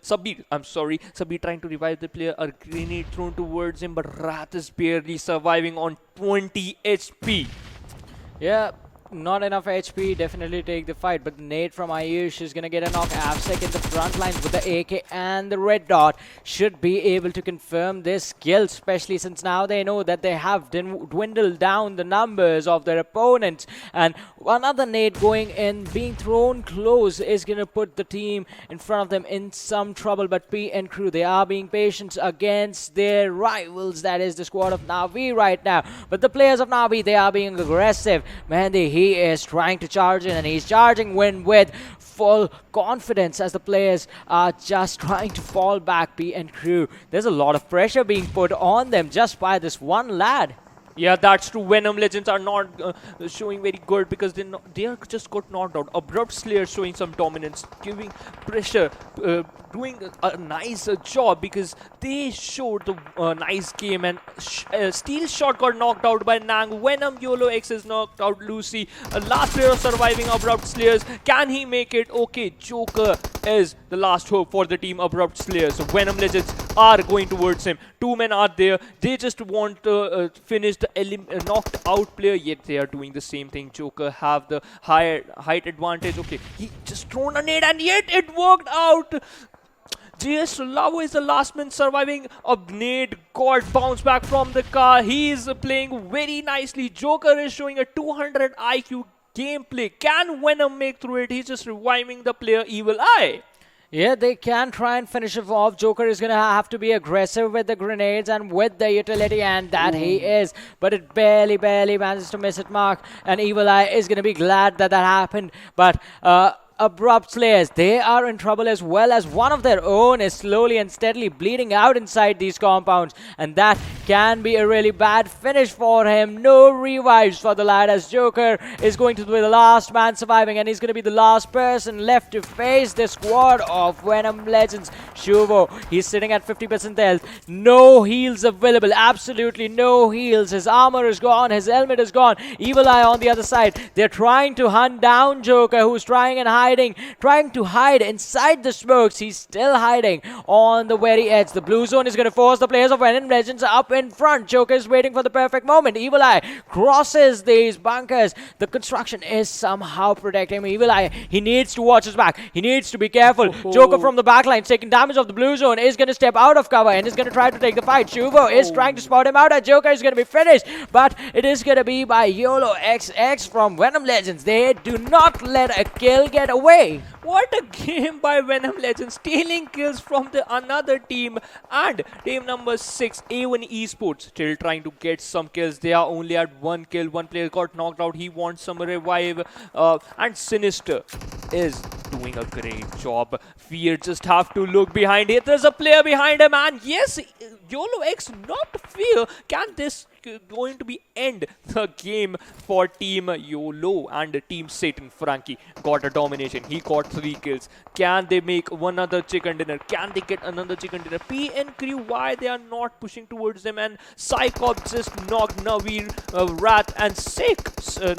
trying to revive the player. A grenade thrown towards him, but Wrath is barely surviving on 20 HP. Yeah. Not enough HP, definitely take the fight, but the nade from Ayush is going to get a knock. Avsec in the front lines with the AK and the red dot should be able to confirm this kill, especially since now they know that they have dwindled down the numbers of their opponents. And another nade going in, being thrown close, is going to put the team in front of them in some trouble. But PMCO, they are being patient against their rivals, that is the squad of NAVI right now. But the players of NAVI, they are being aggressive. Man, he is trying to charge in, and he's charging with full confidence, as the players are just trying to fall back. PMCO, there's a lot of pressure being put on them just by this one lad. Yeah, that's true. Venom Legends are not showing very good, because they are just got knocked out. Abrupt Slayer showing some dominance, giving pressure, doing a nice job, because they showed the nice game. And Steel Shot got knocked out by Nang. Venom YOLO X is knocked out Lucy. Last player surviving Abrupt Slayers. Can he make it? Okay, Joker is the last hope for the team Abrupt Slayers. So Venom Legends are going towards him. 2 men are there. They just want to finish the knocked out player, yet they are doing the same thing. Joker have the height advantage. Okay, he just thrown a nade, and yet it worked out. GS Lavo is the last man surviving. A nade got bounced back from the car. He is playing very nicely. Joker is showing a 200 IQ gameplay. Can Venom make through it? He's just reviving the player Evil Eye. Yeah, they can try and finish it off. Joker is going to have to be aggressive with the grenades and with the utility, and that he is. But it barely manages to miss it mark. And Evil Eye is going to be glad that happened. But Abrupt Slayers, they are in trouble as well, as one of their own is slowly and steadily bleeding out inside these compounds, and that can be a really bad finish for him. No revives for the lad, as Joker is going to be the last man surviving, and he's going to be the last person left to face the squad of Venom Legends. Shuvo, he's sitting at 50% health, no heals available, absolutely no heals. His armor is gone, his helmet is gone. Evil Eye on the other side, they're trying to hunt down Joker, who's trying to hide inside the smokes. He's still hiding on the very edge. The blue zone is going to force the players of Venom Legends up in front. Joker is waiting for the perfect moment. Evil Eye crosses these bunkers. The construction is somehow protecting him. Evil Eye, he needs to watch his back. He needs to be careful. Joker from the backline taking damage of the blue zone is going to step out of cover and is going to try to take the fight. Shuvo is trying to spot him out, and Joker is going to be finished, but it is going to be by YOLO XX from Venom Legends. They do not let a kill get away. What a game by Venom Legends, stealing kills from the another team. And team number 6, A1 Esports, still trying to get some kills. They are only at 1 kill. One player got knocked out. He wants some revive. And Sinister is doing a great job. Fear just have to look behind it. There's a player behind him, and yes, YOLO X, not Fear. Can this going to be end the game for Team YOLO? And Team Satan Frankie got a domination. He got 3 kills. Can they make one other chicken dinner? Can they get another chicken dinner? PN Crew, why they are not pushing towards them? And Psychop just knocked Navi, Wrath, and Sick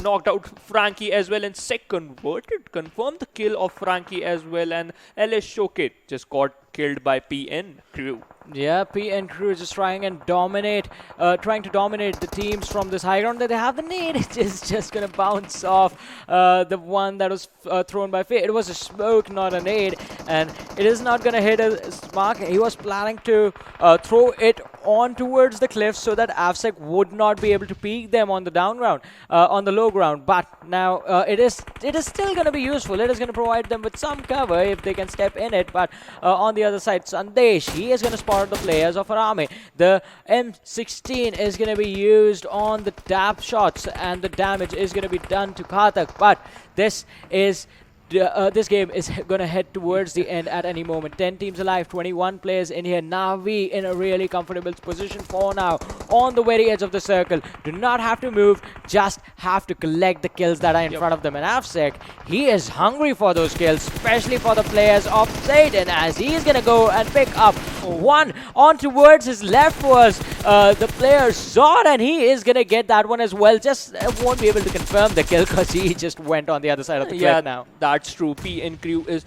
knocked out Frankie as well. And Sick confirmed the kill of Frankie as well. And LS Showkit just got killed by PN Crew. Yeah, PN Crew is just trying to dominate the teams from this high ground that they have. The nade is just gonna bounce off the one that was thrown by Faye. It was a smoke, not a nade, and it is not gonna hit a mark. He was planning to throw it on towards the cliff so that AvSec would not be able to peek them on the down ground, on the low ground. But now it is still gonna be useful. It is gonna provide them with some cover if they can step in it. But on the other side, Sandesh, he is gonna spot the players of HARAME. The M16 is going to be used on the tap shots, and the damage is going to be done to Karthak. But this game is going to head towards the end at any moment. 10 teams alive, 21 players in here. NAVI in a really comfortable position for now, on the very edge of the circle. Do not have to move, just have to collect the kills that are in front of them. And AvSec, he is hungry for those kills, especially for the players of Satan, as he is going to go and pick up one on towards his left was the player Zod, and he is going to get that one as well. Just won't be able to confirm the kill because he just went on the other side of the cliff now. That's true. PN Crew is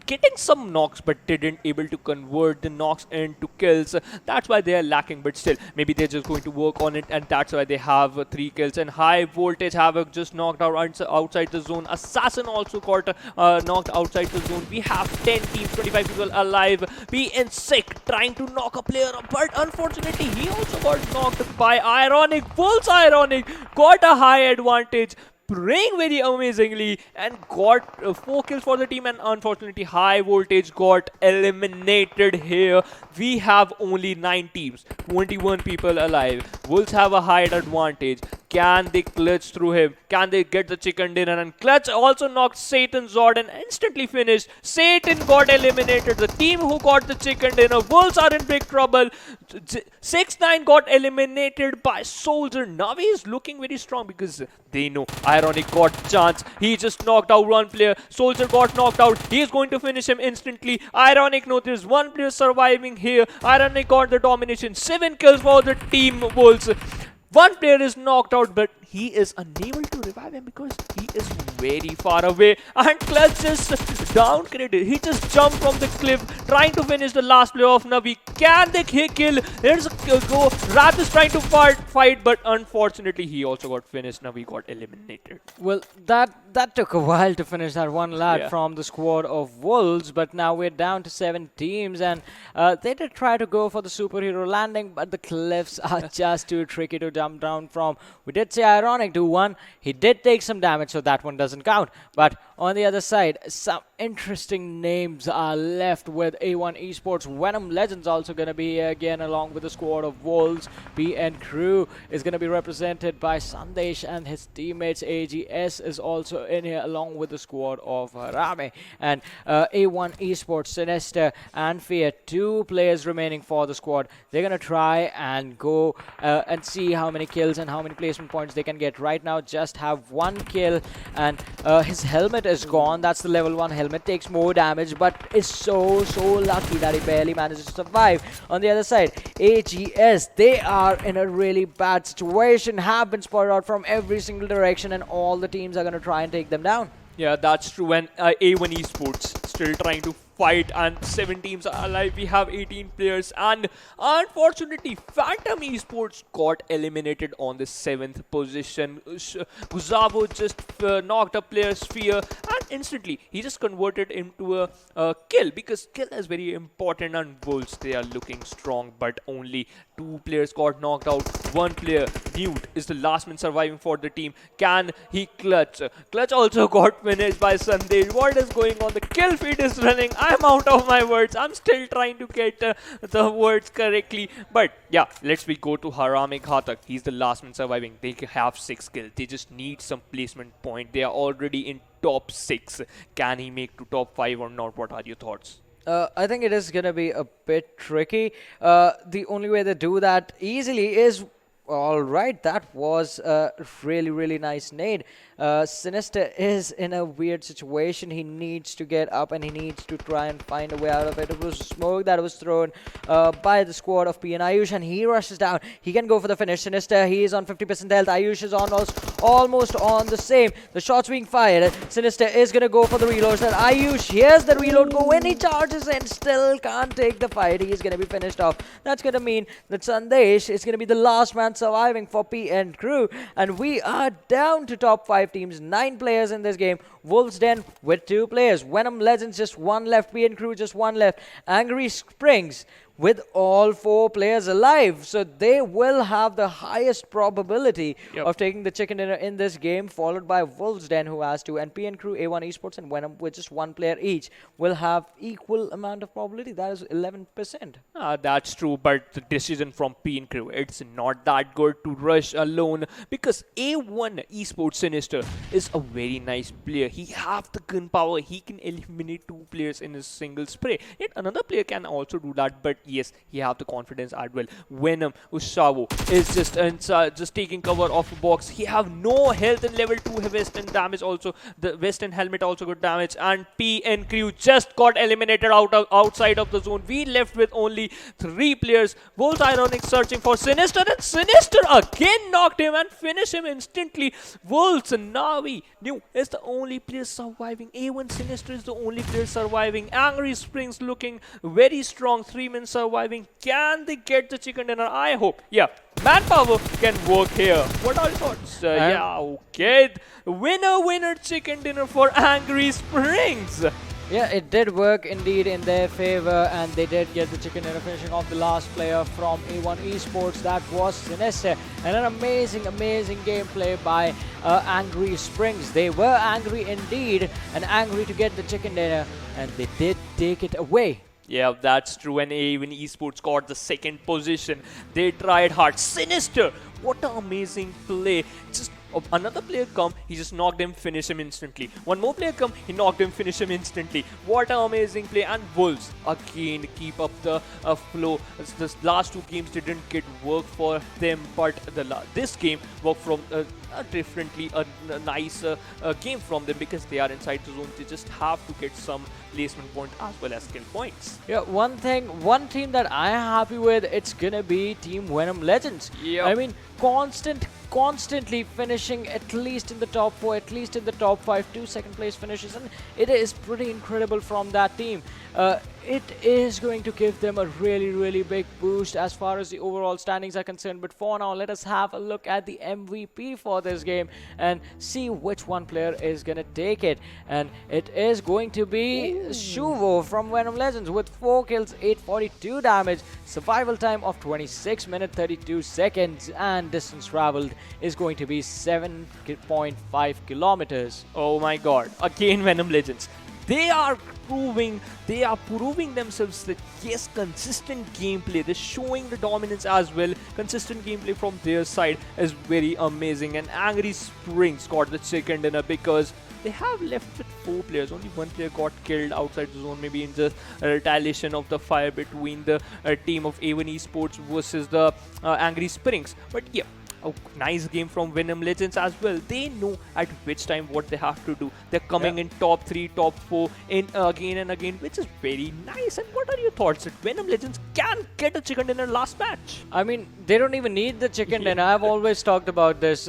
getting some knocks but didn't able to convert the knocks into kills. That's why they are lacking, but still maybe they're just going to work on it, and that's why they have 3 kills. And High Voltage Havoc just knocked out outside the zone. Assassin also got knocked outside the zone. We have 10 teams, 25 people alive. PN Sick trying to knock a player up, but unfortunately he also got knocked by Ironic. Wolves Ironic got a high advantage, playing very amazingly, and got 4 kills for the team. And unfortunately High Voltage got eliminated here. We have only 9 teams, 21 people alive. Wolves have a high advantage. Can they clutch through him? Can they get the chicken dinner? And Clutch also knocked Satan Zord and instantly finished. Satan got eliminated. The team who got the chicken dinner, Wolves are in big trouble. 6-9 got eliminated by Soldier. Navi is looking very strong because they know Ironic got chance. He just knocked out one player. Soldier got knocked out. He is going to finish him instantly. Ironic noticed one player surviving here. Ironic got the domination. 7 kills for the team Wolves. One player is knocked out, but he is unable to revive him because he is very far away. And Clutch just downgraded. He just jumped from the cliff, trying to finish the last player of Navi. Can they kill? There's a go. Wrath is trying to fight, but unfortunately he also got finished. Navi got eliminated. Well, that took a while to finish that one lad from the squad of Wolves, but now we're down to 7 teams, and they did try to go for the superhero landing, but the cliffs are just too tricky to jump down from. We did see Ironic do one. He did take some damage, so that one doesn't count. But on the other side, some interesting names are left with A1 Esports. Venom Legends also going to be here again, along with the squad of Wolves. PN Crew is going to be represented by Sandesh and his teammates. AGS is also in here, along with the squad of HARAME. And A1 Esports, Sinister and Fear, 2 players remaining for the squad. They're going to try and go and see how many kills and how many placement points they can get. Right now, just have 1 kill, and his helmet is gone. That's the level 1 helmet. Takes more damage, but is so lucky that he barely manages to survive. On the other side, AGS, they are in a really bad situation, have been spotted out from every single direction, and all the teams are going to try and take them down. Yeah, that's true. And A1 Esports still trying to fight, and 7 teams are alive. We have 18 players, and unfortunately, Phantom Esports got eliminated on the 7th position. Guzavo just knocked a player's Sphere, and instantly he just converted into a kill, because kill is very important. And Wolves, they are looking strong, but only 2 players got knocked out. 1 player, Newt, is the last man surviving for the team. Can he clutch? Clutch also got finished by Sandesh. What is going on? The kill feed is running. I'm out of my words. I'm still trying to get the words correctly. But yeah, we go to HARAME Ghatak. He's the last man surviving. They have 6 kills. They just need some placement point. They are already in top 6. Can he make to top 5 or not? What are your thoughts? I think it is going to be a bit tricky. The only way to do that easily is... Alright, that was a really nice nade. Sinister is in a weird situation. He needs to get up and he needs to try and find a way out of it. It was smoke that was thrown by the squad of PN Ayush, and he rushes down. He can go for the finish. Sinister, he is on 50% health. Ayush is on almost on the same. The shots being fired. Sinister is going to go for the reloads. And Ayush, here's the reload go when he charges and still can't take the fight. He's going to be finished off. That's going to mean that Sandesh is going to be the last man surviving for PN Crew, and we are down to top 5 teams. 9 players in this game. Wolves Den with 2 players. Venom Legends just 1 left. PN Crew just 1 left. Angry Springs with all 4 players alive, so they will have the highest probability of taking the chicken dinner in this game, followed by Wolves Den, who has 2, and PN Crew, A1 Esports and Venom with just 1 player each will have equal amount of probability. That is 11%. That's true, but the decision from PN Crew, it's not that good to rush alone, because A1 Esports Sinister is a very nice player. He have the gun power. He can eliminate 2 players in a single spray. Yet another player can also do that, but yes, he have the confidence as well. Venom Ushavo is just taking cover of a box. He have no health in level 2 Western damage also. The Western helmet also got damage, and PN Crew just got eliminated outside of the zone. We left with only 3 players. Wolves Ironic searching for Sinister, and Sinister again knocked him and finished him instantly. Wolves NAVI New is the only player surviving. A1 Sinister is the only player surviving. Angry Springs looking very strong. 3 men surviving. Can they get the chicken dinner? I hope. Yeah, manpower can work here. What are your thoughts? Yeah, okay. Winner chicken dinner for Angry Springs. Yeah, it did work indeed in their favor, and they did get the chicken dinner, finishing off the last player from A1 Esports. That was Sinister, and an amazing gameplay by Angry Springs. They were angry indeed, and angry to get the chicken dinner, and they did take it away. Yeah, that's true, and even Esports got the 2nd position. They tried hard. Sinister, what an amazing play. Just another player come, he just knocked him, finish him instantly. One more player come, he knocked him, finish him instantly. What an amazing play. And Wolves again keep up the flow. The last 2 games didn't get work for them, but this game worked from differently, a nice game from them, because they are inside the zone. They just have to get some placement point as well as skill points. Yeah, one team that I am happy with, it's gonna be Team Venom Legends. Yep. I mean, constantly finishing at least in the top 4, at least in the top 5, 2 second place finishes, and it is pretty incredible from that team. it is going to give them a really big boost as far as the overall standings are concerned. But for now, let us have a look at the MVP for this game and see which one player is going to take it. And it is going to be Shuvo from Venom Legends with 4 kills, 842 damage, survival time of 26 minutes 32 seconds, and distance traveled is going to be 7.5 kilometers. Oh my god, again Venom Legends. They are proving themselves that yes, consistent gameplay, they're showing the dominance as well. Consistent gameplay from their side is very amazing, and Angry Springs got the chicken dinner because they have left with 4 players. Only 1 player got killed outside the zone, maybe in the retaliation of the fire between the team of A1 Esports versus the Angry Springs. But yeah, a nice game from Venom Legends as well. They know at which time what they have to do. They're coming in top 3, top 4 in again and again, which is very nice. And what are your thoughts that Venom Legends can get a chicken dinner last match? I mean, they don't even need the chicken dinner. I've always talked about this.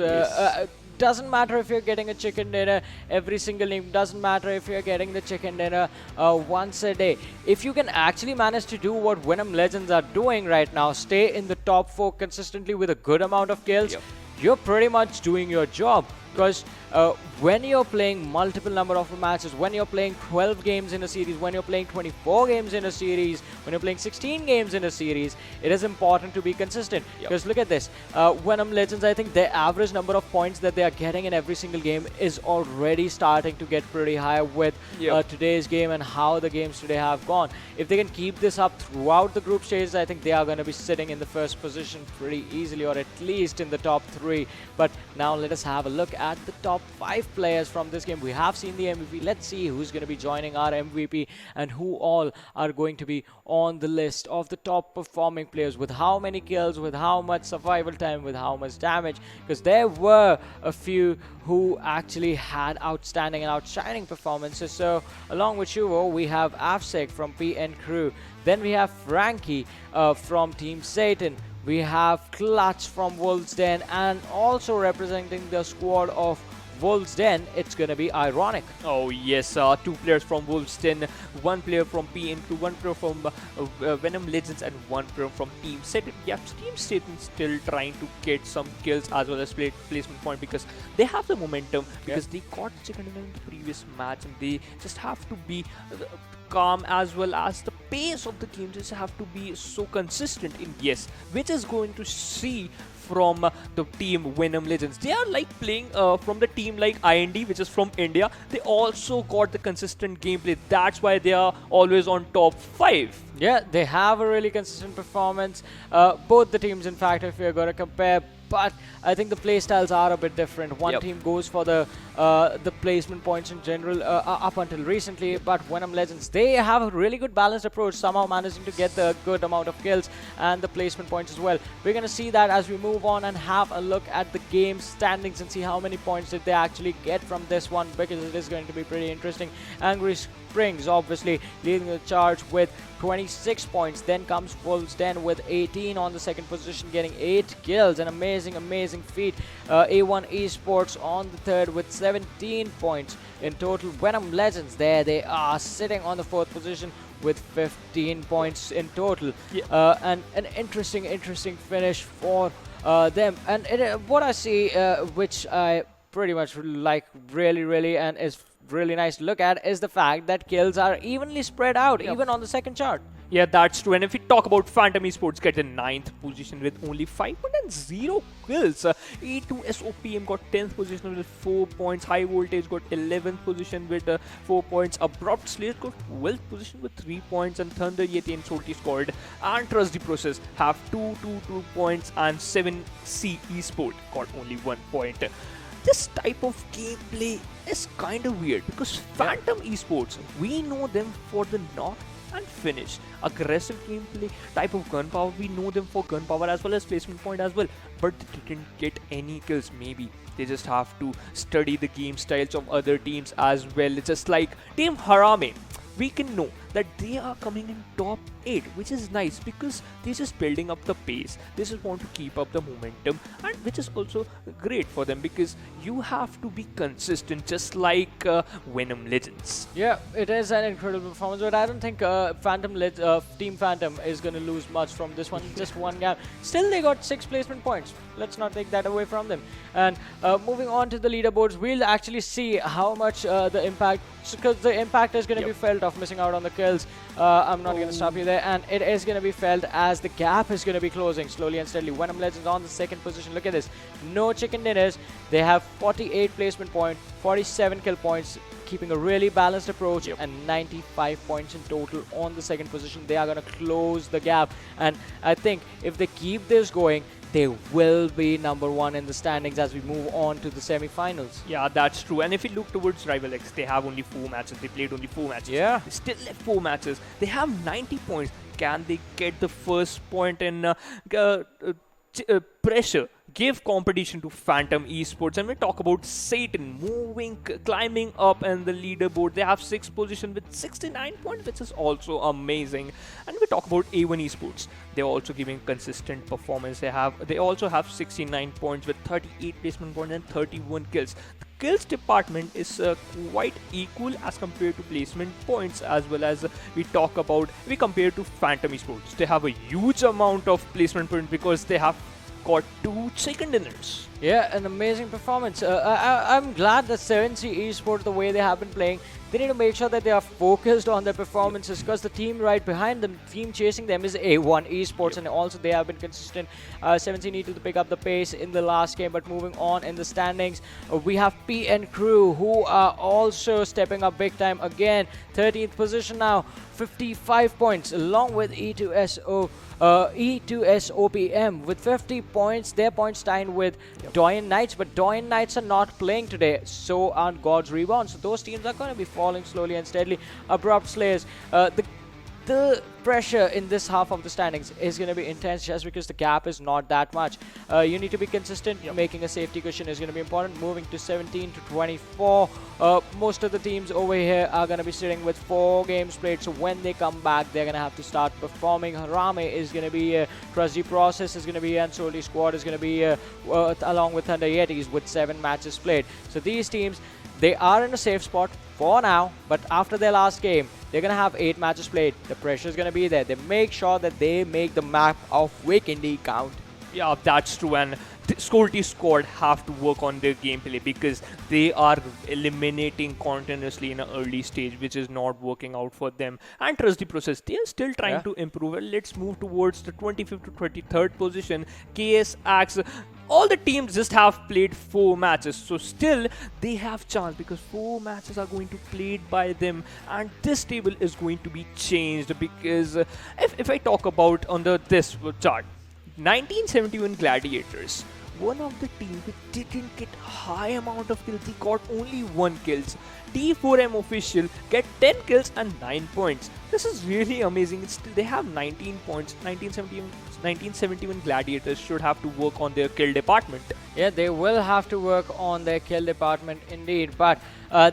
Doesn't matter if you're getting a chicken dinner every single game. Doesn't matter if you're getting the chicken dinner once a day. If you can actually manage to do what Venom Legends are doing right now, stay in the top 4 consistently with a good amount of kills, you're pretty much doing your job. Because when you're playing multiple number of matches, when you're playing 12 games in a series, when you're playing 24 games in a series, when you're playing 16 games in a series, it is important to be consistent. Because look at this, Venom Legends, I think their average number of points that they are getting in every single game is already starting to get pretty high with today's game and how the games today have gone. If they can keep this up throughout the group stages, I think they are going to be sitting in the first position pretty easily, or at least in the top 3. But now let us have a look at the top 5 players from this game. We have seen the MVP. Let's see who's going to be joining our MVP and who all are going to be on the list of the top performing players, with how many kills, with how much survival time, with how much damage, because there were a few who actually had outstanding and outshining performances. So along with Shuvo, we have Afsek from PN Crew, then we have Frankie from Team Satan, we have Clutch from Wolves Den, and also representing the squad of Wolves Den, it's going to be Ironic. Oh yes, 2 players from Wolves Den, 1 player from PN2, 1 player from Venom Legends, and 1 player from Team Satan. Yeah, Team Satan still trying to get some kills as well as placement point, because they have the momentum, because they got chicken in the previous match, and they just have to be calm, as well as the pace of the game just have to be so consistent in which is going to see from the team Venom Legends. They are like playing from the team like IND, which is from India. They also got the consistent gameplay. That's why they are always on top 5. Yeah, they have a really consistent performance. Both the teams, in fact, if we're going to compare. But I think the playstyles are a bit different. One team goes for the placement points in general up until recently, but Venom Legends, they have a really good balanced approach, somehow managing to get the good amount of kills and the placement points as well. We're going to see that as we move on and have a look at the game standings and see how many points did they actually get from this one, because it is going to be pretty interesting. Angry Springs obviously leading the charge with 26 points. Then comes Wolves Den with 18 on the second position, getting 8 kills. An amazing feat. A1 Esports on the third with 17 points in total. Venom Legends, there they are sitting on the 4th position with 15 points in total. And an interesting finish for them. And what I see, which I pretty much like really, and is really nice to look at, is the fact that kills are evenly spread out, even on the second chart. Yeah, that's true. And if we talk about Phantom Esports, get in 9th position with only 5.0 kills. E2SOPM got 10th position with 4 points. High Voltage got 11th position with 4 points. Abrupt Slate got 12th position with 3 points. And Thunder Yeti and Salty scored. And Trust the Process have 2 points. And 7C Esport got only 1 point. This type of gameplay is kind of weird, because Phantom Esports, we know them for the knock and finish, aggressive gameplay, type of gunpowder. We know them for gunpowder as well as placement point as well, but they didn't get any kills. Maybe they just have to study the game styles of other teams as well. It's just like Team HARAME. We can know that they are coming in top 8, which is nice because they're just building up the pace. They just want to keep up the momentum, and which is also great for them because you have to be consistent, just like Venom Legends. Yeah, it is an incredible performance, but I don't think Team Phantom is going to lose much from this one. Just one gap. Still, they got 6 placement points. Let's not take that away from them. And moving on to the leaderboards, we'll actually see how much the impact, because the impact is going to be felt of missing out on the kills. I'm not going to stop you there, and it is going to be felt as the gap is going to be closing slowly and steadily. Venom Legends on the 2nd position. Look at this. No chicken dinners. They have 48 placement points, 47 kill points, keeping a really balanced approach, and 95 points in total on the 2nd position. They are going to close the gap, and I think if they keep this going, they will be number 1 in the standings as we move on to the semi-finals. Yeah, that's true. And if you look towards Rival X, they have only 4 matches. They played only 4 matches. Yeah. They still left 4 matches. They have 90 points. Can they get the first point in pressure? Give competition to Phantom Esports, and we talk about Satan climbing up in the leaderboard. They have 6th position with 69 points, which is also amazing. And we talk about A1 Esports. They're also giving consistent performance. They also have 69 points with 38 placement points and 31 kills. The kills department is quite equal as compared to placement points, as well as we compare to Phantom Esports. They have a huge amount of placement points because they have got 2 chicken dinners. Yeah, an amazing performance. I'm glad that 7C Esports, the way they have been playing, they need to make sure that they are focused on their performances, because the team right behind them, team chasing them, is A1 Esports, and also they have been consistent. 7C needed to pick up the pace in the last game, but moving on in the standings, we have PN Crew, who are also stepping up big time again. 13th position now, 55 points, along with E2SOPM with 50 points. Their points tied with DoyenKnightSs, but DoyenKnightSs are not playing today. So aren't God's REBORN. So those teams are going to be falling slowly and steadily. Abrupt Slayers. The pressure in this half of the standings is going to be intense just because the gap is not that much. You need to be consistent. Making a safety cushion is going to be important. Moving to 17 to 24. Most of the teams over here are going to be sitting with 4 games played. So when they come back, they're going to have to start performing. HARAME is going to be Trusty Process is going to be, and Solely Squad is going to be along with Thunder Yetis with 7 matches played. So these teams, they are in a safe spot for now, but after their last game, they're going to have 8 matches played. The pressure is going to be there. They make sure that they make the map of Vikendi count. Yeah, that's true. And Skolty Squad have to work on their gameplay because they are eliminating continuously in an early stage, which is not working out for them. And Trust the Process, they are still trying to improve. Well, let's move towards the 25th to 23rd position. KS Axe. All the teams just have played 4 matches, so still they have chance because 4 matches are going to be played by them, and this table is going to be changed because if I talk about under this chart, 1971 Gladiators, one of the teams which didn't get high amount of kills, they got only 1 kills. T4M official get 10 kills and 9 points. This is really amazing. They have 19 points. 1971 Gladiators should have to work on their kill department. Yeah, they will have to work on their kill department indeed, but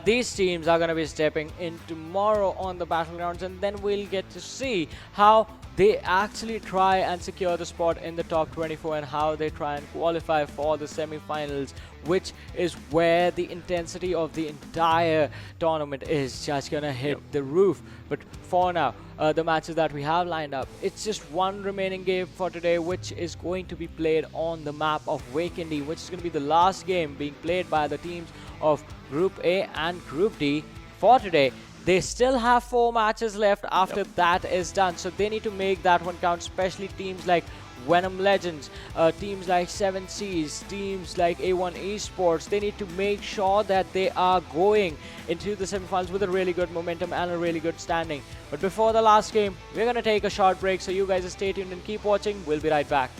these teams are going to be stepping in tomorrow on the battlegrounds, and then we'll get to see how they actually try and secure the spot in the top 24 and how they try and qualify for the semi-finals, which is where the intensity of the entire tournament is just gonna hit the roof. But for now, the matches that we have lined up, it's just one remaining game for today, which is going to be played on the map of Vikendi, which is going to be the last game being played by the teams of Group A and Group D for today. They still have 4 matches left after that is done, so they need to make that one count, especially teams like Venom Legends, teams like 7Cs, teams like A1 Esports. They need to make sure that they are going into the semifinals with a really good momentum and a really good standing. But before the last game, we're going to take a short break, so you guys stay tuned and keep watching. We'll be right back.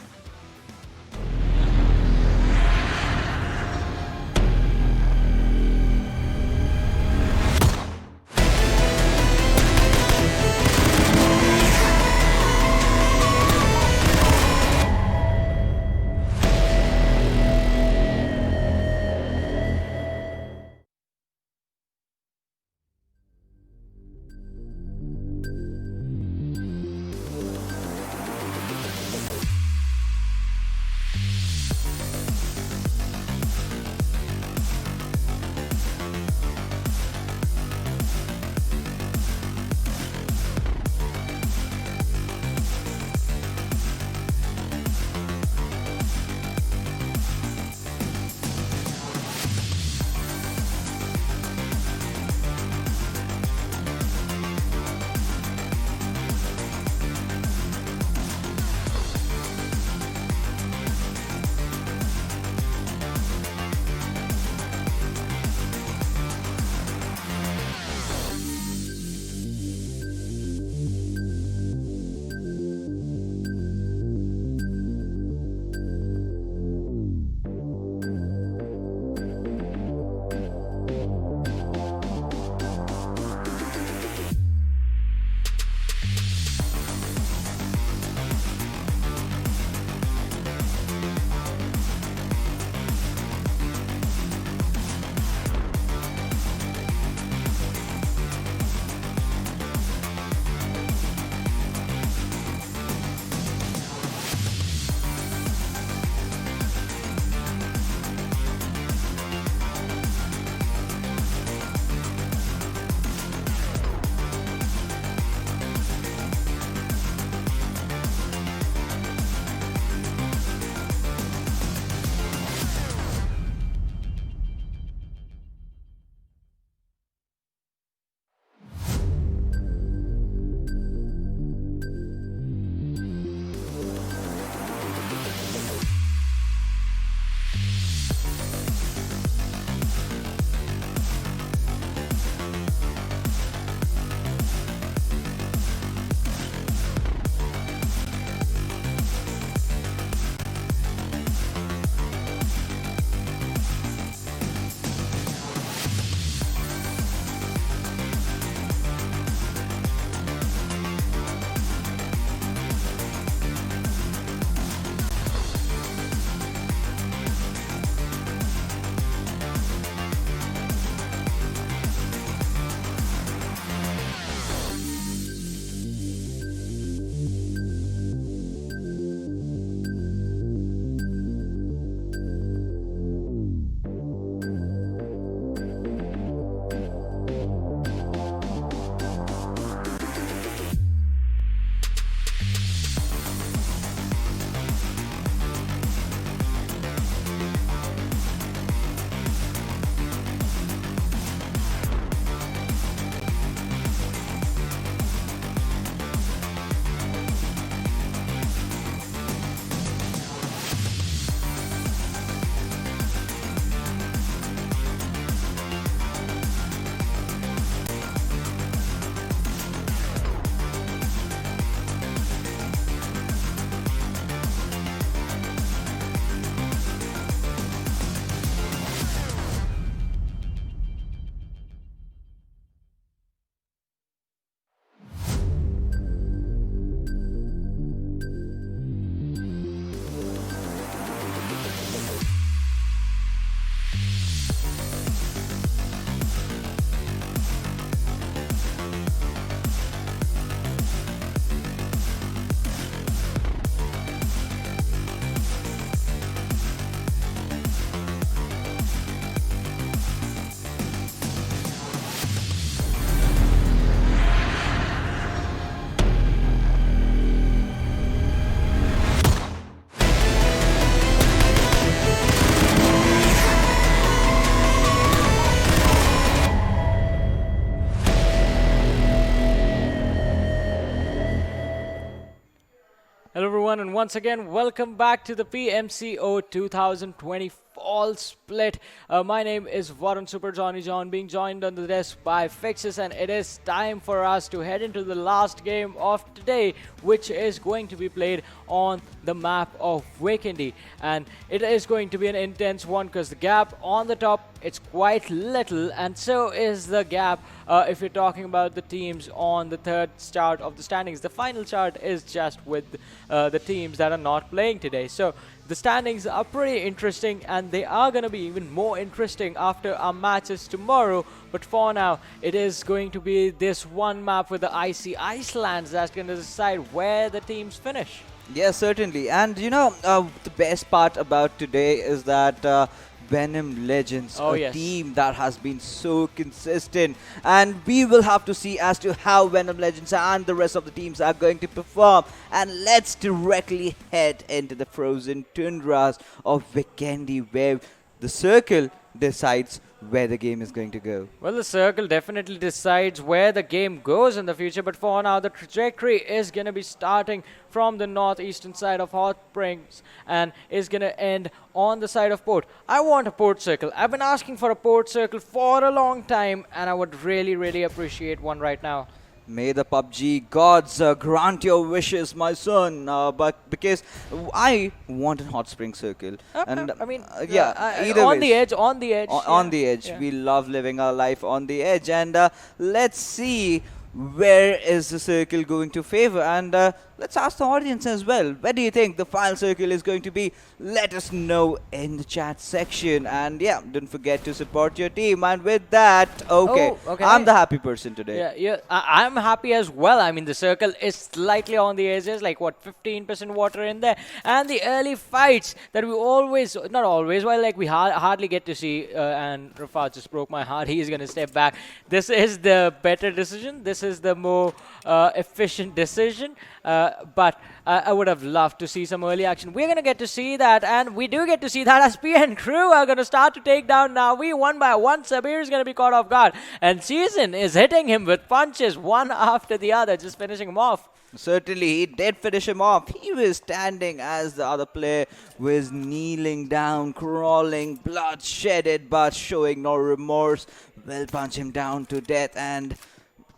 everyone, and once again, welcome back to the PMCO 2020 Fall Split. My name is Varun Super Johnny John, being joined on the desk by Fixes, and it is time for us to head into the last game of today, which is going to be played on the map of Vikendi. And it is going to be an intense one because the gap on the top, it's quite little, and so is the gap if you're talking about the teams on the third chart of the standings. The final chart is just with the teams that are not playing today. So the standings are pretty interesting, and they are going to be even more interesting after our matches tomorrow. But for now, it is going to be this one map with the icy Icelands that's going to decide where the teams finish. Yes, certainly. And you know, the best part about today is that Venom Legends, team that has been so consistent, and we will have to see as to how Venom Legends and the rest of the teams are going to perform. And let's directly head into the frozen tundras of Vikendi, where the circle decides where the game is going to go. Well, the circle definitely decides where the game goes in the future, but for now, the trajectory is going to be starting from the northeastern side of Hot Springs and is going to end on the side of Port. I want a Port circle. I've been asking for a Port circle for a long time, and I would really appreciate one right now. May the PUBG gods grant your wishes, my son. But because I want a hot spring circle, and I mean, either on the ways. edge, on the edge. On the edge. Yeah. We love living our life on the edge, and let's see where is the circle going to favor, and let's ask the audience as well. Where do you think the final circle is going to be? Let us know in the chat section, and yeah, don't forget to support your team. And with that, okay. I'm the happy person today. Yeah, I'm happy as well. I mean, the circle is slightly on the edges, like what, 15% water in there, and the early fights that we always, not always, well, like we hardly get to see, and Rafat just broke my heart. He's going to step back. This is the better decision. This is the more efficient decision. But I would have loved to see some early action. We're going to get to see that, and we do get to see that as PN Crew are going to start to take down NAVI one by one. Sabir is going to be caught off guard, and Season is hitting him with punches one after the other, just finishing him off. Certainly, he did finish him off. He was standing as the other player was kneeling down, crawling, blood shedded, but showing no remorse. Will punch him down to death, and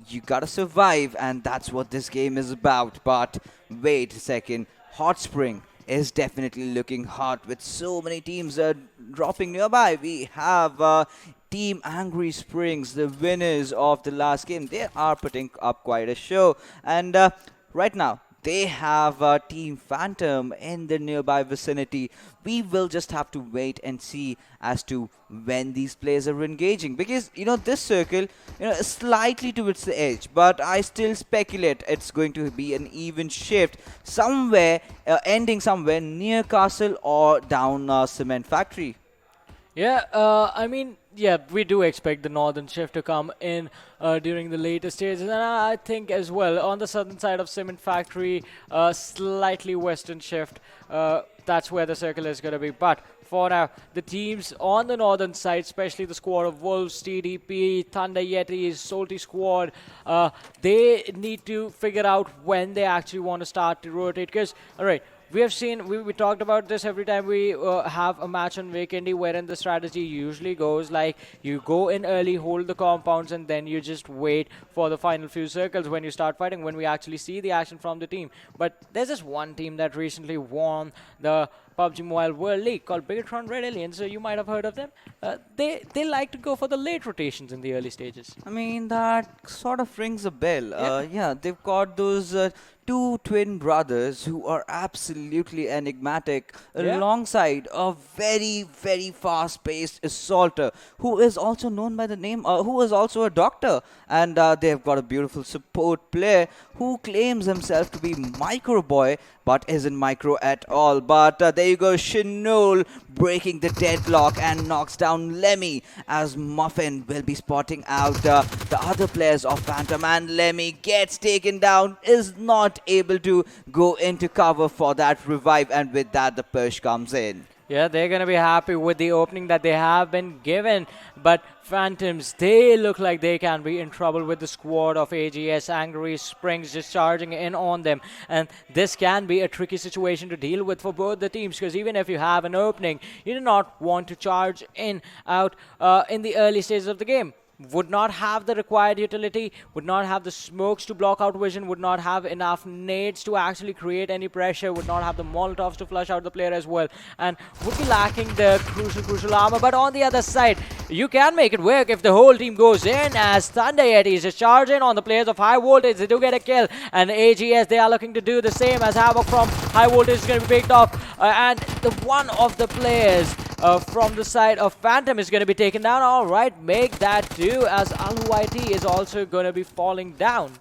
you gotta survive, and that's what this game is about. But wait a second, Hot Spring is definitely looking hot with so many teams dropping nearby. We have Team Angry Springs, the winners of the last game. They are putting up quite a show, and right now they have Team Phantom in the nearby vicinity. We will just have to wait and see as to when these players are engaging, because you know this circle, you know, is slightly towards the edge, but I still speculate it's going to be an even shift somewhere, ending somewhere near Castle or down Cement Factory. Yeah, I mean, yeah, we do expect the northern shift to come in during the later stages, and I think as well on the southern side of Cement Factory, slightly western shift. That's where the circle is going to be. But for now, the teams on the northern side, especially the squad of Wolves, TDP, Thunder Yetis, Salty Squad, they need to figure out when they actually want to start to rotate. Because, all right, we have seen, we talked about this every time we have a match on Vikendi, wherein the strategy usually goes like you go in early, hold the compounds, and then you just wait for the final few circles when you start fighting, when we actually see the action from the team. But there's this one team that recently won the PUBG Mobile World League called Bigatron Red Aliens, so you might have heard of them. They like to go for the late rotations in the early stages. I mean, that sort of rings a bell. Yeah, they've got those two twin brothers who are absolutely enigmatic, alongside a very fast-paced assaulter who is also known by the name, who is also a doctor, and they've got a beautiful support player who claims himself to be Micro Boy but isn't micro at all. But there you go, Shinol breaking the deadlock and knocks down Lemmy, as Muffin will be spotting out the other players of Phantom, and Lemmy gets taken down, is not able to go into cover for that revive, and with that the push comes in. Yeah, they're going to be happy with the opening that they have been given. But Phantoms, they look like they can be in trouble with the squad of AGS. Angry Springs just charging in on them. And this can be a tricky situation to deal with for both the teams, because even if you have an opening, you do not want to charge in out in the early stages of the game. Would not have the required utility, would not have the smokes to block out vision, would not have enough nades to actually create any pressure, would not have the molotovs to flush out the player as well, and would be lacking the crucial armor. But on the other side, you can make it work if the whole team goes in, as Thunder Yetis just charge in on the players of High Voltage. They do get a kill, and AGS, they are looking to do the same, as Havoc from High Voltage is going to be picked off, and the one of the players from the side of Phantom is going to be taken down. All right, make that do, as Aluit is also going to be falling down.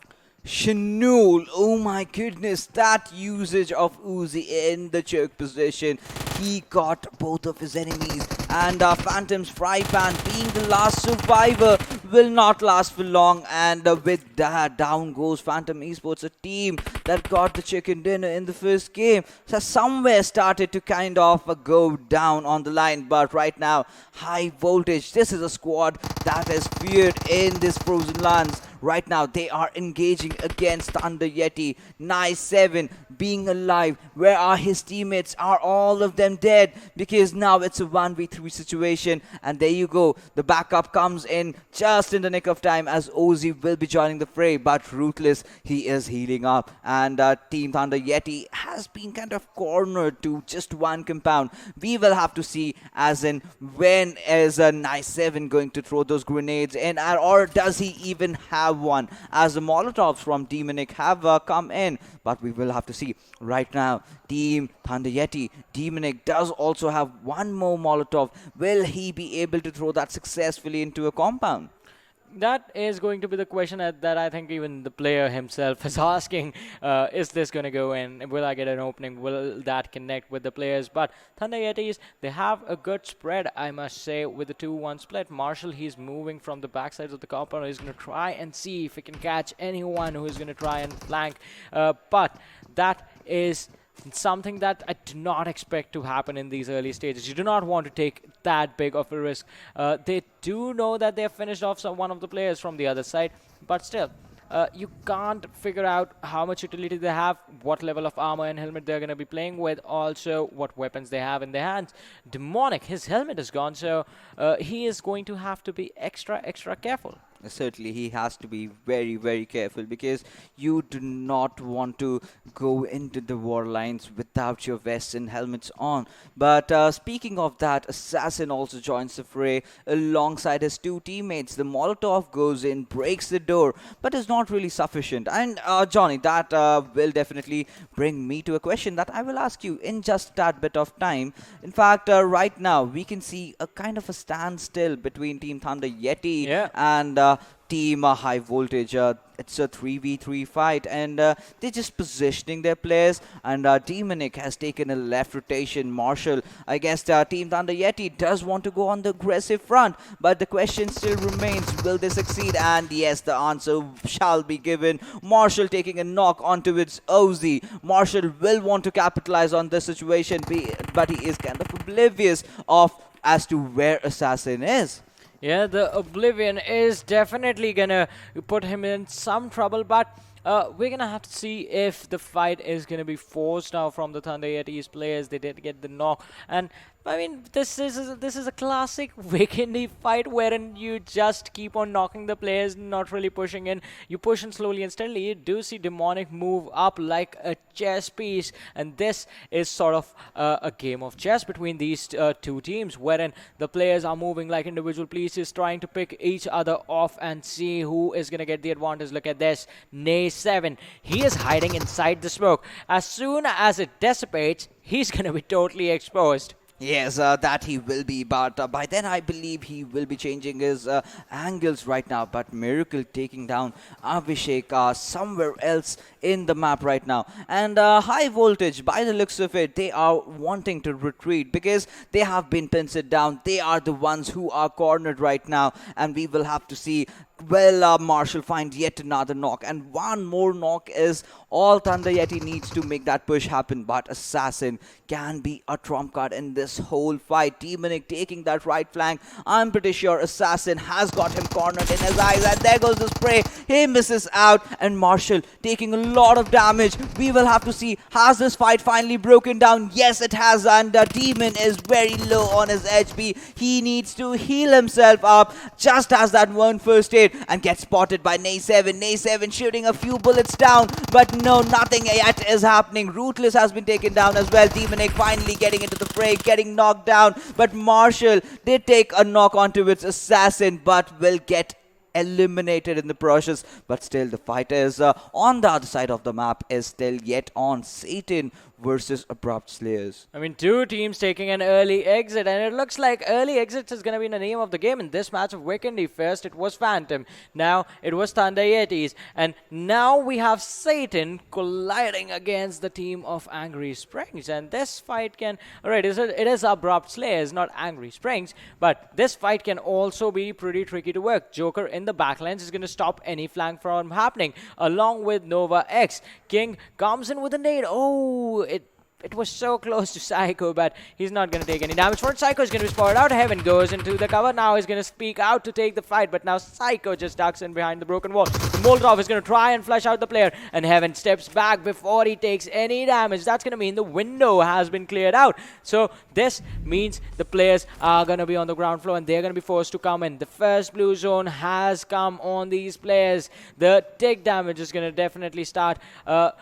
Shanul, oh my goodness, that usage of Uzi in the choke position. He got both of his enemies, and Phantom's fry pan, being the last survivor, will not last for long. And with that, down goes Phantom Esports, a team that got the chicken dinner in the first game. So somewhere started to kind of go down on the line, but right now, High Voltage, this is a squad that is feared in this frozen lands. Right now, they are engaging against Thunder Yeti. Nice 7 being alive. Where are his teammates? Are all of them dead? Because now it's a 1v3 situation. And there you go. The backup comes in just in the nick of time, as Ozzy will be joining the fray. But Ruthless, he is healing up. And Team Thunder Yeti has been kind of cornered to just one compound. We will have to see, as in, when is a Nice 7 going to throw those grenades in? Or does he even have one, as the Molotovs from Demonic have come in? But we will have to see. Right now, Team Thunder Yeti, Demonic does also have one more Molotov. Will he be able to throw that successfully into a compound? That is going to be the question that I think even the player himself is asking. Is this going to go in? Will I get an opening? Will that connect with the players? But Thunder Yetis, they have a good spread, I must say, with the 2-1 split. Marshall, he's moving from the backsides of the compound. He's going to try and see if he can catch anyone who is going to try and flank. But that is something that I do not expect to happen in these early stages. You do not want to take that big of a risk. They do know that they have finished off one of the players from the other side, but still, you can't figure out how much utility they have, what level of armor and helmet they're going to be playing with, also what weapons they have in their hands. Demonic, his helmet is gone, so he is going to have to be extra careful. Certainly, he has to be very careful, because you do not want to go into the war lines without your vests and helmets on. But speaking of that, Assassin also joins the fray alongside his two teammates. The Molotov goes in, breaks the door, but is not really sufficient. And Johnny, that will definitely bring me to a question that I will ask you in just that bit of time. In fact, right now, we can see a kind of a standstill between Team Thunder Yeti and Team High Voltage. It's a 3v3 fight, and they're just positioning their players, and Demonic has taken a left rotation. Marshall, I guess Team Thunder Yeti does want to go on the aggressive front, but the question still remains, will they succeed? And yes, the answer shall be given. Marshall taking a knock onto its Ozzy. Marshall will want to capitalize on this situation, but he is kind of oblivious of as to where Assassin is. Yeah, the Oblivion is definitely gonna put him in some trouble, but we're gonna have to see if the fight is gonna be forced now from the Thunder Yetis players. They did get the knock, and I mean, this is a classic Vikendi fight wherein you just keep on knocking the players, not really pushing in. You push in slowly and steadily. You do see Demonic move up like a chess piece, and this is sort of a game of chess between these two teams, wherein the players are moving like individual pieces, trying to pick each other off and see who is gonna get the advantage. Look at this, Nay 7. He is hiding inside the smoke. As soon as it dissipates, he's gonna be totally exposed. Yes, that he will be, but by then I believe he will be changing his angles right now. But Miracle taking down Abhishek somewhere else in the map right now. And High Voltage, by the looks of it, they are wanting to retreat because they have been pinned down. They are the ones who are cornered right now, and we will have to see. Well, Marshall find yet another knock, and one more knock is all Thunder Yeti needs to make that push happen. But Assassin can be a trump card in this this whole fight. Demonic taking that right flank. I'm pretty sure Assassin has got him cornered in his eyes, and there goes the spray. He misses out, and Marshall taking a lot of damage. We will have to see, has this fight finally broken down? Yes, it has, and Demon is very low on his HP. He needs to heal himself up, just as that one first aid, and gets spotted by Nay7. Nay7 shooting a few bullets down, but no, nothing yet is happening. Ruthless has been taken down as well. Demonic finally getting into the fray, getting knocked down, but Marshall did take a knock onto its Assassin, but will get eliminated in the process. But still, the fight is on the other side of the map, is still yet on. Satan versus Abrupt Slayers. I mean, two teams taking an early exit, and it looks like early exits is going to be the name of the game in this match of Vikendi. First it was Phantom, now it was Thunder Yetis, and now we have Satan colliding against the team of Angry Springs. And this fight can, alright, it is Abrupt Slayers, not Angry Springs, but this fight can also be pretty tricky to work. Joker in the backlines is going to stop any flank from happening, along with Nova X. King comes in with a nade. Oh, it was so close to Psycho, but he's not going to take any damage for it. Psycho is going to be spotted out. Heaven goes into the cover. Now he's going to speak out to take the fight, but now Psycho just ducks in behind the broken wall. The Molotov is going to try and flush out the player, and Heaven steps back before he takes any damage. That's going to mean the window has been cleared out. So this means the players are going to be on the ground floor, and they're going to be forced to come in. The first blue zone has come on these players. The tick damage is going to definitely start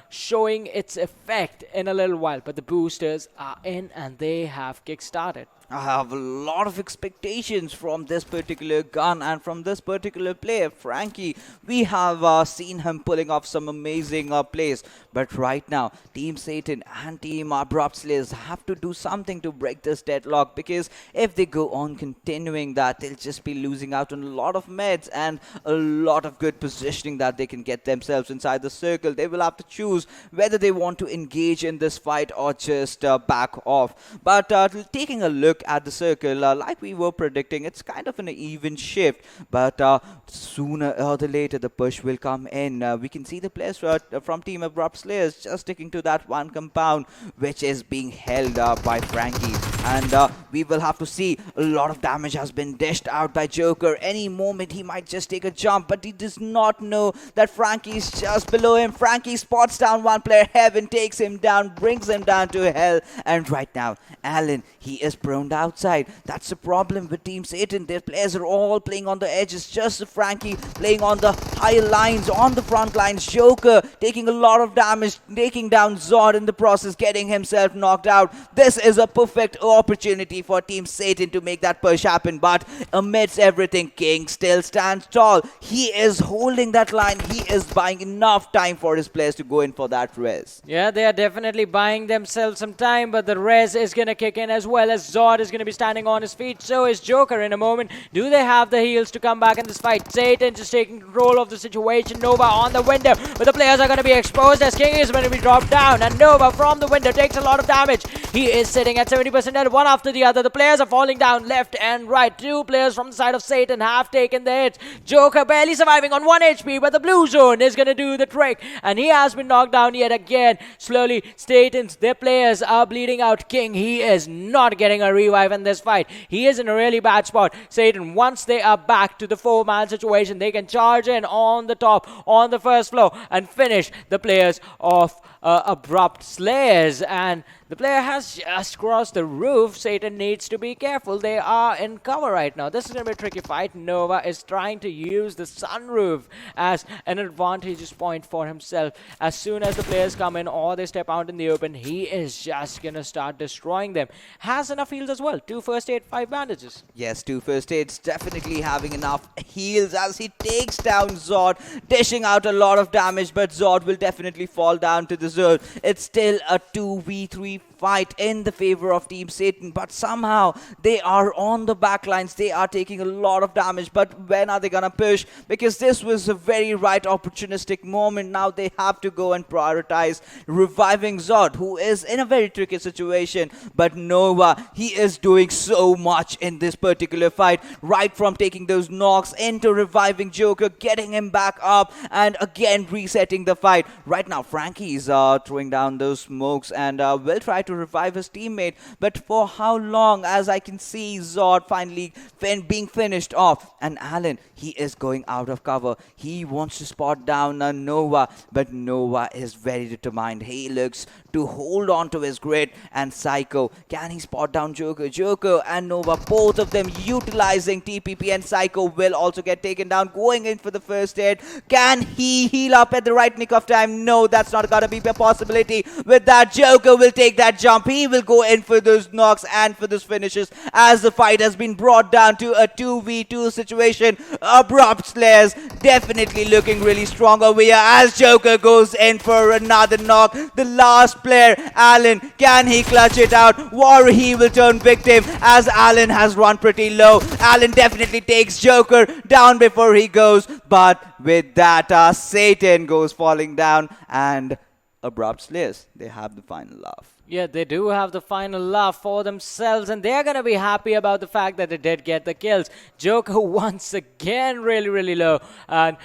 showing its effect in a little while. But the boosters are in, and they have kick-started. I have a lot of expectations from this particular gun and from this particular player, Frankie. We have seen him pulling off some amazing plays, but right now, Team Satan and Team Abrupt Slayers have to do something to break this deadlock, because if they go on continuing that, they'll just be losing out on a lot of meds and a lot of good positioning that they can get themselves inside the circle. They will have to choose whether they want to engage in this fight or just back off. But taking a look at the circle, like we were predicting, it's kind of an even shift, but sooner or later the push will come in. We can see the players from Team Abrupt Slayers just sticking to that one compound, which is being held by Frankie, and we will have to see a lot of damage has been dished out by Joker. Any moment he might just take a jump, but he does not know that Frankie is just below him. Frankie spots down one player. Heaven takes him down, brings him down to hell, and right now Alan, he is prone outside. That's the problem with Team Satan. Their players are all playing on the edges, just Frankie playing on the high lines, on the front lines. Joker taking a lot of damage, taking down Zod in the process, getting himself knocked out. This is a perfect opportunity for Team Satan to make that push happen, but amidst everything, King still stands tall. He is holding that line. He is buying enough time for his players to go in for that res. Yeah, they are definitely buying themselves some time, but the res is going to kick in, as well as Zod is going to be standing on his feet. So is Joker in a moment. Do they have the heals to come back in this fight? Satan just taking control of the situation. Nova on the window, but the players are going to be exposed as King is going to be dropped down, and Nova from the window takes a lot of damage. He is sitting at 70% and one after the other. The players are falling down left and right. Two players from the side of Satan have taken the hits. Joker barely surviving on 1 HP, but the blue zone is going to do the trick, and he has been knocked down yet again. Slowly, Satan's, their players are bleeding out. King, he is not getting a revive in this fight. He is in a really bad spot. Satan, once they are back to the 4-man situation, they can charge in on the top, on the first floor, and finish the players of Abrupt Slayers. And the player has just crossed the roof. Satan needs to be careful. They are in cover right now. This is going to be a tricky fight. Nova is trying to use the sunroof as an advantageous point for himself. As soon as the players come in or they step out in the open, he is just going to start destroying them. Has enough heals as well. 2 first aid, 5 bandages. Yes, 2 first aids, definitely having enough heals as he takes down Zod, dishing out a lot of damage, but Zod will definitely fall down to the zone. It's still a 2v3 fight in the favor of Team Satan, but somehow they are on the back lines. They are taking a lot of damage, but when are they gonna push? Because this was a very right opportunistic moment. Now they have to go and prioritize reviving Zod, who is in a very tricky situation. But Nova, he is doing so much in this particular fight, right from taking those knocks into reviving Joker, getting him back up, and again resetting the fight. Right now Frankie's throwing down those smokes and will try to to revive his teammate. But for how long? As I can see, Zod finally being finished off. And Alan, he is going out of cover. He wants to spot down Nova, but Nova is very determined. He looks to hold on to his grid. And Psycho, can he spot down Joker? Joker and Nova, both of them utilizing TPP, and Psycho will also get taken down, going in for the first hit. Can he heal up at the right nick of time? No, that's not gonna be a possibility. With that, Joker will take that jump. He will go in for those knocks and for those finishes, as the fight has been brought down to a 2v2 situation. Abrupt Slayers definitely looking really strong over here as Joker goes in for another knock. The last player, Alan, can he clutch it out, or he will turn victim as Alan has run pretty low. Alan definitely takes Joker down before he goes, but with that, Satan goes falling down, and Abrupt Slayers, they have the final laugh. Yeah, they do have the final laugh for themselves, and they're going to be happy about the fact that they did get the kills. Joker once again really low, and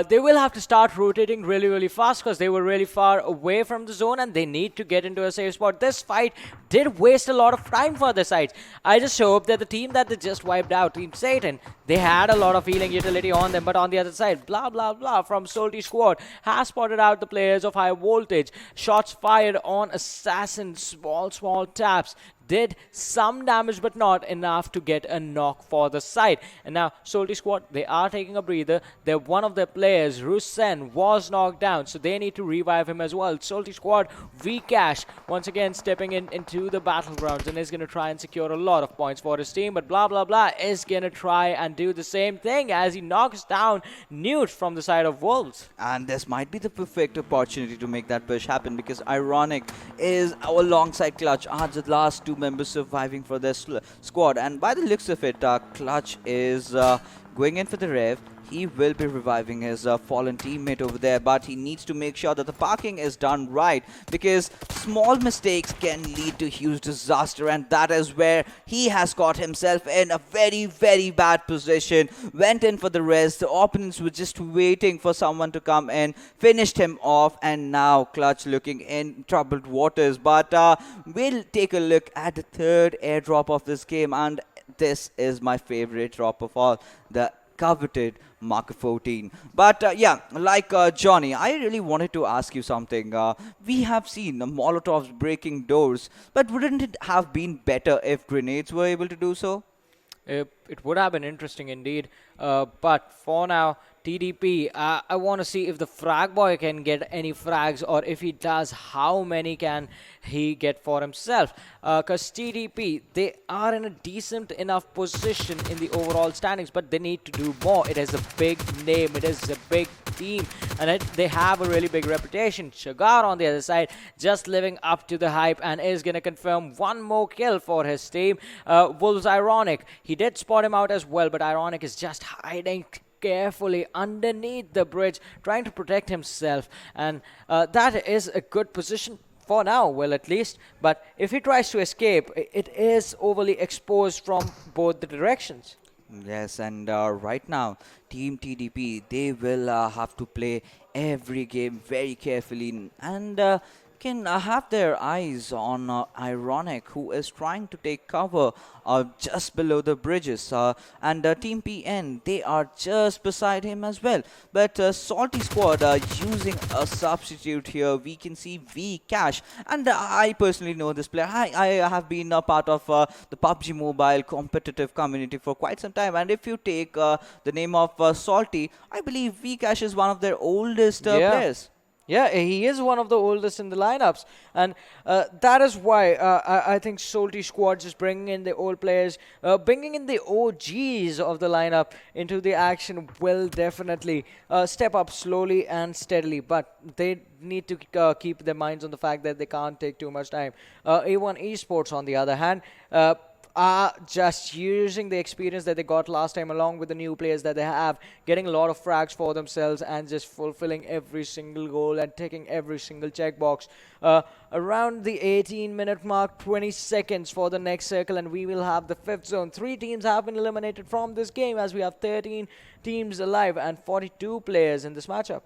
they will have to start rotating really fast because they were really far away from the zone and they need to get into a safe spot. This fight did waste a lot of time for the sides. I just hope that the team that they just wiped out, Team Satan, they had a lot of healing utility on them, but on the other side, blah from Salty Squad has spotted out the players of high voltage. Shots fired on Assassin, small taps did some damage, but not enough to get a knock for the side. And now Salty Squad, they are taking a breather. They're one of their players, Rusen, was knocked down, so they need to revive him as well. Salty Squad, Vcash once again stepping into the battlegrounds and is going to try and secure a lot of points for his team, but blah is going to try and do the same thing as he knocks down Newt from the side of Wolves. And this might be the perfect opportunity to make that push happen, because Ironic is alongside Clutch are the last two members surviving for their squad, and by the looks of it, Clutch is going in for the rev. He will be reviving his fallen teammate over there, but he needs to make sure that the parking is done right, because small mistakes can lead to huge disaster, and that is where he has got himself in a very bad position. Went in for the rest. The opponents were just waiting for someone to come in, finished him off, and now Clutch looking in troubled waters. But we'll take a look at the third airdrop of this game, and this is my favorite drop of all, the coveted Mark 14. But yeah, like Johnny, I really wanted to ask you something. We have seen the Molotovs breaking doors, but wouldn't it have been better if grenades were able to do so? It would have been interesting indeed, but for now, TDP, I want to see if the frag boy can get any frags, or if he does, how many can he get for himself? Because TDP, they are in a decent enough position in the overall standings, but they need to do more. It is a big name, it is a big team, and they have a really big reputation. Chagar on the other side, just living up to the hype, and is going to confirm one more kill for his team. Wolves Ironic, he did spot him out as well, but Ironic is just hiding carefully underneath the bridge, trying to protect himself, and that is a good position for now, well, at least. But if he tries to escape, it is overly exposed from both the directions. Yes, and right now, Team TDP, they will have to play every game very carefully, and can have their eyes on Ironic, who is trying to take cover just below the bridges, and Team PN, they are just beside him as well. But Salty Squad using a substitute here. We can see Vcash, and I personally know this player. I have been a part of the PUBG Mobile competitive community for quite some time, and if you take the name of Salty, I believe Vcash is one of their oldest players. Yeah, he is one of the oldest in the lineups, and that is why I think Salty Squad just bringing in the old players, bringing in the OGs of the lineup into the action will definitely step up slowly and steadily, but they need to keep their minds on the fact that they can't take too much time. A1 Esports, on the other hand, are just using the experience that they got last time along with the new players that they have, getting a lot of frags for themselves and just fulfilling every single goal and taking every single checkbox. Around the 18-minute mark, 20 seconds for the next circle, and we will have the fifth zone. 3 teams have been eliminated from this game, as we have 13 teams alive and 42 players in this matchup.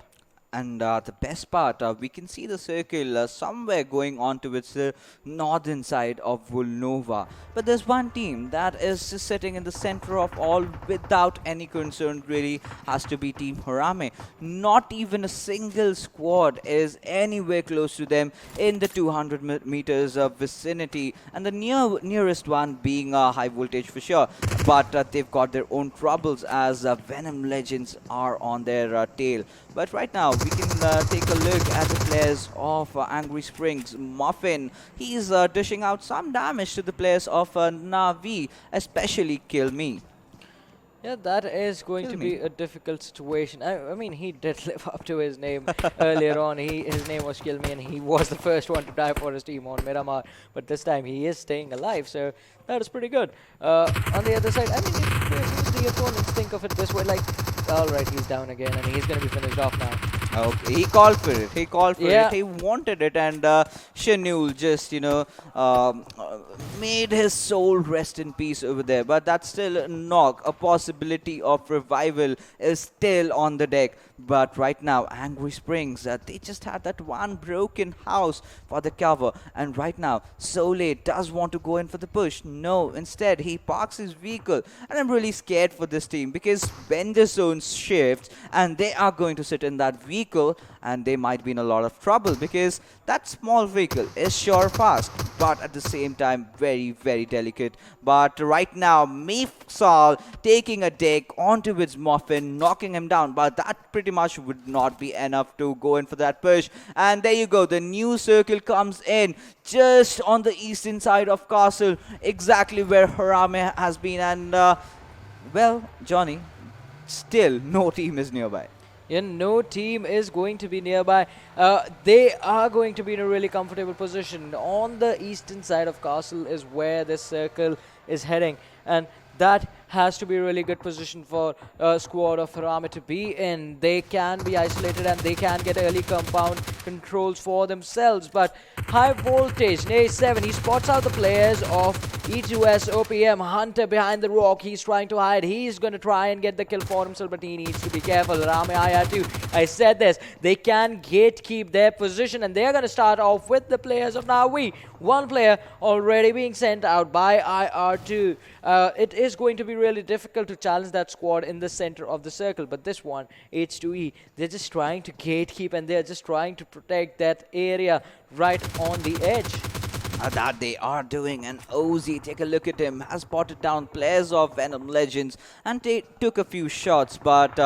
And the best part, we can see the circle somewhere going on to its northern side of Volnova. But there's one team that is just sitting in the center of all without any concern, really, has to be Team HARAME. Not even a single squad is anywhere close to them in the 200 meters vicinity. And the nearest one being high voltage for sure. But they've got their own troubles as Venom Legends are on their tail. But right now, we can take a look at the players of Angry Springs. Muffin, he's dishing out some damage to the players of NAVI, especially Kill Me. Yeah, that is going to be a difficult situation. I mean, he did live up to his name earlier on. His name was Kill Me, and he was the first one to die for his team on Miramar. But this time, he is staying alive, so that is pretty good. On the other side, I mean, if the opponents think of it this way, like, all right, he's down again, and he's going to be finished off now. Okay, he called for it. He called for it. He wanted it, and Shanul just, made his soul rest in peace over there. But that's still a knock. A possibility of revival is still on the deck. But right now, Angry Springs, they just had that one broken house for the cover. And right now, Soleil does want to go in for the push. No, instead, he parks his vehicle. And I'm really scared for this team because when the zone shifts and they are going to sit in that vehicle, and they might be in a lot of trouble because that small vehicle is sure fast, but at the same time, very, very delicate. But right now, Mifsal taking a deck onto his Muffin, knocking him down, but that pretty much would not be enough to go in for that push. And there you go, the new circle comes in just on the eastern side of Castle, exactly where HARAME has been. And well, Johnny, still no team is nearby. Yeah, no team is going to be nearby. They are going to be in a really comfortable position. On the eastern side of Castle is where this circle is heading. And that has to be a really good position for a squad of HARAME to be in. They can be isolated and they can get early compound controls for themselves. But high voltage, A7, he spots out the players of E2S OPM. Hunter behind the rock, he's trying to hide. He's going to try and get the kill for himself, but he needs to be careful. HARAME IR2, I said this, they can gatekeep their position, and they're going to start off with the players of NAVI. One player already being sent out by IR2. It is going to be really difficult to challenge that squad in the center of the circle, but this one, H2E, they're just trying to gatekeep and they're just trying to protect that area right on the edge. That they are doing. And Ozzy, take a look at him, has spotted down players of Venom Legends and took a few shots, but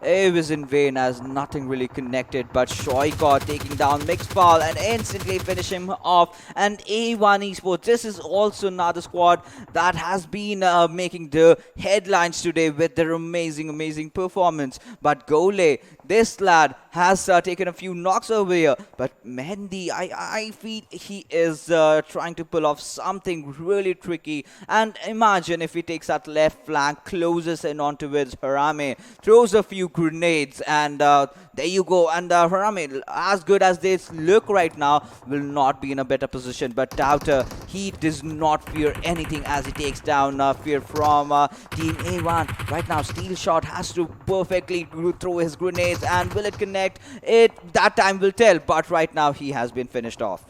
it was in vain as nothing really connected. But Shoika taking down Mixpal and instantly finish him off. And A1 Esports, this is also another squad that has been making the headlines today with their amazing performance. But Gole, this lad has taken a few knocks over here, but Mehndi, I feel he is trying to pull off something really tricky. And imagine if he takes that left flank, closes in onto his HARAME, throws a few grenades, and there you go. And HARAME, as good as they look right now, will not be in a better position. But Doubter, he does not fear anything as he takes down fear from Team A1. Right now, Steel Shot has to perfectly throw his grenades, and will it connect? That time will tell, but right now he has been finished off.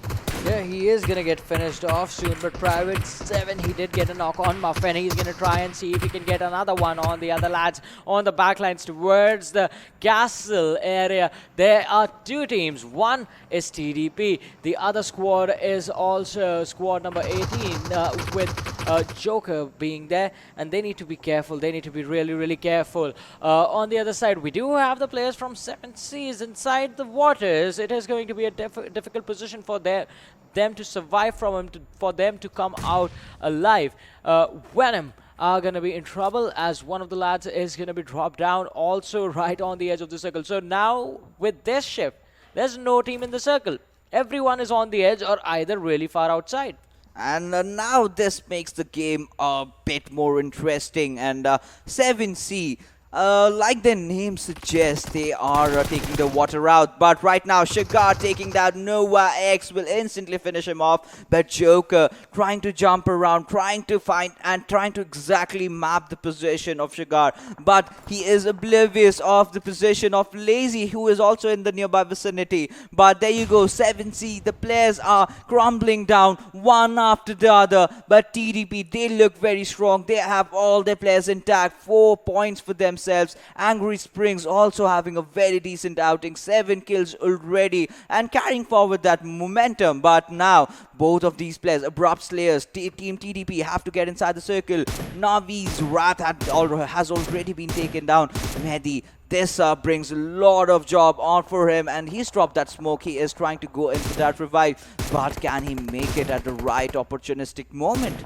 Yeah, he is going to get finished off soon, but Private 7, he did get a knock on Muffin. He's going to try and see if he can get another one on the other lads on the backlines towards the castle area. There are two teams. One is TDP. The other squad is also squad number 18 with Joker being there, and they need to be careful. They need to be really careful. On the other side, we do have the players from 7 Seas inside the waters. It is going to be a difficult position for them to survive from him, for them to come out alive. Venom are going to be in trouble as one of the lads is going to be dropped down also right on the edge of the circle. So now with this shift, there's no team in the circle. Everyone is on the edge or either really far outside. And now this makes the game a bit more interesting. And 7C, Like their name suggests, they are taking the water out. But right now, Shigar taking that Nova X will instantly finish him off. But Joker trying to jump around, trying to find and trying to exactly map the position of Shigar. But he is oblivious of the position of Lazy, who is also in the nearby vicinity. But there you go, 7C. The players are crumbling down one after the other. But TDP, they look very strong. They have all their players intact. 4 points for themselves. Angry Springs also having a very decent outing, 7 kills already and carrying forward that momentum. But now both of these players, Abrupt Slayers, Team TDP, have to get inside the circle. Navi's Wrath has already been taken down. Mehdi, this brings a lot of job on for him, and he's dropped that smoke. He is trying to go in for that revive, but can he make it at the right opportunistic moment?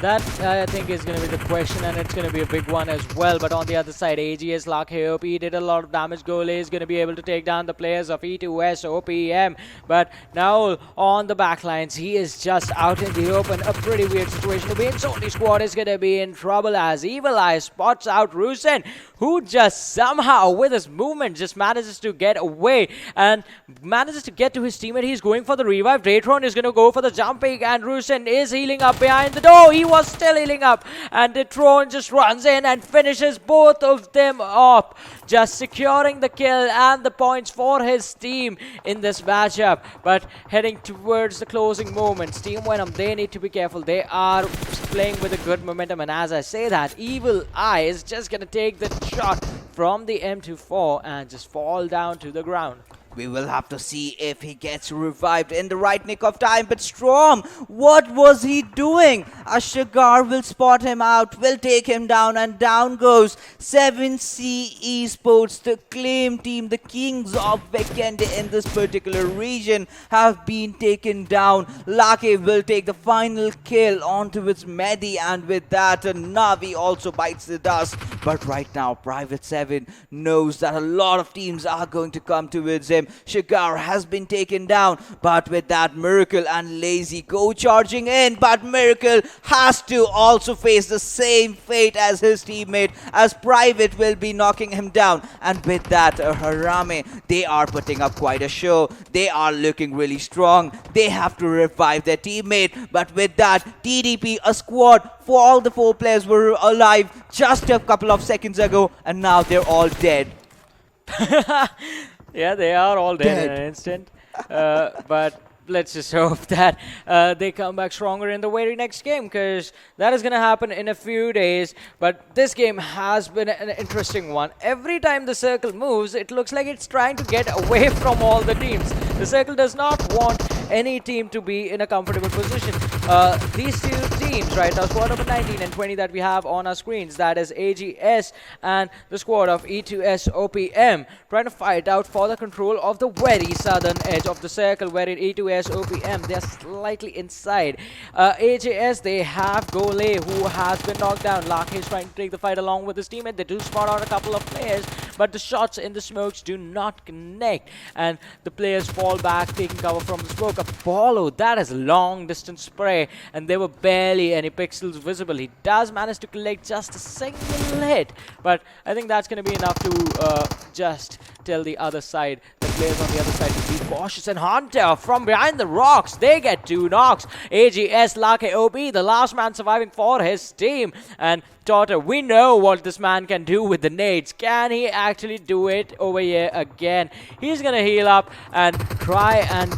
That, I think, is going to be the question, and it's going to be a big one as well. But on the other side, AGS Lakheop did a lot of damage. Gole is going to be able to take down the players of E2S OPM. But now on the backlines, he is just out in the open. A pretty weird situation to be in. Sony squad is going to be in trouble as Evil Eye spots out Rusen, who just somehow, with his movement, just manages to get away and manages to get to his teammate. He's going for the revive. Daytron is going to go for the jumping, and Rusen is healing up behind the door. He was still healing up, and Daytron just runs in and finishes both of them up, just securing the kill and the points for his team in this matchup. But heading towards the closing moments, Team Venom, they need to be careful. They are playing with a good momentum, and as I say that, Evil Eye is just going to take the shot from the M24 and just fall down to the ground. We will have to see if he gets revived in the right nick of time. But Storm, what was he doing? Ashagar will spot him out, will take him down, and down goes 7C Esports, the claim team, the kings of Vikendi in this particular region, have been taken down. Lake will take the final kill onto its Mehdi, and with that, Navi also bites the dust. But right now, Private 7 knows that a lot of teams are going to come towards him. Shigar has been taken down, but with that, Miracle and Lazy go charging in. But Miracle has to also face the same fate as his teammate, as Private will be knocking him down. And with that, Harame, they are putting up quite a show. They are looking really strong. They have to revive their teammate. But with that, TDP, a squad for all the 4 players were alive just a couple of seconds ago, and now they're all dead. Yeah, they are all dead in an instant. But let's just hope that they come back stronger in the very next game, because that is going to happen in a few days. But this game has been an interesting one. Every time the circle moves, it looks like it's trying to get away from all the teams. The circle does not want any team to be in a comfortable position. These two teams right now, squad number 19 and 20 that we have on our screens, that is AGS and the squad of E2S OPM, trying to fight out for the control of the very southern edge of the circle, wherein E2S OPM, they're slightly inside. AGS, they have Gole, who has been knocked down. Lake is trying to take the fight along with his teammate. They do spot out a couple of players, but the shots in the smokes do not connect, and the players fall back, taking cover from the smoke. Apollo, that is long distance spray, and there were barely any pixels visible. He does manage to collect just a single hit, but I think that's going to be enough to just tell the other side, the players on the other side, to be cautious. And Hunter from behind the rocks, they get 2 knocks. AGS Lake OB, the last man surviving for his team. And Totter, we know what this man can do with the nades. Can he actually do it over here again? He's gonna heal up and try and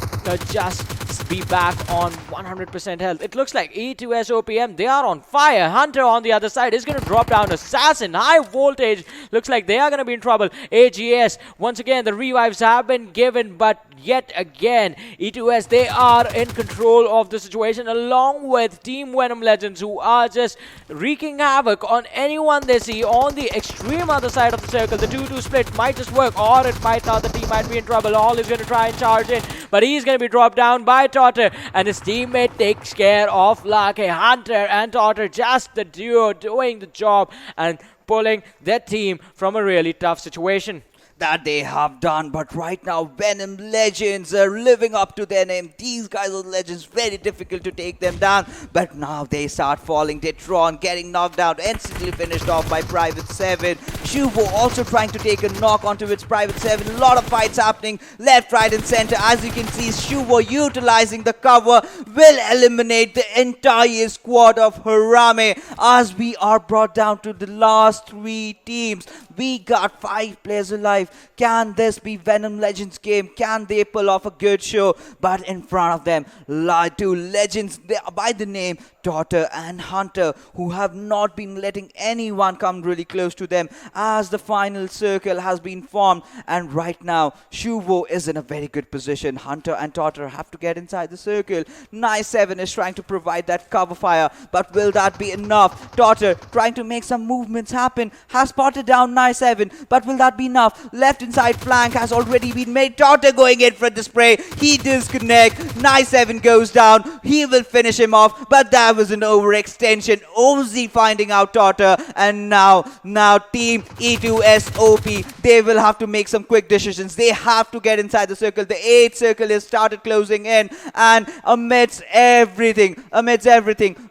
just be back on 100% health. It looks like E2S OPM, they are on fire. Hunter on the other side is going to drop down. Assassin, high voltage. Looks like they are going to be in trouble. AGS, once again, the revives have been given, but yet again, E2S, they are in control of the situation, along with Team Venom Legends, who are just wreaking havoc on anyone they see on the extreme other side of the circle. The 2-2 split might just work, or it might not. The team might be in trouble. All is going to try and charge in, but he's going to be dropped down by Totter, and his teammate takes care of Lake. Hunter and Totter, just the duo doing the job and pulling their team from a really tough situation. that they have done. But right now, Venom Legends are living up to their name. These guys are legends, very difficult to take them down. But now they start falling. Detron getting knocked out, instantly finished off by Private 7. Shuvo also trying to take a knock onto its Private 7. A lot of fights happening left, right and center. As you can see, Shuvo utilizing the cover will eliminate the entire squad of HARAME as we are brought down to the last 3 teams. We got 5 players alive. Can this be Venom Legends game? Can they pull off a good show? But in front of them lie 2 legends by the name Daughter and Hunter, who have not been letting anyone come really close to them as the final circle has been formed. And right now, Shuvo is in a very good position. Hunter and Daughter have to get inside the circle. NAVI is trying to provide that cover fire, but will that be enough? Daughter trying to make some movements happen, has spotted down NAVI, but will that be enough? Left inside flank has already been made. Daughter going in for the spray. He disconnect. NAVI goes down. He will finish him off, but that was an overextension. Ozzy finding out Daughter, and now team E2SOP, they will have to make some quick decisions. They have to get inside the circle. The 8th circle is started closing in, and amidst everything,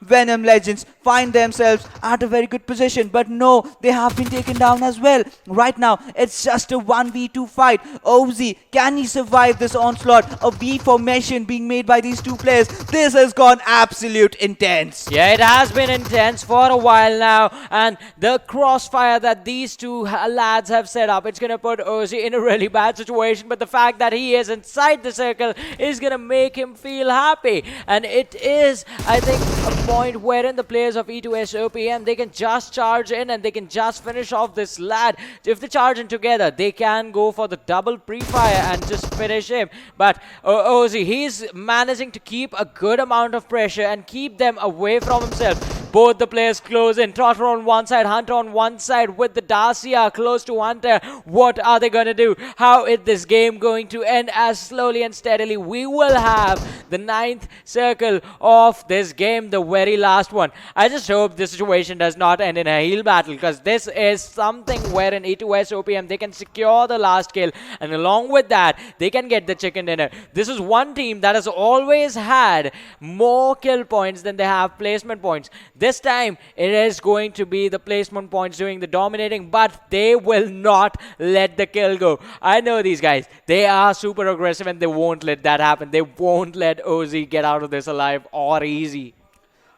Venom Legends find themselves at a very good position. But no, they have been taken down as well. Right now, it's just a 1v2 fight. Ozzy, can he survive this onslaught? A V formation being made by these 2 players. This has gone absolute intense. Yeah, it has been intense for a while now, and the crossfire that these 2 lads have set up, it's going to put Ozzy in a really bad situation, but the fact that he is inside the circle is going to make him feel happy. And it is, I think, a point wherein the players of E2SOPM, they can just charge in and they can just finish off this lad. If they charge in together, they can go for the double pre-fire and just finish him. But Ozzy, he's managing to keep a good amount of pressure and keep them away from himself. Both the players close in. Trotter on one side, Hunter on one side with the Dacia close to Hunter. What are they going to do? How is this game going to end? As slowly and steadily we will have the 9th circle of this game, the very last one. I just hope this situation does not end in a heal battle, because this is something where in E2SOPM they can secure the last kill, and along with that they can get the chicken dinner. This is one team that has always had more kill points than they have placement points. This time, it is going to be the placement points doing the dominating, but they will not let the kill go. I know these guys. They are super aggressive and they won't let that happen. They won't let Ozzy get out of this alive or easy.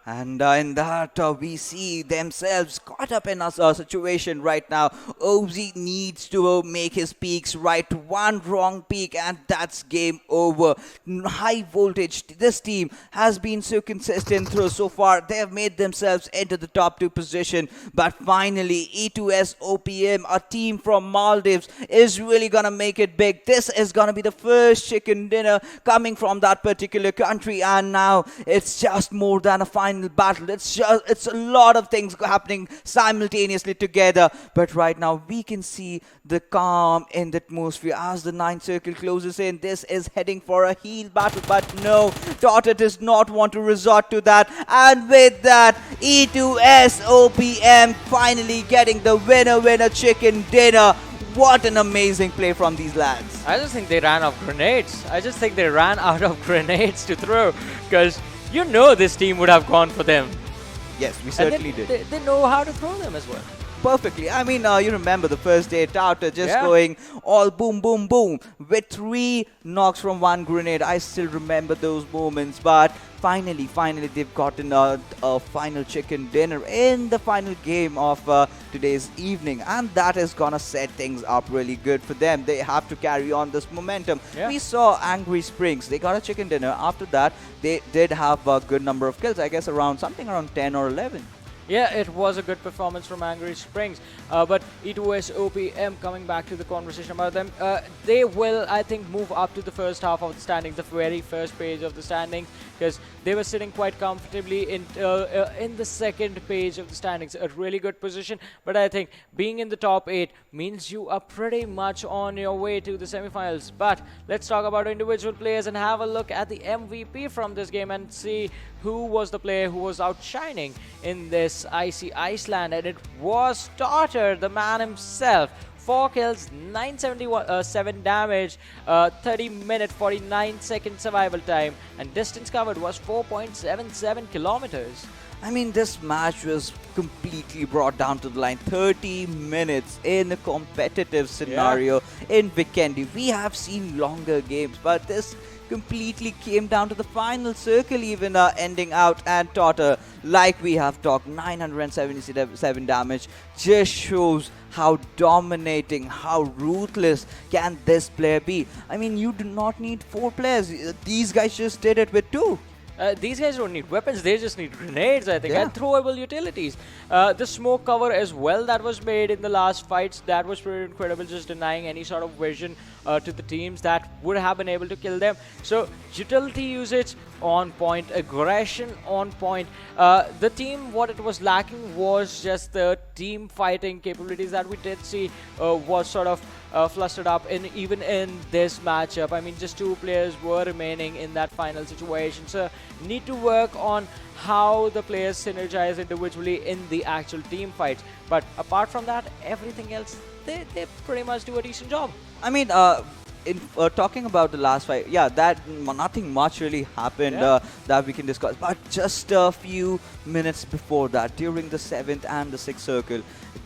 And in that, we see themselves caught up in a situation right now. Ozzy needs to make his peaks right. One wrong peak and that's game over. High voltage. This team has been so consistent through so far. They have made themselves into the top 2 position. But finally, E2SOPM, a team from Maldives, is really going to make it big. This is going to be the first chicken dinner coming from that particular country. And now it's just more than a final battle. It's a lot of things happening simultaneously together. But right now we can see the calm in the atmosphere as the 9th circle closes in. This is heading for a heal battle, but no, Daughter does not want to resort to that. And with that, E2SOPM finally getting the winner chicken dinner. What an amazing play from these lads. I just think they ran out of grenades. I just think they ran out of grenades to throw, because you know this team would have gone for them. Yes, we certainly did. They know how to throw them as well. Perfectly. I mean, you remember the first day, Daughter just going all boom, boom, boom with 3 knocks from 1 grenade. I still remember those moments, but finally, they've gotten a final chicken dinner in the final game of today's evening, and that is gonna set things up really good for them. They have to carry on this momentum. We saw Angry Springs. They got a chicken dinner. After that, they did have a good number of kills. I guess around 10 or 11. Yeah, it was a good performance from Angry Springs, but E2SOPM, coming back to the conversation about them, they will, I think, move up to the first half of the standings, the very first page of the standings, because they were sitting quite comfortably in the second page of the standings, a really good position. But I think being in the top 8 means you are pretty much on your way to the semifinals. But let's talk about individual players and have a look at the MVP from this game and see who was the player who was outshining in this icy Iceland. And it was Daughter, the man himself. 4 kills, 977 damage, 30-minute, 49-second survival time, and distance covered was 4.77 kilometers. I mean, this match was completely brought down to the line. 30 minutes in a competitive scenario in Vikendi. We have seen longer games, but this completely came down to the final circle, even ending out. And Totter, like we have talked, 977 damage, just shows how dominating, how ruthless can this player be. I mean, you do not need 4 players. These guys just did it with 2. These guys don't need weapons, they just need grenades, I think, and throwable utilities. The smoke cover as well that was made in the last fights, that was pretty incredible, just denying any sort of vision to the teams that would have been able to kill them. So, utility usage on point, aggression on point. The team, what it was lacking was just the team fighting capabilities that we did see was sort of flustered up even in this matchup. I mean, just 2 players were remaining in that final situation, so need to work on how the players synergize individually in the actual team fights. But apart from that, everything else, they pretty much do a decent job. I mean, in talking about the last fight, that nothing much really happened that we can discuss. But just a few minutes before that, during the 7th and the 6th circle,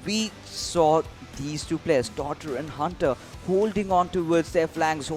we saw these 2 players, Totter and Hunter, holding on towards their flanks,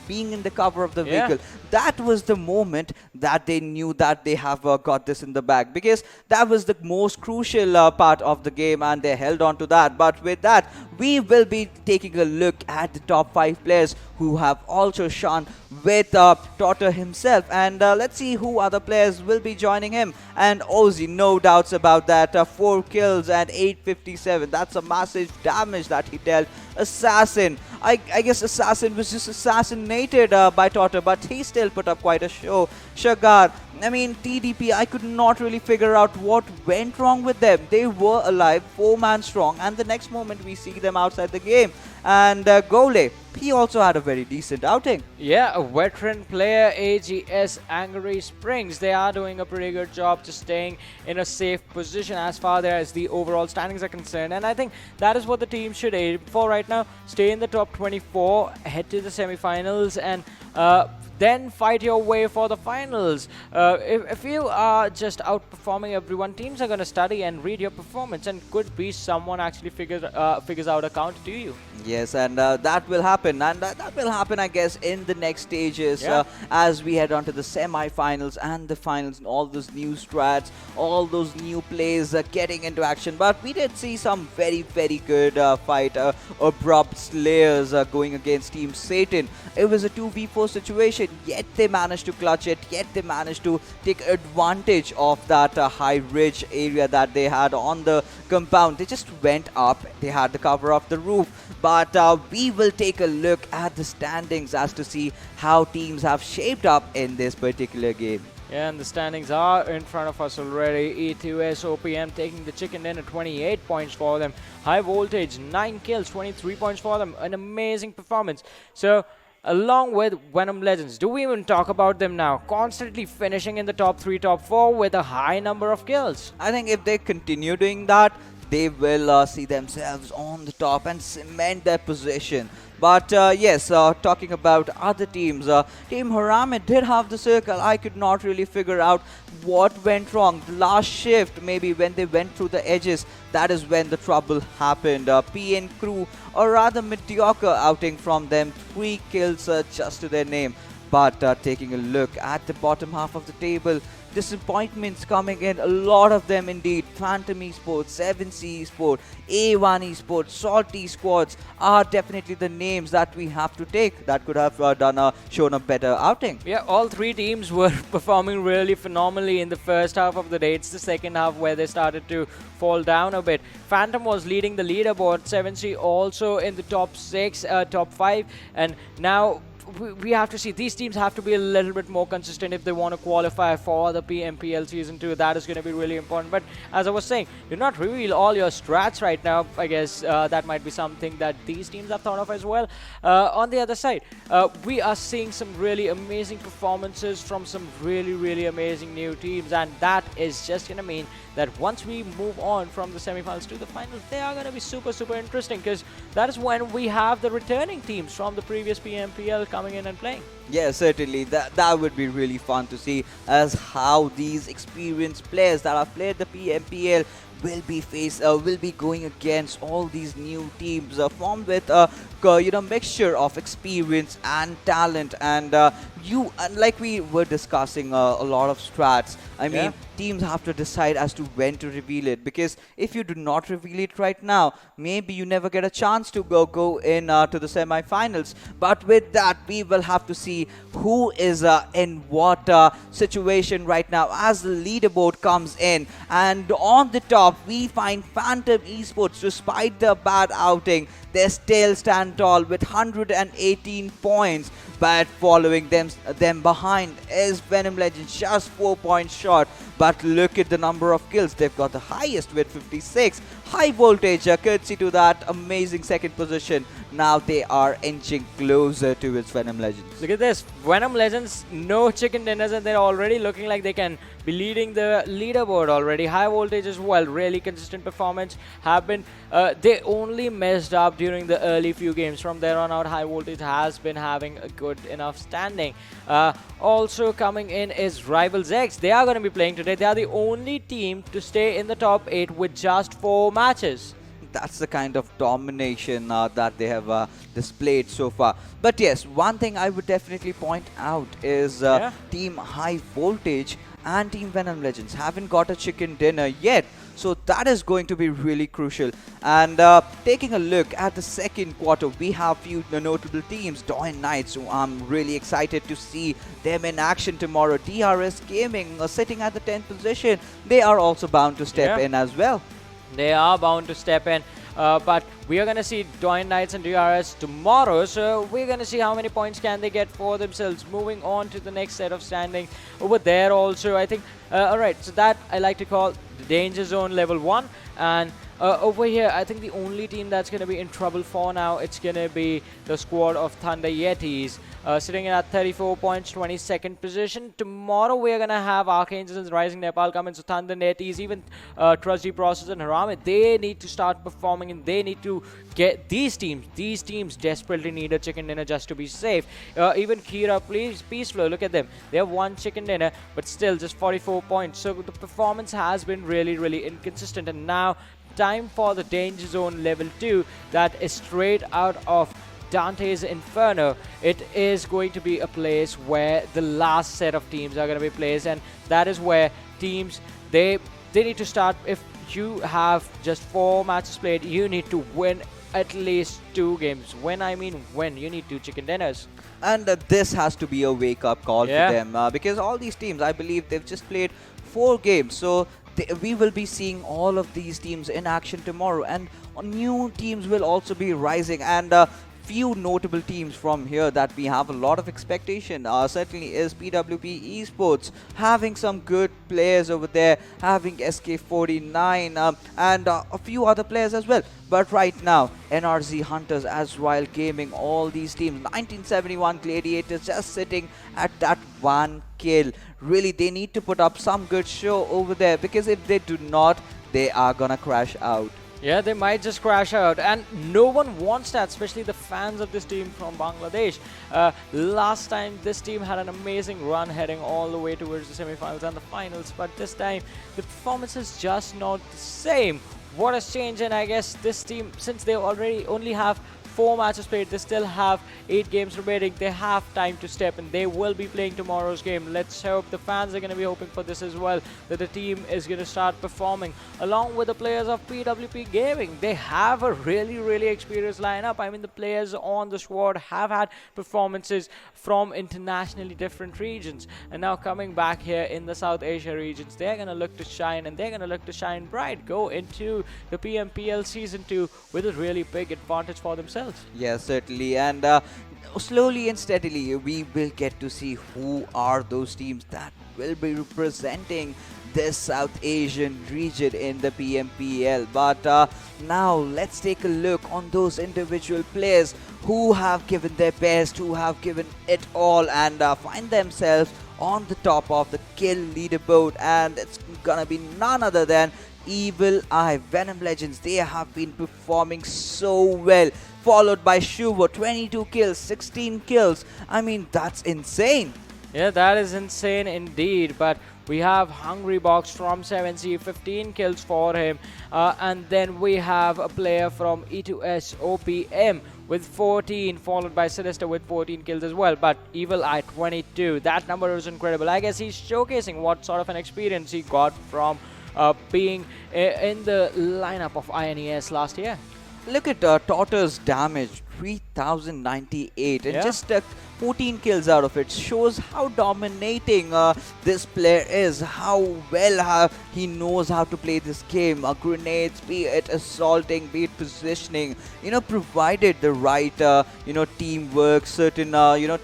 being in the cover of the vehicle. That was the moment that they knew that they have got this in the bag, because that was the most crucial part of the game, and they held on to that. But with that, we will be taking a look at the top 5 players who have also shone with Totter himself, and let's see who other players will be joining him. And Ozzy, no doubts about that, 4 kills and 857. That's a massive damage that he dealt. Assassin, I guess Assassin was just assassinated by Totter, but he still put up quite a show. Shagar, I mean, TDP, I could not really figure out what went wrong with them. They were alive, 4-man strong, and the next moment we see them outside the game. And Gole, he also had a very decent outing. Yeah, a veteran player, AGS Angry Springs. They are doing a pretty good job just staying in a safe position as far as the overall standings are concerned. And I think that is what the team should aim for right now. Stay in the top 24, head to the semi-finals, and then fight your way for the finals. If you are just outperforming everyone, teams are going to study and read your performance, and could be someone actually figures out a counter to you. Yes, and that will happen, and that will happen, I guess, in the next stages as we head on to the semi-finals and the finals, and all those new strats, all those new plays getting into action. But we did see some very, very good fight. Abrupt Slayers going against Team Satan. It was a 2v4 situation, yet they managed to clutch it, yet they managed to take advantage of that high ridge area that they had on the compound. They just went up, they had the cover of the roof. But we will take a look at the standings as to see how teams have shaped up in this particular game. Yeah, and the standings are in front of us already. E2S OPM taking the chicken dinner, 28 points for them. High Voltage, 9 kills, 23 points for them. An amazing performance. So, along with Venom Legends, do we even talk about them now? Constantly finishing in the top 3, top 4 with a high number of kills. I think if they continue doing that, they will see themselves on the top and cement their position. But yes, talking about other teams, Team HARAME did have the circle. I could not really figure out what went wrong. The last shift, maybe when they went through the edges, that is when the trouble happened. PN Crew, a rather mediocre outing from them. 3 kills just to their name. But taking a look at the bottom half of the table, disappointments coming in, a lot of them indeed. Phantom Esports, 7C Esports, A1 Esports, Salty Squads are definitely the names that we have to take that could have shown a better outing. Yeah, all 3 teams were performing really phenomenally in the first half of the day. It's the second half where they started to fall down a bit. Phantom was leading the leaderboard, 7C also in the top 6, top 5, and now we have to see these teams have to be a little bit more consistent if they want to qualify for the PMPL Season 2. That is going to be really important. But as I was saying, do not reveal all your strats right now. I guess that might be something that these teams have thought of as well. On the other side, we are seeing some really amazing performances from some really amazing new teams, and that is just going to mean that once we move on from the semi-finals to the finals, they are going to be super interesting, because that is when we have the returning teams from the previous PMPL coming in and playing. Yeah, certainly. That would be really fun to see, as how these experienced players that have played the PMPL will be going against all these new teams formed with mixture of experience and talent, and like we were discussing a lot of strats. I mean, teams have to decide as to when to reveal it, because if you do not reveal it right now, maybe you never get a chance to go in to the semi-finals. But with that, we will have to see who is in what situation right now as the leaderboard comes in. And on the top, we find Phantom Esports. Despite the bad outing, they still stand tall with 118 points. But following them behind is Venom Legends, just 4 points short. But look at the number of kills. They've got the highest with 56. High Voltage, courtesy to that amazing second position. Now they are inching closer towards Venom Legends. Look at this. Venom Legends, no chicken dinners, and they're already looking like they can be leading the leaderboard already. High Voltage as well. Really consistent performance. Have been. They only messed up during the early few games. From there on out, High Voltage has been having a good enough standing. Also coming in is Rivals X. They are going to be playing today. They are the only team to stay in the top 8 with just 4 matches. That's the kind of domination that they have displayed so far. But yes, one thing I would definitely point out is Team High Voltage and Team Venom Legends haven't got a chicken dinner yet. So that is going to be really crucial. And taking a look at the second quarter, we have few notable teams. DoyenKnightSs, who I'm really excited to see them in action tomorrow. RSGaming sitting at the 10th position. They are also bound to step in as well. They are bound to step in. But we are going to see DoyenKnightSs and DRS tomorrow, so we're going to see how many points can they get for themselves. Moving on to the next set of standings over there also, I think. Alright, so that I like to call the Danger Zone Level 1. And over here, I think the only team that's going to be in trouble for now, it's going to be the squad of Thunder Yetis. Sitting at 34 points, 22nd position. Tomorrow we're going to have Archangels and RisingNepal come in. So Thunder Yetis, even Trusty Process and Harame, they need to start performing, and they need to get these teams desperately need a chicken dinner just to be safe. Even Kira, Peaceflow, look at them. They have 1 chicken dinner, but still just 44 points. So the performance has been really inconsistent. And now time for the Danger Zone Level 2 that is straight out of Dante's Inferno. It is going to be a place where the last set of teams are going to be placed, and that is where teams, they need to start. If you have just 4 matches played, you need to win at least 2 games. When I mean win, you need 2 chicken dinners. And this has to be a wake-up call for them, because all these teams, I believe they've just played 4 games. So we will be seeing all of these teams in action tomorrow, and new teams will also be rising. And few notable teams from here that we have a lot of expectation certainly is PWP Esports, having some good players over there, having SK49 and a few other players as well. But right now, NRZ Hunters, AzraelGaming, all these teams, 1971 Gladiators just sitting at that 1 kill. Really, they need to put up some good show over there, because if they do not, they are gonna crash out. Yeah, they might just crash out, and no one wants that, especially the fans of this team from Bangladesh. Last time, this team had an amazing run heading all the way towards the semi-finals and the finals, but this time, the performance is just not the same. What has changed? And I guess this team, since they already only have 4 matches played, they still have 8 games remaining. They have time to step, and they will be playing tomorrow's game. Let's hope the fans are going to be hoping for this as well, that the team is going to start performing along with the players of PWP Gaming. They have a really experienced lineup. I mean, the players on the squad have had performances from internationally different regions, and now coming back here in the South Asia regions, they're going to look to shine, and they're going to look to shine bright, go into the PMPL Season 2 with a really big advantage for themselves. Yes, certainly. And slowly and steadily, we will get to see who are those teams that will be representing this South Asian region in the PMPL. But now let's take a look on those individual players who have given their best, who have given it all, and find themselves on the top of the kill leaderboard. And it's gonna be none other than Evil Eye, Venom Legends. They have been performing so well, followed by Shuvo, 22 kills, 16 kills. I mean, that's insane. Yeah, that is insane indeed. But we have Hungry Box from 7C, 15 kills for him. And then we have a player from E2S OPM with 14, followed by Sinister with 14 kills as well. But Evil Eye 22, that number is incredible. I guess he's showcasing what sort of an experience he got from being in the lineup of INES last year. Look at Totter's damage, 3098, and Yeah. just 14 kills out of it. Shows how dominating this player is, how well he knows how to play this game. Grenades, be it assaulting, be it positioning, provided the right, teamwork, certain,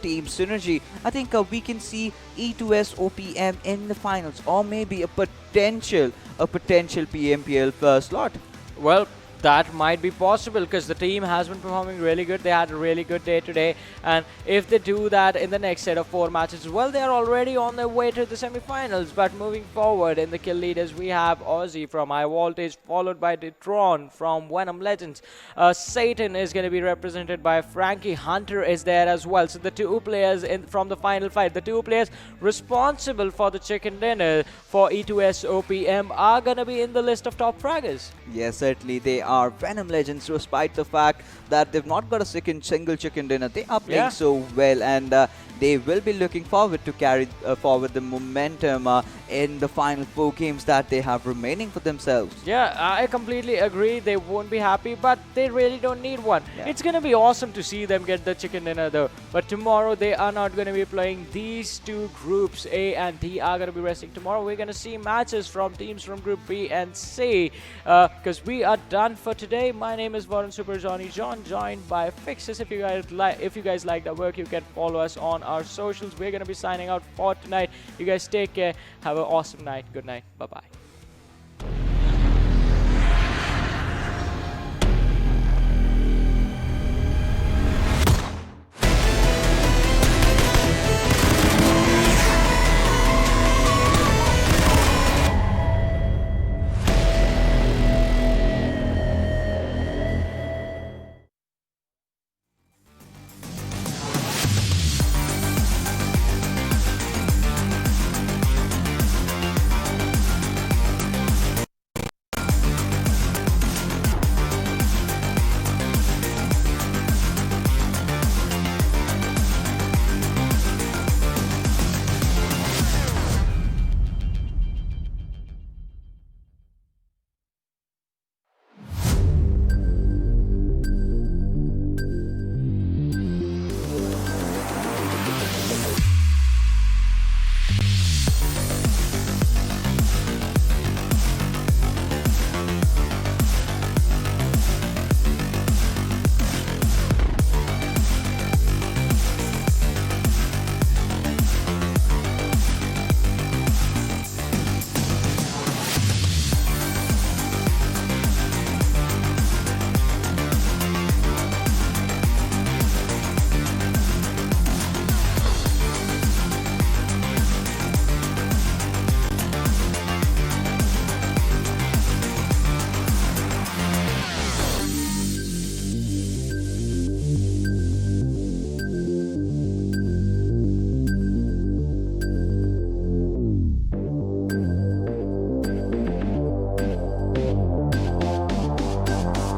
team synergy. I think we can see E2S OPM in the finals, or maybe a potential PMPL slot. Well, that might be possible because the team has been performing really good. They had a really good day today, and if they do that in the next set of 4 matches, well, they are already on their way to the semi-finals. But moving forward in the kill leaders, we have Ozzy from High Voltage, followed by Detron from Venom Legends. Satan is going to be represented by Frankie. Hunter is there as well. So the two players from the final fight, the two players responsible for the chicken dinner for E2S OPM are going to be in the list of top fraggers. Yes, certainly they are. Venom Legends, despite the fact that they've not got a single chicken dinner, they are playing so well, and they will be looking forward to carry forward the momentum in the final 4 games that they have remaining for themselves. Yeah, I completely agree. They won't be happy, but they really don't need one. Yeah. It's going to be awesome to see them get the chicken dinner though. But tomorrow they are not going to be playing. These two groups, A and D, are going to be resting. Tomorrow we're going to see matches from teams from Group B and C, because we are done for today. My name is Varun Super Johnny John, joined by Fixes. If you guys like the work, you can follow us on our socials. We're going to be signing out for tonight. You guys take care. Have an awesome night. Good night. Bye-bye.